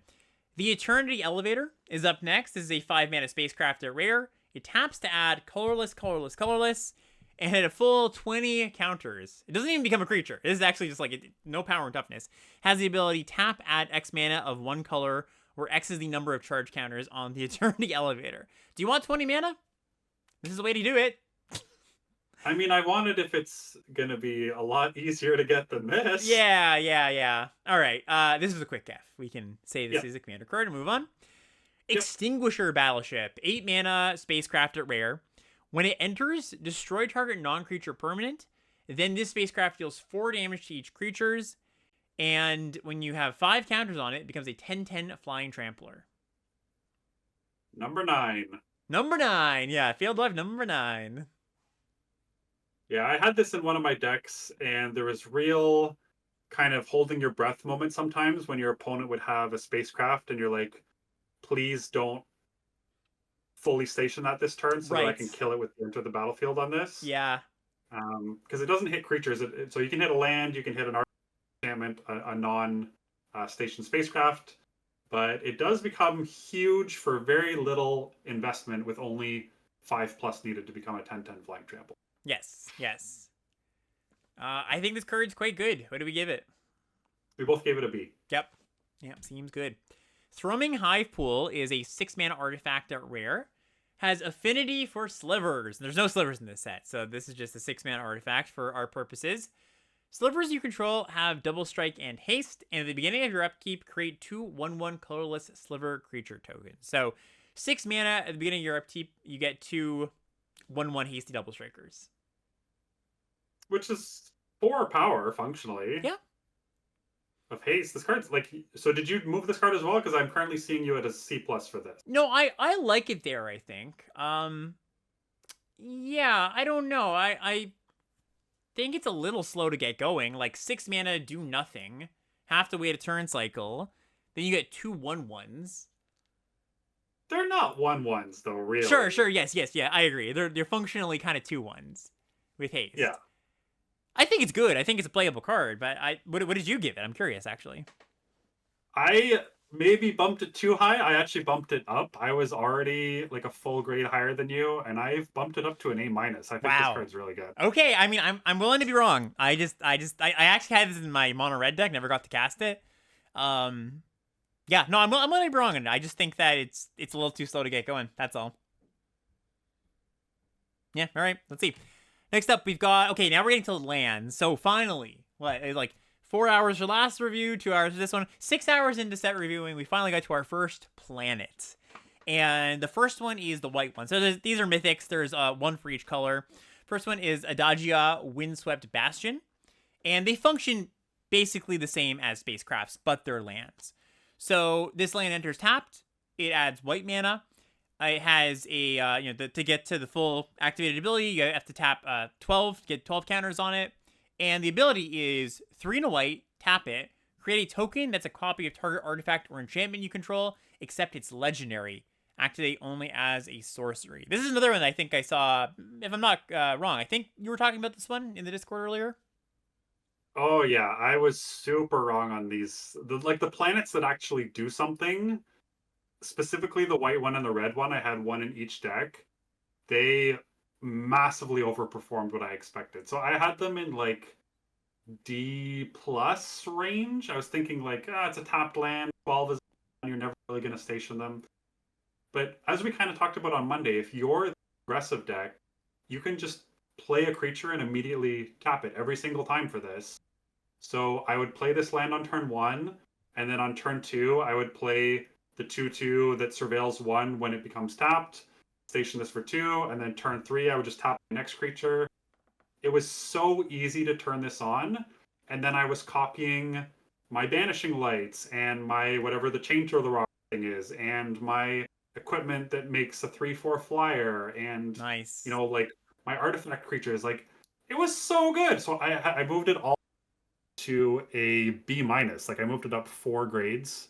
[SPEAKER 1] The Eternity Elevator is up next. This is a 5-mana spacecraft at rare. It taps to add colorless, colorless, colorless, and at a full 20 counters. It doesn't even become a creature. It is actually just like no power and toughness. Has the ability tap, add X mana of one color, where X is the number of charge counters on the Eternity Elevator. Do you want 20 mana? This is the way to do it.
[SPEAKER 2] I mean, I wanted if it's going to be a lot easier to get than this.
[SPEAKER 1] Yeah. All right. This is a quick F. We can say this is a commander card and move on. Extinguisher Battleship. 8 mana spacecraft at rare. When it enters, destroy target non-creature permanent. Then this spacecraft deals 4 damage to each creatures. And when you have 5 counters on it, it becomes a 10/10 flying trampler.
[SPEAKER 2] Number 9.
[SPEAKER 1] Number 9. Yeah, Field Life number 9.
[SPEAKER 2] Yeah, I had this in one of my decks, and there was real kind of holding your breath moment sometimes when your opponent would have a spacecraft, and you're like, please don't fully station that this turn so that I can kill it with enter the battlefield on this.
[SPEAKER 1] Yeah.
[SPEAKER 2] Because it doesn't hit creatures. So you can hit a land, you can hit an enchantment, a non-station spacecraft, but it does become huge for very little investment with only 5+ needed to become a 10/10 flying trample.
[SPEAKER 1] Yes. I think this card's quite good. What do we give it?
[SPEAKER 2] We both gave it a B.
[SPEAKER 1] Yep, seems good. Thrumming Hive Pool is a 6-mana artifact at rare. Has affinity for slivers. There's no slivers in this set, so this is just a 6-mana artifact for our purposes. Slivers you control have double strike and haste, and at the beginning of your upkeep, create 2 1/1 colorless sliver creature tokens. So 6 mana at the beginning of your upkeep, you get 2 1/1 hasty double strikers.
[SPEAKER 2] Which is 4 power, functionally.
[SPEAKER 1] Yeah.
[SPEAKER 2] Of haste. This card's like... So did you move this card as well? Because I'm currently seeing you at a C+ for this.
[SPEAKER 1] No, I like it there, I think. Yeah, I don't know. I think it's a little slow to get going. Like, 6 mana, do nothing. Have to wait a turn cycle. Then you get 2 1/1s.
[SPEAKER 2] They're not 1/1s, though, really.
[SPEAKER 1] Sure, yes, yeah, I agree. They're functionally kind of 2/1s with haste.
[SPEAKER 2] Yeah.
[SPEAKER 1] I think it's good. I think it's a playable card, but what did you give it? I'm curious, actually.
[SPEAKER 2] I maybe bumped it too high. I actually bumped it up. I was already like a full grade higher than you, and I've bumped it up to an A-. I think this card's really good.
[SPEAKER 1] Okay, I mean, I'm willing to be wrong. I actually had this in my mono red deck, never got to cast it. Yeah, no, I'm willing to be wrong on it. I just think that it's a little too slow to get going. That's all. Yeah, all right, let's see. Next up, we've got... Okay, now we're getting to land. So finally, like 4 hours for last review, 2 hours for this one, 6 hours into set reviewing, we finally got to our first planet. And the first one is the white one. So these are mythics. There's one for each color. First one is Adagia Windswept Bastion. And they function basically the same as spacecrafts, but they're lands. So this land enters tapped. It adds white mana. It has a, to get to the full activated ability, you have to tap 12, get 12 counters on it. And the ability is 3 and a white, tap it, create a token that's a copy of target artifact or enchantment you control, except it's legendary. Activate only as a sorcery. This is another one that I think I saw, if I'm not wrong. I think you were talking about this one in the Discord earlier.
[SPEAKER 2] Oh yeah, I was super wrong on these. The planets that actually do something, specifically the white one and the red one, I had one in each deck. They massively overperformed what I expected. So I had them in like D plus range. I was thinking like, it's a tapped land, 12 is you're never really going to station them. But as we kind of talked about on Monday, if you're the aggressive deck, you can just play a creature and immediately tap it every single time for this. So I would play this land on turn one, and then on turn two, I would play the 2/2 that surveils one when it becomes tapped, station this for two, and then turn three, I would just tap the next creature. It was so easy to turn this on, and then I was copying my banishing lights and my whatever the chain to the rock thing is, and my equipment that makes a 3/4 flyer, and
[SPEAKER 1] Nice.
[SPEAKER 2] like my artifact creatures. Like it was so good. So I moved it all to a B minus. Like I moved it up 4 grades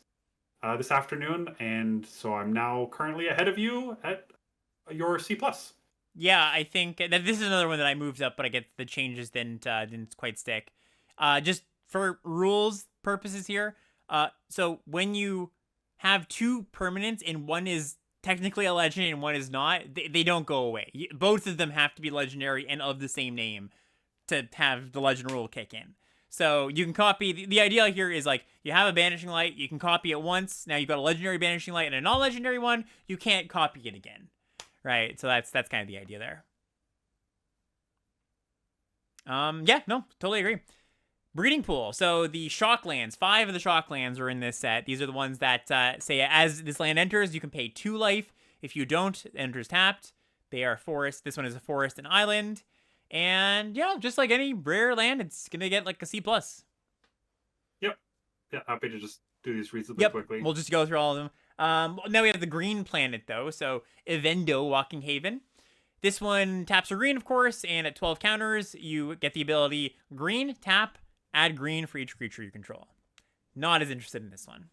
[SPEAKER 2] this afternoon, and so I'm now currently ahead of you at your C plus.
[SPEAKER 1] Yeah, I think that this is another one that I moved up, but I get the changes didn't quite stick. Just for rules purposes here. So when you have two permanents and one is technically a legend and one is not, they don't go away. Both of them have to be legendary and of the same name to have the legend rule kick in. So you can copy. The idea here is like you have a banishing light, you can copy it once. Now you've got a legendary banishing light and a non-legendary one. You can't copy it again, right? So that's kind of the idea there. Yeah, no, totally agree. Breeding pool. So the shock lands, 5 of the shock lands are in this set. These are the ones that say as this land enters, you can pay 2 life. If you don't, it enters tapped. They are forest. This one is a forest and island. And yeah, just like any rare land, it's gonna get like a C plus.
[SPEAKER 2] Yep. Yeah, happy to just do these reasonably
[SPEAKER 1] Yep,
[SPEAKER 2] quickly.
[SPEAKER 1] we'll just go through all of them. Now we have the green planet though. So Evendo, Walking Haven. This one taps for green, of course, and at 12 counters, you get the ability green, tap, add green for each creature you control. Not as interested in this one.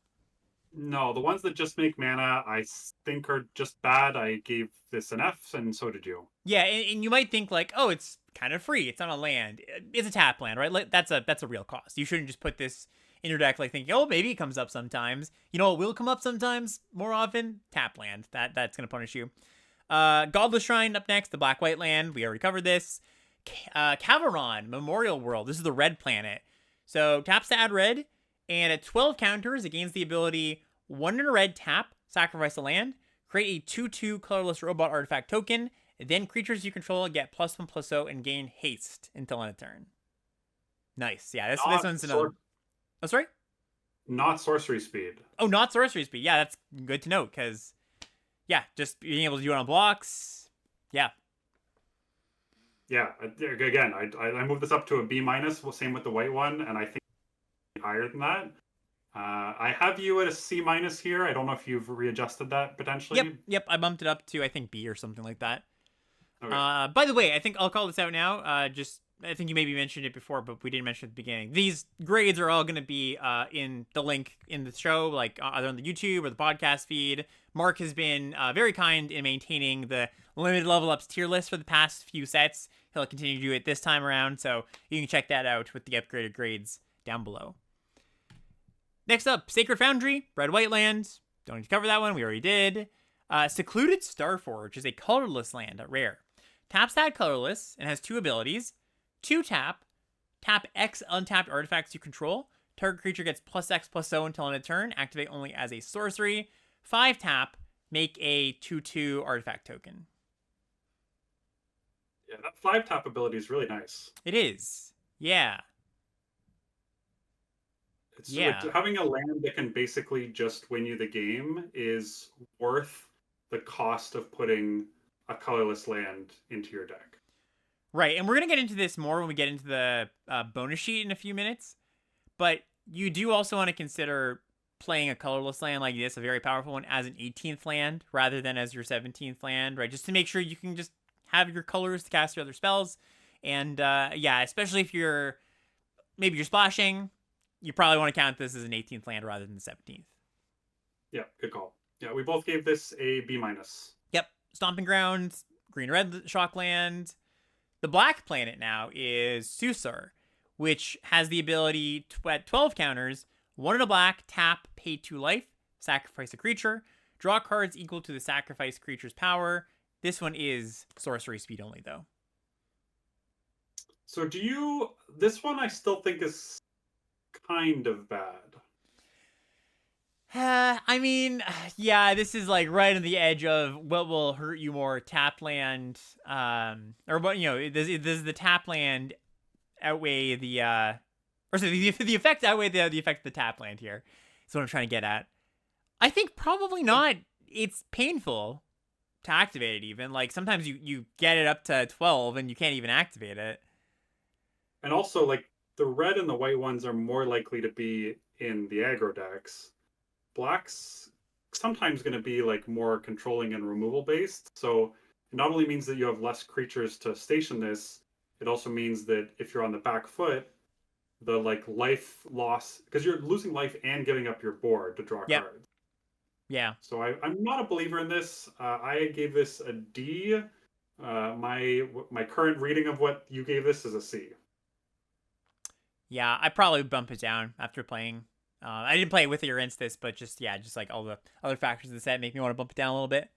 [SPEAKER 2] No, the ones that just make mana, I think are just bad. I gave this an F, and so did you.
[SPEAKER 1] Yeah, and you might think like, oh, it's kind of free. It's on a land. It's a tap land, right? Like, that's a real cost. You shouldn't just put this in your deck like thinking, oh, maybe it comes up sometimes. You know, it will come up sometimes. More often, tap land. That's gonna punish you. Godless Shrine up next. The black white land. We already covered this. Cavaron Memorial World. This is the red planet. So taps to add red, and at 12 counters, it gains the ability 1 in a red tap, sacrifice a land, create a 2/2 colorless robot artifact token, and then creatures you control get +1/+0 and gain haste until end of turn. Nice. Yeah, this
[SPEAKER 2] Not
[SPEAKER 1] one's another.
[SPEAKER 2] sor-
[SPEAKER 1] Oh, sorry?
[SPEAKER 2] not sorcery speed.
[SPEAKER 1] Oh, not sorcery speed. Yeah, that's good to note because, yeah, just being able to do it on blocks. Yeah.
[SPEAKER 2] Yeah, again, I moved this up to a B minus. Same with the white one, and I think higher than that. I have you at a C minus here. I don't know if you've readjusted that potentially.
[SPEAKER 1] Yep. I bumped it up to, I think, B or something like that.
[SPEAKER 2] Okay.
[SPEAKER 1] By the way, I think I'll call this out now. I think you maybe mentioned it before, but we didn't mention it at the beginning. These grades are all going to be in the link in the show, like either on the YouTube or the podcast feed. Marc has been very kind in maintaining the limited level ups tier list for the past few sets. He'll continue to do it this time around, so you can check that out with the upgraded grades down below. Next up, Sacred Foundry, Red White Land. Don't need to cover that one, we already did. Secluded Starforge is a colorless land at rare. Taps that colorless and has 2 abilities. 2 tap, tap X untapped artifacts you control. Target creature gets +X/+0 until end of turn. Activate only as a sorcery. 5 tap, make a 2/2 artifact token.
[SPEAKER 2] Yeah, that 5 tap ability is really nice.
[SPEAKER 1] It is. Yeah.
[SPEAKER 2] It's
[SPEAKER 1] Yeah.
[SPEAKER 2] like having a land that can basically just win you the game is worth the cost of putting a colorless land into your deck.
[SPEAKER 1] Right, and we're going to get into this more when we get into the bonus sheet in a few minutes. But you do also want to consider playing a colorless land like this, a very powerful one, as an 18th land rather than as your 17th land, right? Just to make sure you can just have your colors to cast your other spells. And yeah, especially if maybe you're splashing, you probably want to count this as an 18th land rather than the 17th.
[SPEAKER 2] Yeah, good call. Yeah, we both gave this a B minus.
[SPEAKER 1] Yep, Stomping Grounds, green-red shock land. The black planet now is Susur, which has the ability to, at 12 counters, 1 in a black, tap, pay 2 life, sacrifice a creature, draw cards equal to the sacrificed creature's power. This one is sorcery speed only, though.
[SPEAKER 2] So this one I still think is kind of bad.
[SPEAKER 1] I mean, yeah, this is like right on the edge of what will hurt you more, tap land, or what, does the tap land outweigh the, or so the effect outweigh the effect of the tap land here? That's what I'm trying to get at. I think probably not. It's painful to activate it even. Like, sometimes you get it up to 12 and you can't even activate it.
[SPEAKER 2] And also, like, the red and the white ones are more likely to be in the aggro decks. Black's sometimes going to be like more controlling and removal based. So it not only means that you have less creatures to station this, it also means that if you're on the back foot, the like life loss, because you're losing life and giving up your board to draw
[SPEAKER 1] Yep.
[SPEAKER 2] cards.
[SPEAKER 1] Yeah.
[SPEAKER 2] So I'm not a believer in this. I gave this a D. My current reading of what you gave this is a C.
[SPEAKER 1] Yeah, I probably bump it down after playing. I didn't play it with it or against this, but just like all the other factors of the set make me want to bump it down a little bit.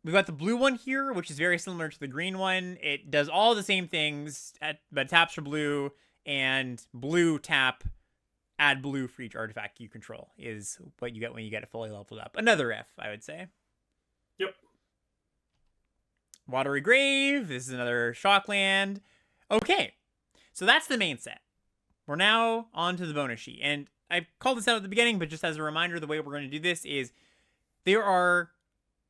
[SPEAKER 1] We've got the blue one here, which is very similar to the green one. It does all the same things, but taps for blue, and blue tap, add blue for each artifact you control is what you get when you get it fully leveled up. Another F, I would say.
[SPEAKER 2] Yep.
[SPEAKER 1] Watery Grave, this is another Shockland. Okay, so that's the main set. We're now on to the bonus sheet, and I called this out at the beginning, but just as a reminder, the way we're going to do this is there are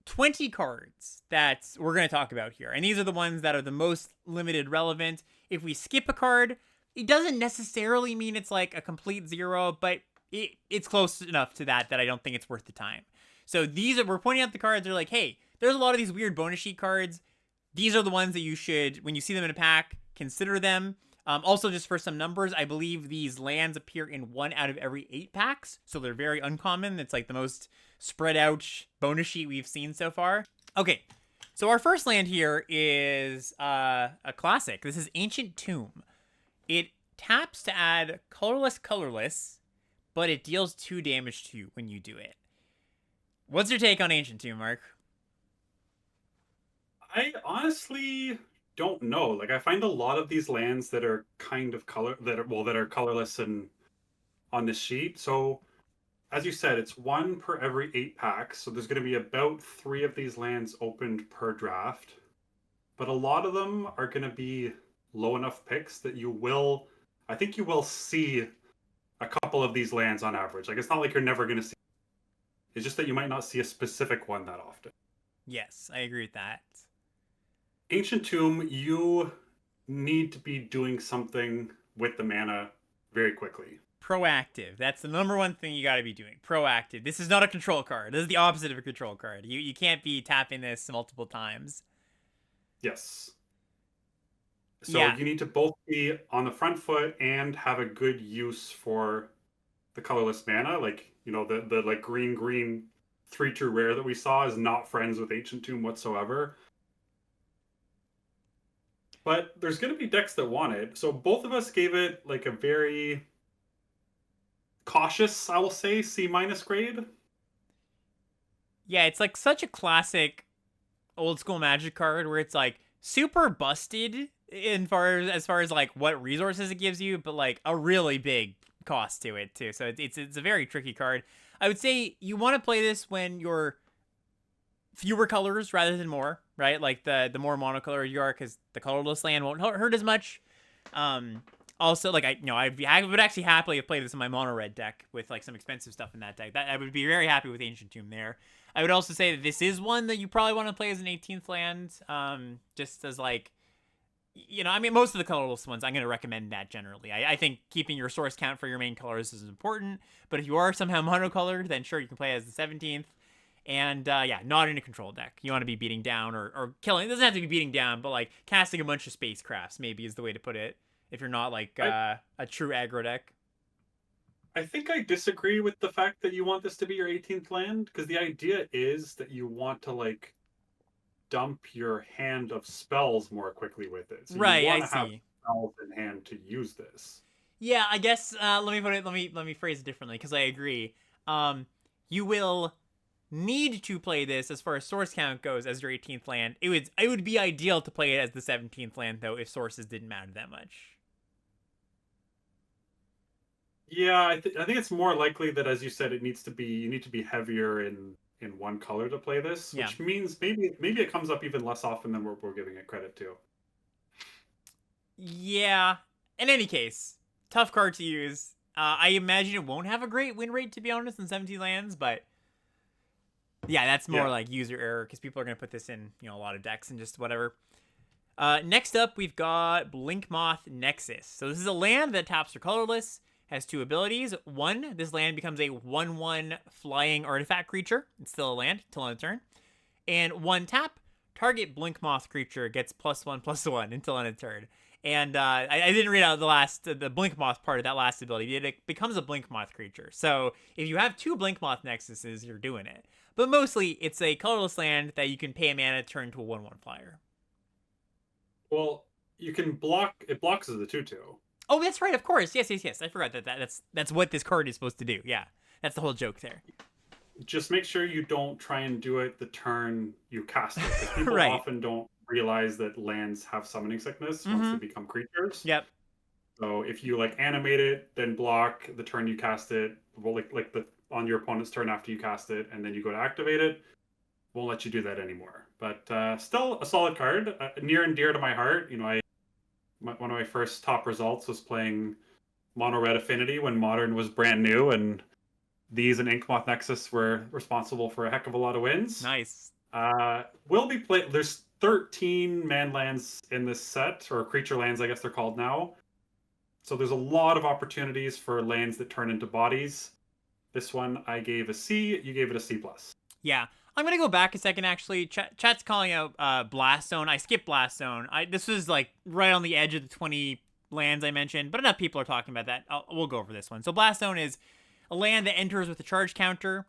[SPEAKER 1] 20 cards that we're going to talk about here, and these are the ones that are the most limited relevant. If we skip a card, it doesn't necessarily mean it's like a complete zero, but it's close enough to that I don't think it's worth the time. So we're pointing out the cards, they're like, hey, there's a lot of these weird bonus sheet cards. These are the ones that you should, when you see them in a pack, consider them. Also, just for some numbers, I believe these lands appear in 1 out of every 8 packs, so they're very uncommon. It's like the most spread out bonus sheet we've seen so far. Okay, so our first land here is a classic. This is Ancient Tomb. It taps to add Colorless, but it deals 2 damage to you when you do it. What's your take on Ancient Tomb, Mark?
[SPEAKER 2] I honestly don't know. Like, I find a lot of these lands that are kind of that are colorless and on this sheet. So, as you said, it's 1 per every 8 packs. So there's going to be about 3 of these lands opened per draft. But a lot of them are going to be low enough picks that I think you will see a couple of these lands on average. Like, it's not like you're never going to see. It's just that you might not see a specific one that often.
[SPEAKER 1] Yes, I agree with that.
[SPEAKER 2] Ancient Tomb, you need to be doing something with the mana very quickly.
[SPEAKER 1] Proactive. That's the number one thing you got to be doing. Proactive. This is not a control card. This is the opposite of a control card. You can't be tapping this multiple times.
[SPEAKER 2] Yes. So
[SPEAKER 1] you
[SPEAKER 2] need to both be on the front foot and have a good use for the colorless mana. Like, the like green 3-2 rare that we saw is not friends with Ancient Tomb whatsoever. But there's going to be decks that want it. So both of us gave it like a very cautious, I will say, C- grade.
[SPEAKER 1] Yeah, it's like such a classic old school Magic card where it's like super busted as far as like what resources it gives you, but like a really big cost to it too. So it's a very tricky card. I would say you want to play this when you're fewer colors rather than more, right? Like the more monocolor you are, because the colorless land won't hurt as much. Also, like I would actually happily have played this in my mono red deck with like some expensive stuff in that deck. That I would be very happy with Ancient Tomb there. I would also say that this is one that you probably want to play as an 18th land, just as like, most of the colorless ones, I'm going to recommend that generally. I think keeping your source count for your main colors is important, but if you are somehow monocolored, then sure, you can play as the 17th. And not in a control deck. You want to be beating down or killing. It doesn't have to be beating down, but like casting a bunch of spacecrafts maybe is the way to put it. If you're not like a true aggro deck.
[SPEAKER 2] I think I disagree with the fact that you want this to be your 18th land, because the idea is that you want to like dump your hand of spells more quickly with it. So
[SPEAKER 1] right,
[SPEAKER 2] you want
[SPEAKER 1] I
[SPEAKER 2] to have
[SPEAKER 1] see.
[SPEAKER 2] spells in hand to use this.
[SPEAKER 1] Yeah, I guess. Let me put it. Let me phrase it differently because I agree. Um, you will need to play this as far as source count goes as your 18th land. It would be ideal to play it as the 17th land though if sources didn't matter that much.
[SPEAKER 2] Yeah, I think it's more likely that, as you said, you need to be heavier in one color to play this,
[SPEAKER 1] Yeah.
[SPEAKER 2] which means maybe it comes up even less often than we're giving it credit to.
[SPEAKER 1] Yeah. In any case, tough card to use. I imagine it won't have a great win rate to be honest in 17 lands, but yeah, that's more
[SPEAKER 2] Yeah.
[SPEAKER 1] like user error because people are gonna put this in a lot of decks and just whatever. Next up, we've got Blinkmoth Nexus. So this is a land that taps for colorless, has two abilities. One, this land becomes a 1/1 flying artifact creature. It's still a land until end of turn. And one tap, target Blinkmoth creature gets +1/+1 until end of turn. And I didn't read out the Blinkmoth part of that last ability. It becomes a Blinkmoth creature. So if you have two Blinkmoth Nexuses, you're doing it. But mostly, it's a colorless land that you can pay a mana turn to a 1/1 flyer.
[SPEAKER 2] Well, you can block. It blocks as a 2/2.
[SPEAKER 1] Oh, that's right. Of course. Yes, yes, yes. I forgot that's what this card is supposed to do. Yeah, that's the whole joke there.
[SPEAKER 2] Just make sure you don't try and do it the turn you cast it, because people
[SPEAKER 1] Right.
[SPEAKER 2] often don't realize that lands have summoning sickness once they
[SPEAKER 1] Mm-hmm.
[SPEAKER 2] become creatures.
[SPEAKER 1] Yep.
[SPEAKER 2] So if you like animate it, then block the turn you cast it, well, like the on your opponent's turn after you cast it, and then you go to activate it, won't let you do that anymore. But still a solid card, near and dear to my heart. One of my first top results was playing Mono Red Affinity when Modern was brand new, and these and Inkmoth Nexus were responsible for a heck of a lot of wins.
[SPEAKER 1] Nice.
[SPEAKER 2] Will be played. There's 13 man lands in this set, or creature lands, I guess they're called now. So there's a lot of opportunities for lands that turn into bodies. This one I gave a C. You gave it a C plus.
[SPEAKER 1] Yeah. I'm gonna go back a second. Actually, chat's calling out Blast Zone. I skipped Blast Zone. This was like right on the edge of the 20 lands I mentioned, but enough people are talking about that. We'll go over this one. So Blast Zone is a land that enters with a charge counter.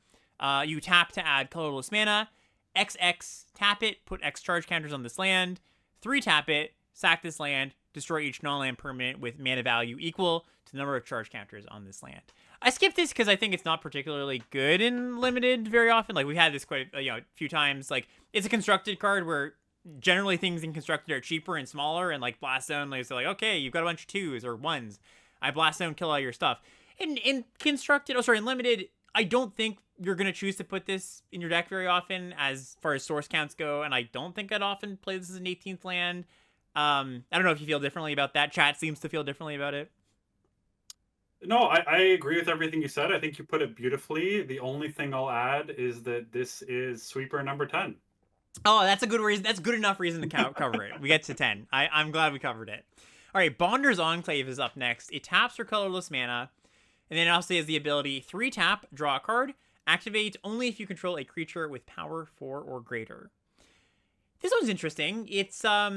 [SPEAKER 1] You tap to add colorless mana. XX, tap it, put X charge counters on this land. 3 tap it, sack this land, destroy each non-land permanent with mana value equal to the number of charge counters on this land. I skipped this because I think it's not particularly good in limited very often. Like, we've had this quite a few times. Like, it's a constructed card where generally things in constructed are cheaper and smaller, and like Blast Zone, like, so like, okay, you've got a bunch of 2s or 1s. I Blast Zone, kill all your stuff. In constructed, in limited, I don't think you're going to choose to put this in your deck very often as far as source counts go, and I don't think I'd often play this as an 18th land. I don't know if you feel differently about that. Chat seems to feel differently about it.
[SPEAKER 2] No, I agree with everything you said. I think you put it beautifully. The only thing I'll add is that this is sweeper number 10.
[SPEAKER 1] Oh, that's a good reason. That's good enough reason to cover it. We get to 10. I'm glad we covered it. All right, Bonder's Enclave is up next. It taps for colorless mana, and then it also has the ability 3 tap, draw a card, activate only if you control a creature with power 4 or greater. This one's interesting. It's I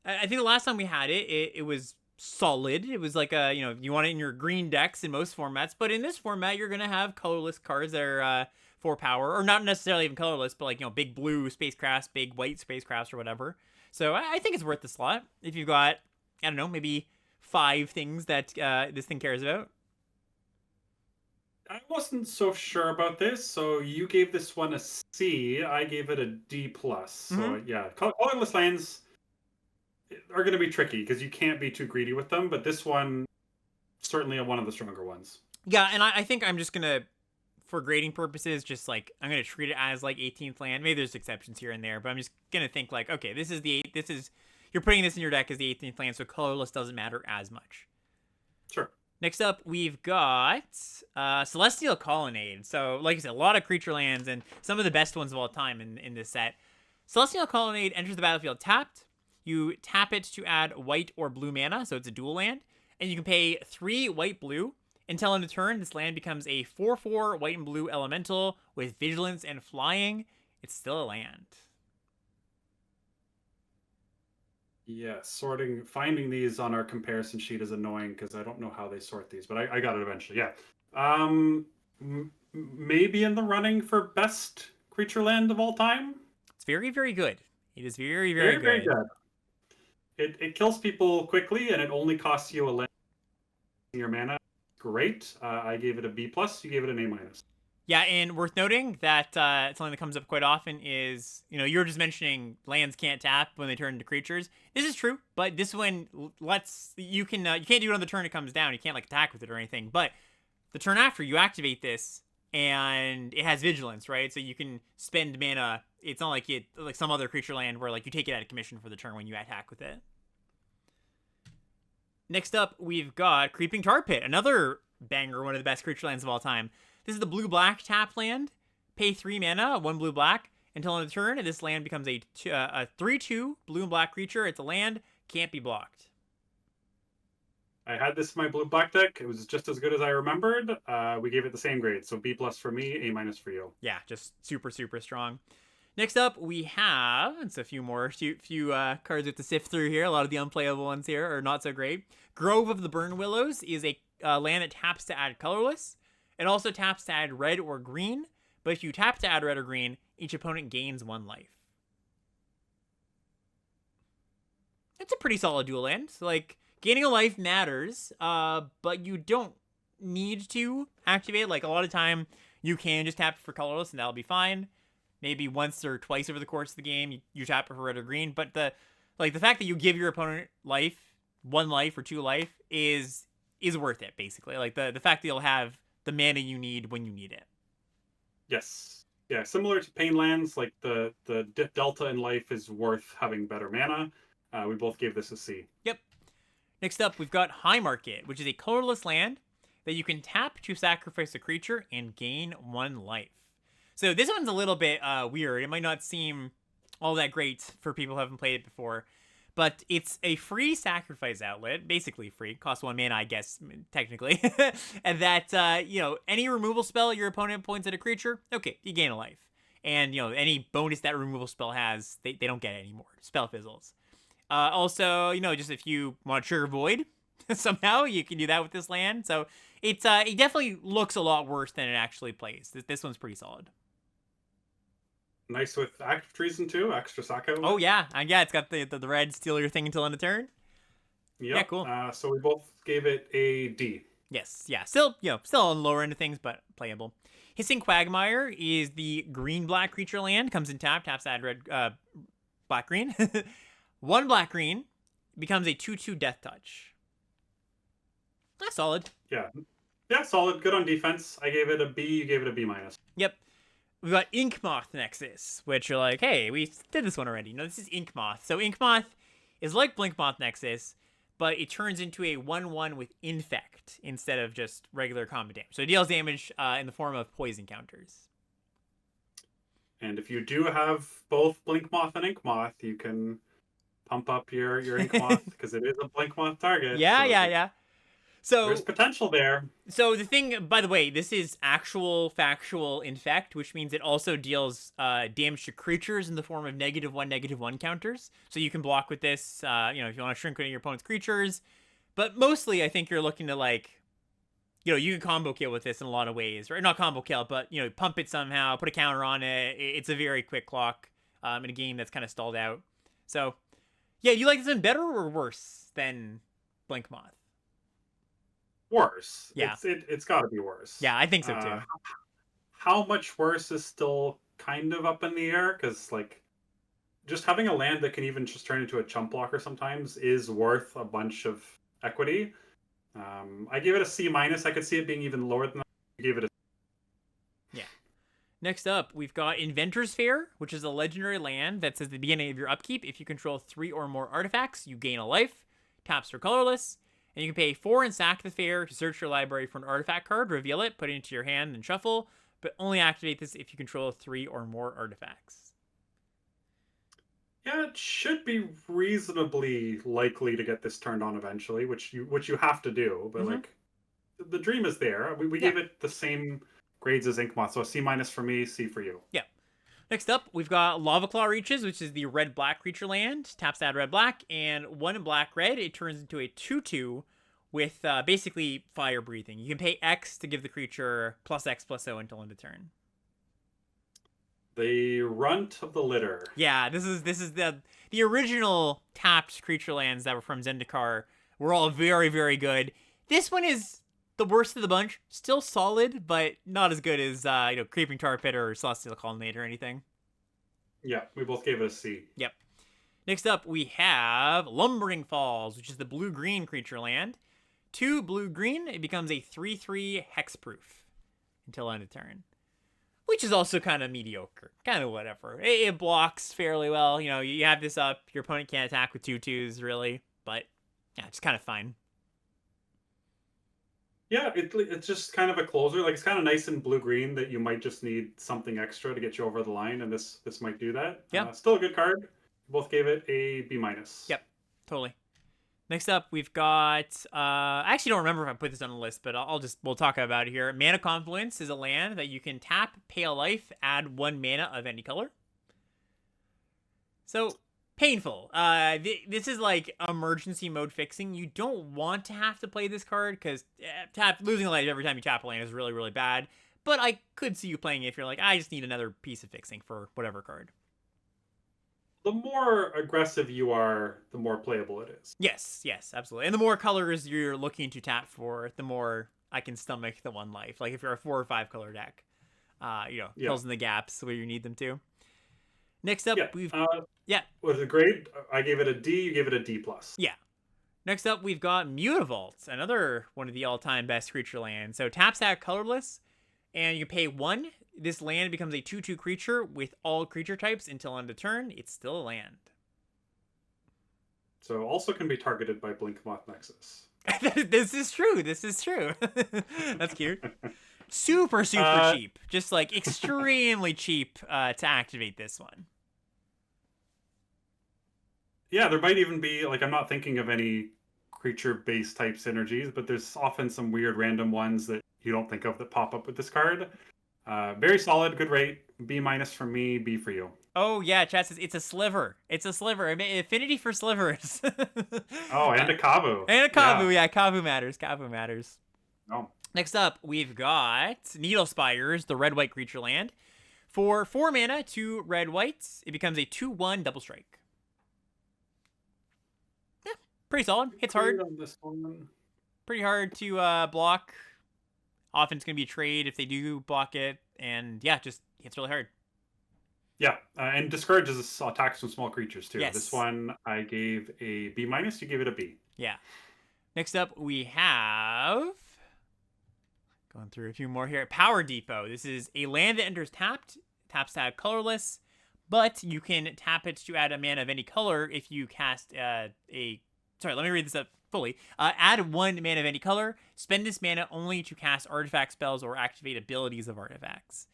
[SPEAKER 1] think the last time we had it was solid. It was like you want it in your green decks in most formats, but in this format you're gonna have colorless cards that are 4 power, or not necessarily even colorless, but like big blue spacecrafts, big white spacecrafts, or whatever. So I think it's worth the slot if you've got, I don't know, maybe 5 things that this thing cares about.
[SPEAKER 2] I wasn't so sure about this, so you gave this one a C. I gave it a D plus.
[SPEAKER 1] Mm-hmm.
[SPEAKER 2] So yeah, colorless lands are going to be tricky because you can't be too greedy with them. But this one certainly one of the stronger ones.
[SPEAKER 1] Yeah, and I think I'm just gonna, for grading purposes, just like I'm gonna treat it as like 18th land. Maybe there's exceptions here and there, but I'm just gonna think like, okay, this is you're putting this in your deck as the 18th land, so colorless doesn't matter as much.
[SPEAKER 2] Sure.
[SPEAKER 1] Next up, we've got Celestial Colonnade. So, like I said, a lot of creature lands and some of the best ones of all time in this set. Celestial Colonnade enters the battlefield tapped. You tap it to add white or blue mana, so it's a dual land. And you can pay 3 white blue. Until end of turn, this land becomes a 4/4 white and blue elemental with vigilance and flying. It's still a land.
[SPEAKER 2] Yeah, finding these on our comparison sheet is annoying because I don't know how they sort these, but I got it eventually. Yeah. Maybe in the running for best creature land of all time.
[SPEAKER 1] It's very, very good. It is very, very
[SPEAKER 2] Very, very
[SPEAKER 1] good.
[SPEAKER 2] good. It kills people quickly, and it only costs you a land in your mana. Great. I gave it a B plus. You gave it an A minus.
[SPEAKER 1] Yeah, and worth noting that something that comes up quite often is, you were just mentioning lands can't tap when they turn into creatures. This is true, but this one lets you can't do it on the turn it comes down. You can't like attack with it or anything. But the turn after you activate this, and it has vigilance, right? So you can spend mana. It's not like like some other creature land where like you take it out of commission for the turn when you attack with it. Next up, we've got Creeping Tar Pit, another banger, one of the best creature lands of all time. This is the blue-black tap land. Pay 3 mana, 1 blue-black, until on the turn, and this land becomes a 3/2 blue and black creature. It's a land, can't be blocked.
[SPEAKER 2] I had this in my blue black deck. It was just as good as I remembered. We gave it the same grade, so B plus for me, A minus for you.
[SPEAKER 1] Yeah, just super, super strong. Next up, we have, it's a few cards with to sift through here. A lot of the unplayable ones here are not so great. Grove of the Burn Willows is a land that taps to add colorless. It also taps to add red or green, but if you tap to add red or green, each opponent gains 1 life. It's a pretty solid dual land. So, like, gaining a life matters, but you don't need to activate. Like, a lot of time, you can just tap for colorless, and that'll be fine. Maybe once or twice over the course of the game, you tap for red or green. But the fact that you give your opponent life, 1 life or 2 life, is worth it, basically. Like, the fact that you'll have the mana you need when you need it.
[SPEAKER 2] Yes. Yeah, similar to Pain Lands, like the delta in life is worth having better mana. We both gave this a C.
[SPEAKER 1] Yep. Next up, we've got High Market, which is a colorless land that you can tap to sacrifice a creature and gain 1 life. So this one's a little bit weird. It might not seem all that great for people who haven't played it before, but it's a free sacrifice outlet, basically free, costs 1 mana, I guess, technically, and that, any removal spell your opponent points at a creature, okay, you gain a life. And, any bonus that removal spell has, they don't get anymore. Spell fizzles. Also, just if you want to trigger Void, somehow, you can do that with this land. So, it definitely looks a lot worse than it actually plays. This one's pretty solid.
[SPEAKER 2] Nice with active treason too, extra sack outlet.
[SPEAKER 1] Oh yeah, it's got the red steal your thing until end of turn.
[SPEAKER 2] Yep.
[SPEAKER 1] Yeah, cool.
[SPEAKER 2] So we both gave it a D.
[SPEAKER 1] Yes, yeah, still on the lower end of things, but playable. Hissing Quagmire is the green-black creature land. Comes in taps add red, black-green. 1 black-green becomes a 2/2 Death Touch. That's solid.
[SPEAKER 2] Yeah, solid. Good on defense. I gave it a B. You gave it a B minus.
[SPEAKER 1] Yep. We've got Inkmoth Nexus, which are like, hey, we did this one already. No, this is Inkmoth. So Inkmoth is like Blinkmoth Nexus, but it turns into a 1/1 with Infect instead of just regular combat damage. So it deals damage in the form of poison counters.
[SPEAKER 2] And if you do have both Blinkmoth and Inkmoth, you can pump up your Inkmoth because it is a Blinkmoth target.
[SPEAKER 1] Yeah. So
[SPEAKER 2] there's potential there.
[SPEAKER 1] So the thing, by the way, this is actual factual infect, which means it also deals damage to creatures in the form of -1/-1 counters. So you can block with this, if you want to shrink one of your opponent's creatures. But mostly, I think you're looking to you can combo kill with this in a lot of ways, or not combo kill, but pump it somehow, put a counter on it. It's a very quick clock in a game that's kind of stalled out. So yeah, you like this one better or worse than Blinkmoth?
[SPEAKER 2] Worse.
[SPEAKER 1] Yeah.
[SPEAKER 2] It's got to be worse.
[SPEAKER 1] Yeah, I think so too.
[SPEAKER 2] How much worse is still kind of up in the air, because just having a land that can even just turn into a chump blocker sometimes is worth a bunch of equity. I gave it a C minus. I could see it being even lower than that. I gave it a.
[SPEAKER 1] Yeah. Next up, we've got Inventor's Fair, which is a legendary land that says at the beginning of your upkeep, if you control 3 or more artifacts, you gain a life. Taps for colorless. And you can pay 4 and sack the fair to search your library for an artifact card, reveal it, put it into your hand, and shuffle, but only activate this if you control 3 or more artifacts.
[SPEAKER 2] Yeah, it should be reasonably likely to get this turned on eventually, which you have to do. But the dream is there. We gave it the same grades as Inkmoth, so a C minus for me, C for you.
[SPEAKER 1] Yeah. Next up, we've got Lava Claw Reaches, which is the red-black creature land. Taps to add red-black, and 1 black-red. It turns into a 2/2 with basically fire breathing. You can pay X to give the creature +X +O until end of turn.
[SPEAKER 2] The runt of the litter.
[SPEAKER 1] Yeah, this is the original tapped creature lands that were from Zendikar were all very, very good. This one is the worst of the bunch. Still solid, but not as good as Creeping Tar Pit or Celestial Colonnade or anything.
[SPEAKER 2] Yeah, we both gave it a C.
[SPEAKER 1] Yep. Next up, we have Lumbering Falls, which is the blue-green creature land. 2 blue-green, it becomes a 3/3 hexproof until end of turn. Which is also kind of mediocre. Kind of whatever. It blocks fairly well. You have this up, your opponent can't attack with 2/2s, really. But, yeah, it's kind of fine.
[SPEAKER 2] Yeah, it's just kind of a closer. Like, it's kind of nice in blue-green that you might just need something extra to get you over the line, and this might do that.
[SPEAKER 1] Yeah.
[SPEAKER 2] Still a good card. Both gave it a B-.
[SPEAKER 1] Yep, totally. Next up, we've got. I actually don't remember if I put this on the list, but we'll talk about it here. Mana Confluence is a land that you can tap, pay a life, add 1 mana of any color. So painful. This is like emergency mode fixing. You don't want to have to play this card because losing a life every time you tap a land is really, really bad. But I could see you playing it if you're like, I just need another piece of fixing for whatever card.
[SPEAKER 2] The more aggressive you are, the more playable it is.
[SPEAKER 1] Yes, absolutely. And the more colors you're looking to tap for, the more I can stomach the 1 life. Like if you're a 4 or 5 color deck, fills in the gaps where you need them to. Next up, we've
[SPEAKER 2] Was it grade? I gave it a D. You gave it a D+.
[SPEAKER 1] Yeah. Next up, we've got Mutavault, another one of the all-time best creature lands. So taps that colorless, and you pay 1. This land becomes a 2/2 creature with all creature types until end of turn. It's still a land.
[SPEAKER 2] So also can be targeted by Blinkmoth Nexus.
[SPEAKER 1] This is true. That's cute. Super cheap. Just like extremely cheap to activate this one.
[SPEAKER 2] Yeah, there might even be, like, I'm not thinking of any creature-based type synergies, but there's often some weird random ones that you don't think of that pop up with this card. Very solid, good rate. B- from me, B for you.
[SPEAKER 1] Oh yeah, chat says it's a sliver. It's a sliver. I mean, affinity for slivers.
[SPEAKER 2] Oh, and a Kavu.
[SPEAKER 1] And a Kavu, yeah. Kavu matters.
[SPEAKER 2] Oh.
[SPEAKER 1] Next up, we've got Needle Spires, the red-white creature land. For 4 mana, 2 red-whites, it becomes a 2/1 double strike. Yeah, pretty solid. Hits hard.
[SPEAKER 2] On this one.
[SPEAKER 1] Pretty hard to block. Often it's going to be a trade if they do block it. And yeah, just hits really hard.
[SPEAKER 2] Yeah, and discourages attacks from small creatures too.
[SPEAKER 1] Yes.
[SPEAKER 2] This one I gave a B-. You gave it a B.
[SPEAKER 1] Yeah. Next up, we have... Going through a few more here. Power Depot. This is a land that enters tapped. Taps to add colorless. But you can tap it to add a mana of any color if you cast Sorry, let me read this up fully. Add 1 mana of any color. Spend this mana only to cast artifact spells or activate abilities of artifacts.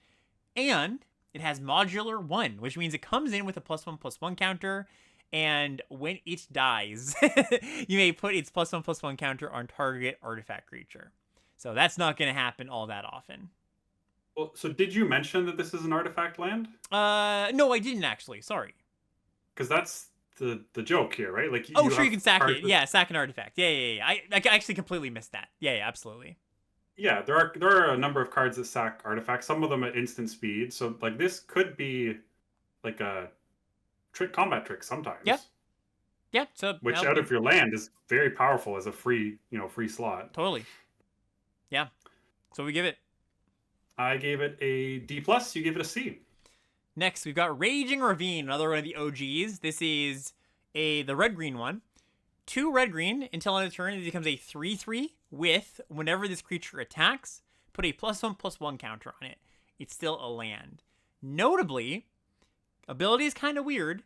[SPEAKER 1] And it has modular 1, which means it comes in with a +1/+1 counter. And when it dies, you may put its +1/+1 counter on target artifact creature. So that's not going to happen all that often.
[SPEAKER 2] Well, so did you mention that this is an artifact land?
[SPEAKER 1] No, I didn't actually. Sorry.
[SPEAKER 2] Because that's the joke here, right? Like,
[SPEAKER 1] you can sack it. Yeah, sack an artifact. Yeah. I actually completely missed that. Yeah, absolutely.
[SPEAKER 2] Yeah, there are a number of cards that sack artifacts. Some of them at instant speed. So like this could be like a combat trick sometimes.
[SPEAKER 1] Yeah. Yeah. So
[SPEAKER 2] which out of your land is very powerful as a free slot.
[SPEAKER 1] Totally. Yeah. So we give it.
[SPEAKER 2] I gave it a D+. You gave it a C.
[SPEAKER 1] Next, we've got Raging Ravine, another one of the OGs. This is the red-green one. 2 red-green until end of turn. It becomes a 3/3 with, whenever this creature attacks, put a +1/+1 counter on it. It's still a land. Notably, ability is kind of weird.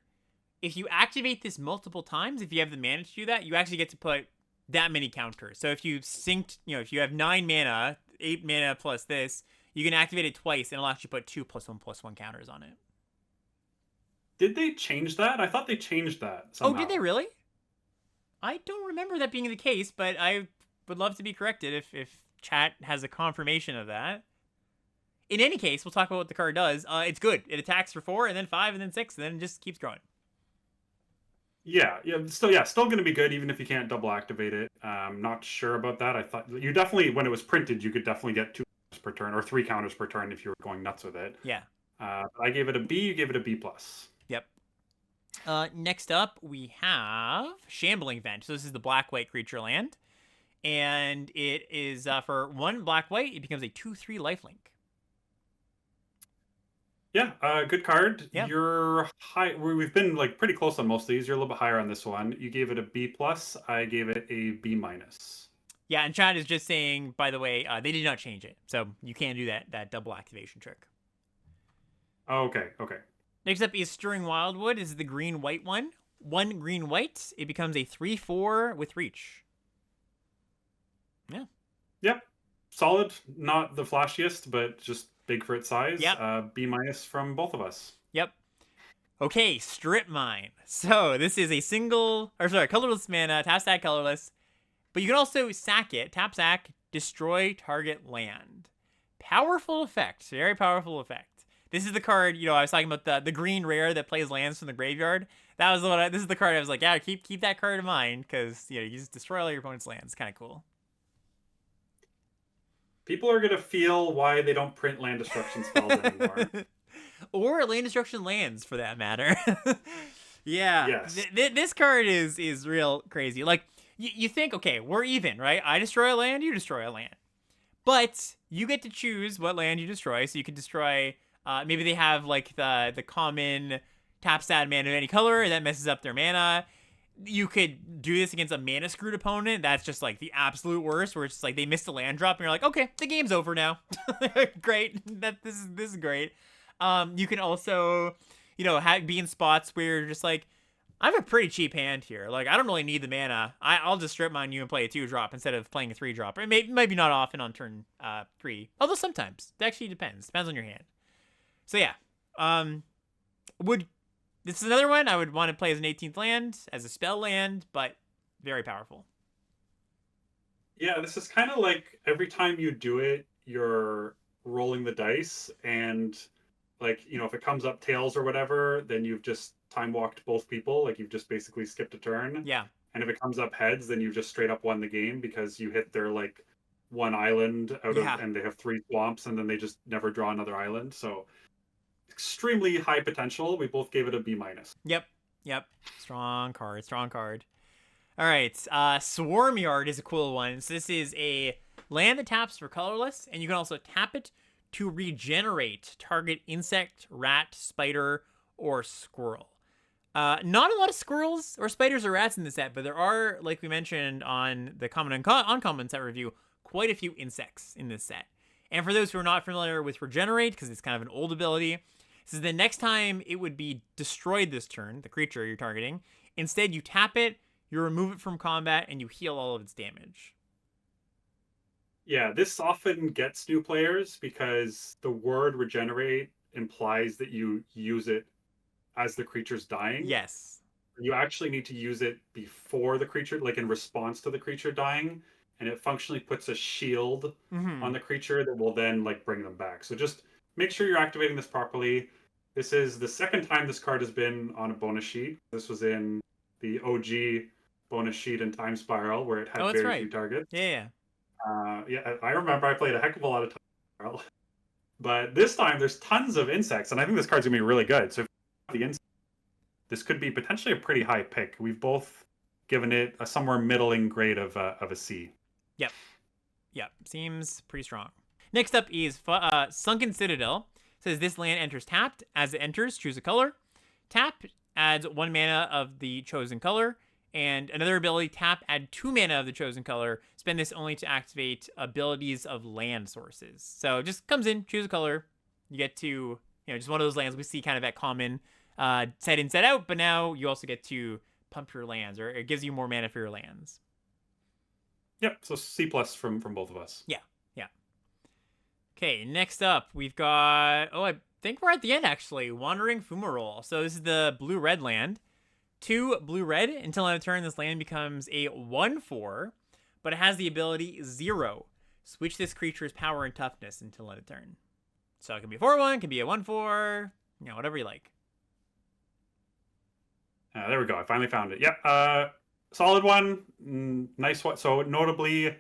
[SPEAKER 1] If you activate this multiple times, if you have the mana to do that, you actually get to put that many counters. So if you synced, if you have 9 mana, 8 mana plus this, you can activate it twice and it'll actually put 2 +1/+1 counters on it.
[SPEAKER 2] Did they change that? I thought they changed that somehow.
[SPEAKER 1] Oh, did they really? I don't remember that being the case, but I would love to be corrected if chat has a confirmation of that. In any case, we'll talk about what the card does. It's good. It attacks for 4, and then 5, and then 6, and then it just keeps growing.
[SPEAKER 2] Yeah. Still going to be good, even if you can't double activate it. Not sure about that. I thought you definitely, when it was printed, you could definitely get 2 per turn or 3 counters per turn if you were going nuts with it.
[SPEAKER 1] Yeah.
[SPEAKER 2] I gave it a B. You gave it a B plus.
[SPEAKER 1] Yep. Next up, we have Shambling Vent. So this is the black-white creature land. And it is for 1 black-white, it becomes a 2/3 lifelink.
[SPEAKER 2] Yeah, good card.
[SPEAKER 1] Yeah.
[SPEAKER 2] You're high. We've been like pretty close on most of these. You're a little bit higher on this one. You gave it a B plus. I gave it a B minus.
[SPEAKER 1] Yeah, and Chad is just saying, by the way, they did not change it. So you can do that double activation trick.
[SPEAKER 2] Okay, okay.
[SPEAKER 1] Next up is Stirring Wildwood. This is the green-white one. 1 green-white, it becomes a 3/4 with reach. Yeah.
[SPEAKER 2] Yep. Solid. Not the flashiest, but just big for its size.
[SPEAKER 1] Yep.
[SPEAKER 2] B minus from both of us.
[SPEAKER 1] Yep. Okay, Strip Mine. So this is a colorless mana, tap sack colorless. But you can also sack it, tap sack, destroy target land. Powerful effect, very powerful effect. This is the card, I was talking about the green rare that plays lands from the graveyard. That was the one. This is the card I was like, yeah, keep that card in mind because you just destroy all your opponent's lands. Kind of cool.
[SPEAKER 2] People are gonna feel why they don't print land destruction spells anymore.
[SPEAKER 1] Or land destruction lands, for that matter. Yeah.
[SPEAKER 2] Yes.
[SPEAKER 1] This card is real crazy. Like, you think, okay, we're even, right? I destroy a land, you destroy a land. But you get to choose what land you destroy. So you can destroy, maybe they have, like, the common tap sad mana of any color, and that messes up their mana. You could do this against a mana screwed opponent. That's just like the absolute worst, where it's just like they missed a land drop and you're like, okay, the game's over now. Great. This is great. You can also, be in spots where you're just like, I have a pretty cheap hand here. Like, I don't really need the mana. I'll just strip mine you and play a 2-drop instead of playing a 3-drop. It maybe not often on turn 3. Although sometimes. It actually depends. Depends on your hand. So yeah. This is another one I would want to play as an 18th land, as a spell land, but very powerful.
[SPEAKER 2] Yeah, this is kind of like every time you do it, you're rolling the dice, and like, if it comes up tails or whatever, then you've just time walked both people. Like, you've just basically skipped a turn.
[SPEAKER 1] Yeah.
[SPEAKER 2] And if it comes up heads, then you've just straight up won the game because you hit their like 1 island and they have 3 swamps, and then they just never draw another island. So extremely high potential. We both gave it a B minus.
[SPEAKER 1] Yep. Strong card. All right. Swarm Yard is a cool one. So this is a land that taps for colorless, and you can also tap it to regenerate target insect, rat, spider, or squirrel. Not a lot of squirrels or spiders or rats in this set, but there are, like we mentioned on the common and uncommon set review, quite a few insects in this set. And for those who are not familiar with regenerate, because it's kind of an old ability, this is the next time it would be destroyed this turn, the creature you're targeting. Instead, you tap it, you remove it from combat, and you heal all of its damage.
[SPEAKER 2] Yeah, this often gets new players because the word regenerate implies that you use it as the creature's dying.
[SPEAKER 1] Yes.
[SPEAKER 2] You actually need to use it before the creature, like in response to the creature dying, and it functionally puts a shield on the creature that will then like bring them back. So just make sure you're activating this properly. This is the second time this card has been on a bonus sheet. This was in the OG bonus sheet in Time Spiral, where it had very few targets.
[SPEAKER 1] Yeah.
[SPEAKER 2] I remember I played a heck of a lot of Time Spiral. But this time there's tons of insects, and I think this card's gonna be really good. So if you have the insects, this could be potentially a pretty high pick. We've both given it a somewhere middling grade of a C.
[SPEAKER 1] Yep. Seems pretty strong. Next up is Sunken Citadel. It says this land enters tapped. As it enters, choose a color. Tap adds 1 mana of the chosen color. And another ability, tap, add 2 mana of the chosen color. Spend this only to activate abilities of land sources. So it just comes in, choose a color. You get to, just one of those lands we see kind of at common, set in, set out. But now you also get to pump your lands, or it gives you more mana for your lands.
[SPEAKER 2] Yep, so C plus from both of us.
[SPEAKER 1] Yeah. Okay, next up, we've got, I think we're at the end, actually. Wandering Fumarole. So this is the blue-red land. 2 blue-red. Until end of turn, this land becomes a 1/4, but it has the ability 0. Switch this creature's power and toughness until end of turn. So it can be a 4/1, it can be a 1/4, whatever you like.
[SPEAKER 2] There we go. I finally found it. Yep. Solid one. Nice one. So notably,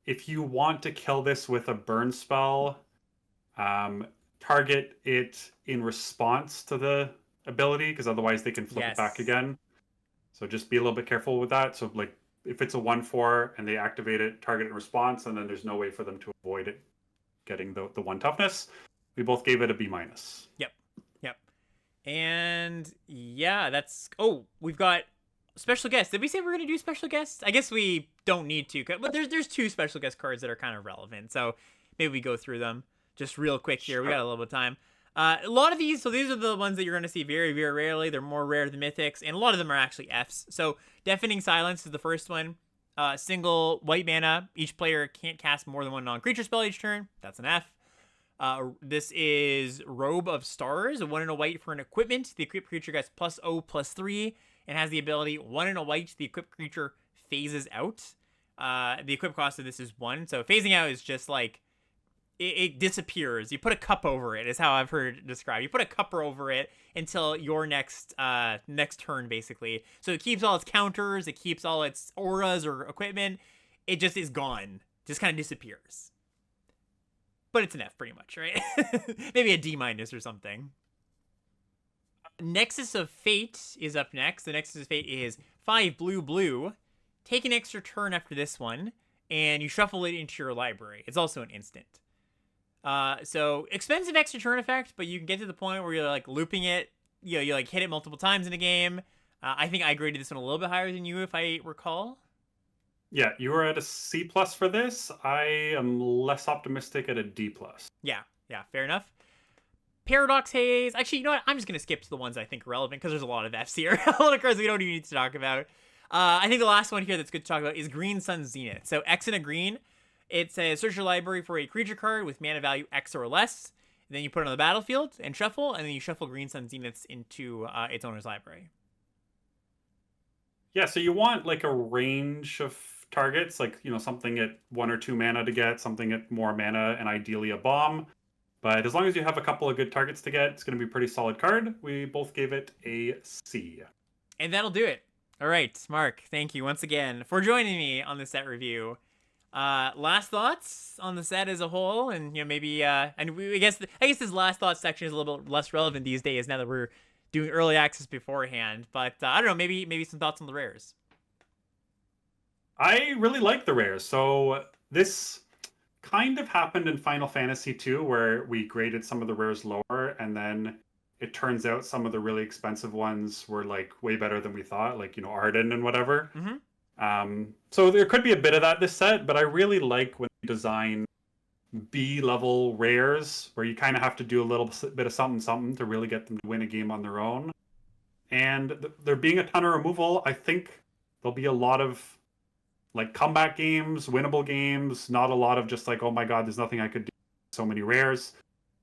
[SPEAKER 2] if you want to kill this with a burn spell, target it in response to the ability, because otherwise they can flip it back
[SPEAKER 1] Yes.
[SPEAKER 2] again. So just be a little bit careful with that. So like if it's a 1/4 and they activate it, target it in response, and then there's no way for them to avoid it getting the 1 toughness. We both gave it a B minus.
[SPEAKER 1] Yep. Yep. And yeah, that's. Oh, we've got special guests. Did we say we're gonna do special guests? I guess we don't need to, but there's two special guest cards that are kind of relevant. So maybe we go through them just real quick here. We got a little bit of time. A lot of these, so these are the ones that you're going to see very, very rarely. They're more rare than Mythics, and a lot of them are actually Fs. So Deafening Silence is the first one. Single white mana. Each player can't cast more than one non-creature spell each turn. That's an F. This is Robe of Stars, a 1 and a white for an equipment. The equipped creature gets +0/+3 and has the ability 1 and a white. The equipped creature phases out. The equip cost of this is 1. So phasing out is just like it disappears. You put a cup over it, is how I've heard it described. You put a cup over it until your next turn, basically. So it keeps all its counters, it keeps all its auras or equipment. It just is gone. Just kind of disappears. But it's an F pretty much, right? Maybe a D- or something. Nexus of Fate is up next. The Nexus of Fate is 5 blue. Take an extra turn after this one, and you shuffle it into your library. It's also an instant. So expensive extra turn effect, but you can get to the point where you're like looping it. You like hit it multiple times in a game. I think I graded this one a little bit higher than you, if I recall.
[SPEAKER 2] Yeah, you were at a C plus for this. I am less optimistic at a D plus.
[SPEAKER 1] Yeah, fair enough. Paradox Haze. Actually, you know what? I'm just gonna skip to the ones I think are relevant because there's a lot of Fs here. A lot of cards we don't even need to talk about. I think the last one here that's good to talk about is Green Sun Zenith. So X and a green. It says search your library for a creature card with mana value X or less. And then you put it on the battlefield and shuffle, and then you shuffle Green Sun Zeniths into its owner's library.
[SPEAKER 2] Yeah, so you want like a range of targets, like something at 1 or 2 mana to get, something at more mana, and ideally a bomb. But as long as you have a couple of good targets to get, it's going to be a pretty solid card. We both gave it a C.
[SPEAKER 1] And that'll do it. All right, Mark, thank you once again for joining me on the set review. Last thoughts on the set as a whole, and maybe and I guess this last thoughts section is a little bit less relevant these days now that we're doing early access beforehand. But I don't know, maybe some thoughts on the rares.
[SPEAKER 2] I really like the rares. So this kind of happened in Final Fantasy 2, where we graded some of the rares lower, and then it turns out some of the really expensive ones were like way better than we thought, like Arden and whatever. So there could be a bit of that this set, but I really like when they design B-level rares where you kind of have to do a little bit of something to really get them to win a game on their own. And there being a ton of removal, I think there'll be a lot of like comeback games, winnable games, not a lot of just like, oh my god, there's nothing I could do. So many rares.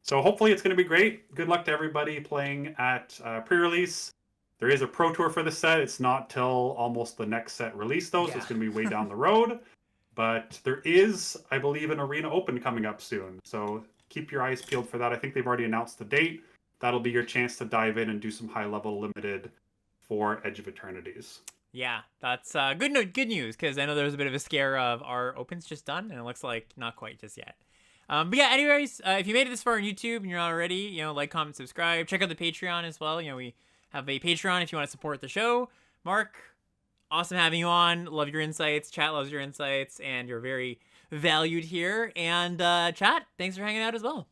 [SPEAKER 2] So hopefully it's going to be great. Good luck to everybody playing at pre-release. There is a Pro Tour for the set. It's not till almost the next set release, though, so it's going to be way down the road. But there is, I believe, an Arena Open coming up soon. So keep your eyes peeled for that. I think they've already announced the date. That'll be your chance to dive in and do some high-level limited for Edge of Eternities.
[SPEAKER 1] Yeah, that's good news, because I know there was a bit of a scare of our Opens just done, and it looks like not quite just yet. But yeah, anyways, if you made it this far on YouTube and you're not already, like, comment, subscribe. Check out the Patreon as well. We have a Patreon if you want to support the show. Mark, awesome having you on. Love your insights. Chat loves your insights, and you're very valued here. And chat, thanks for hanging out as well.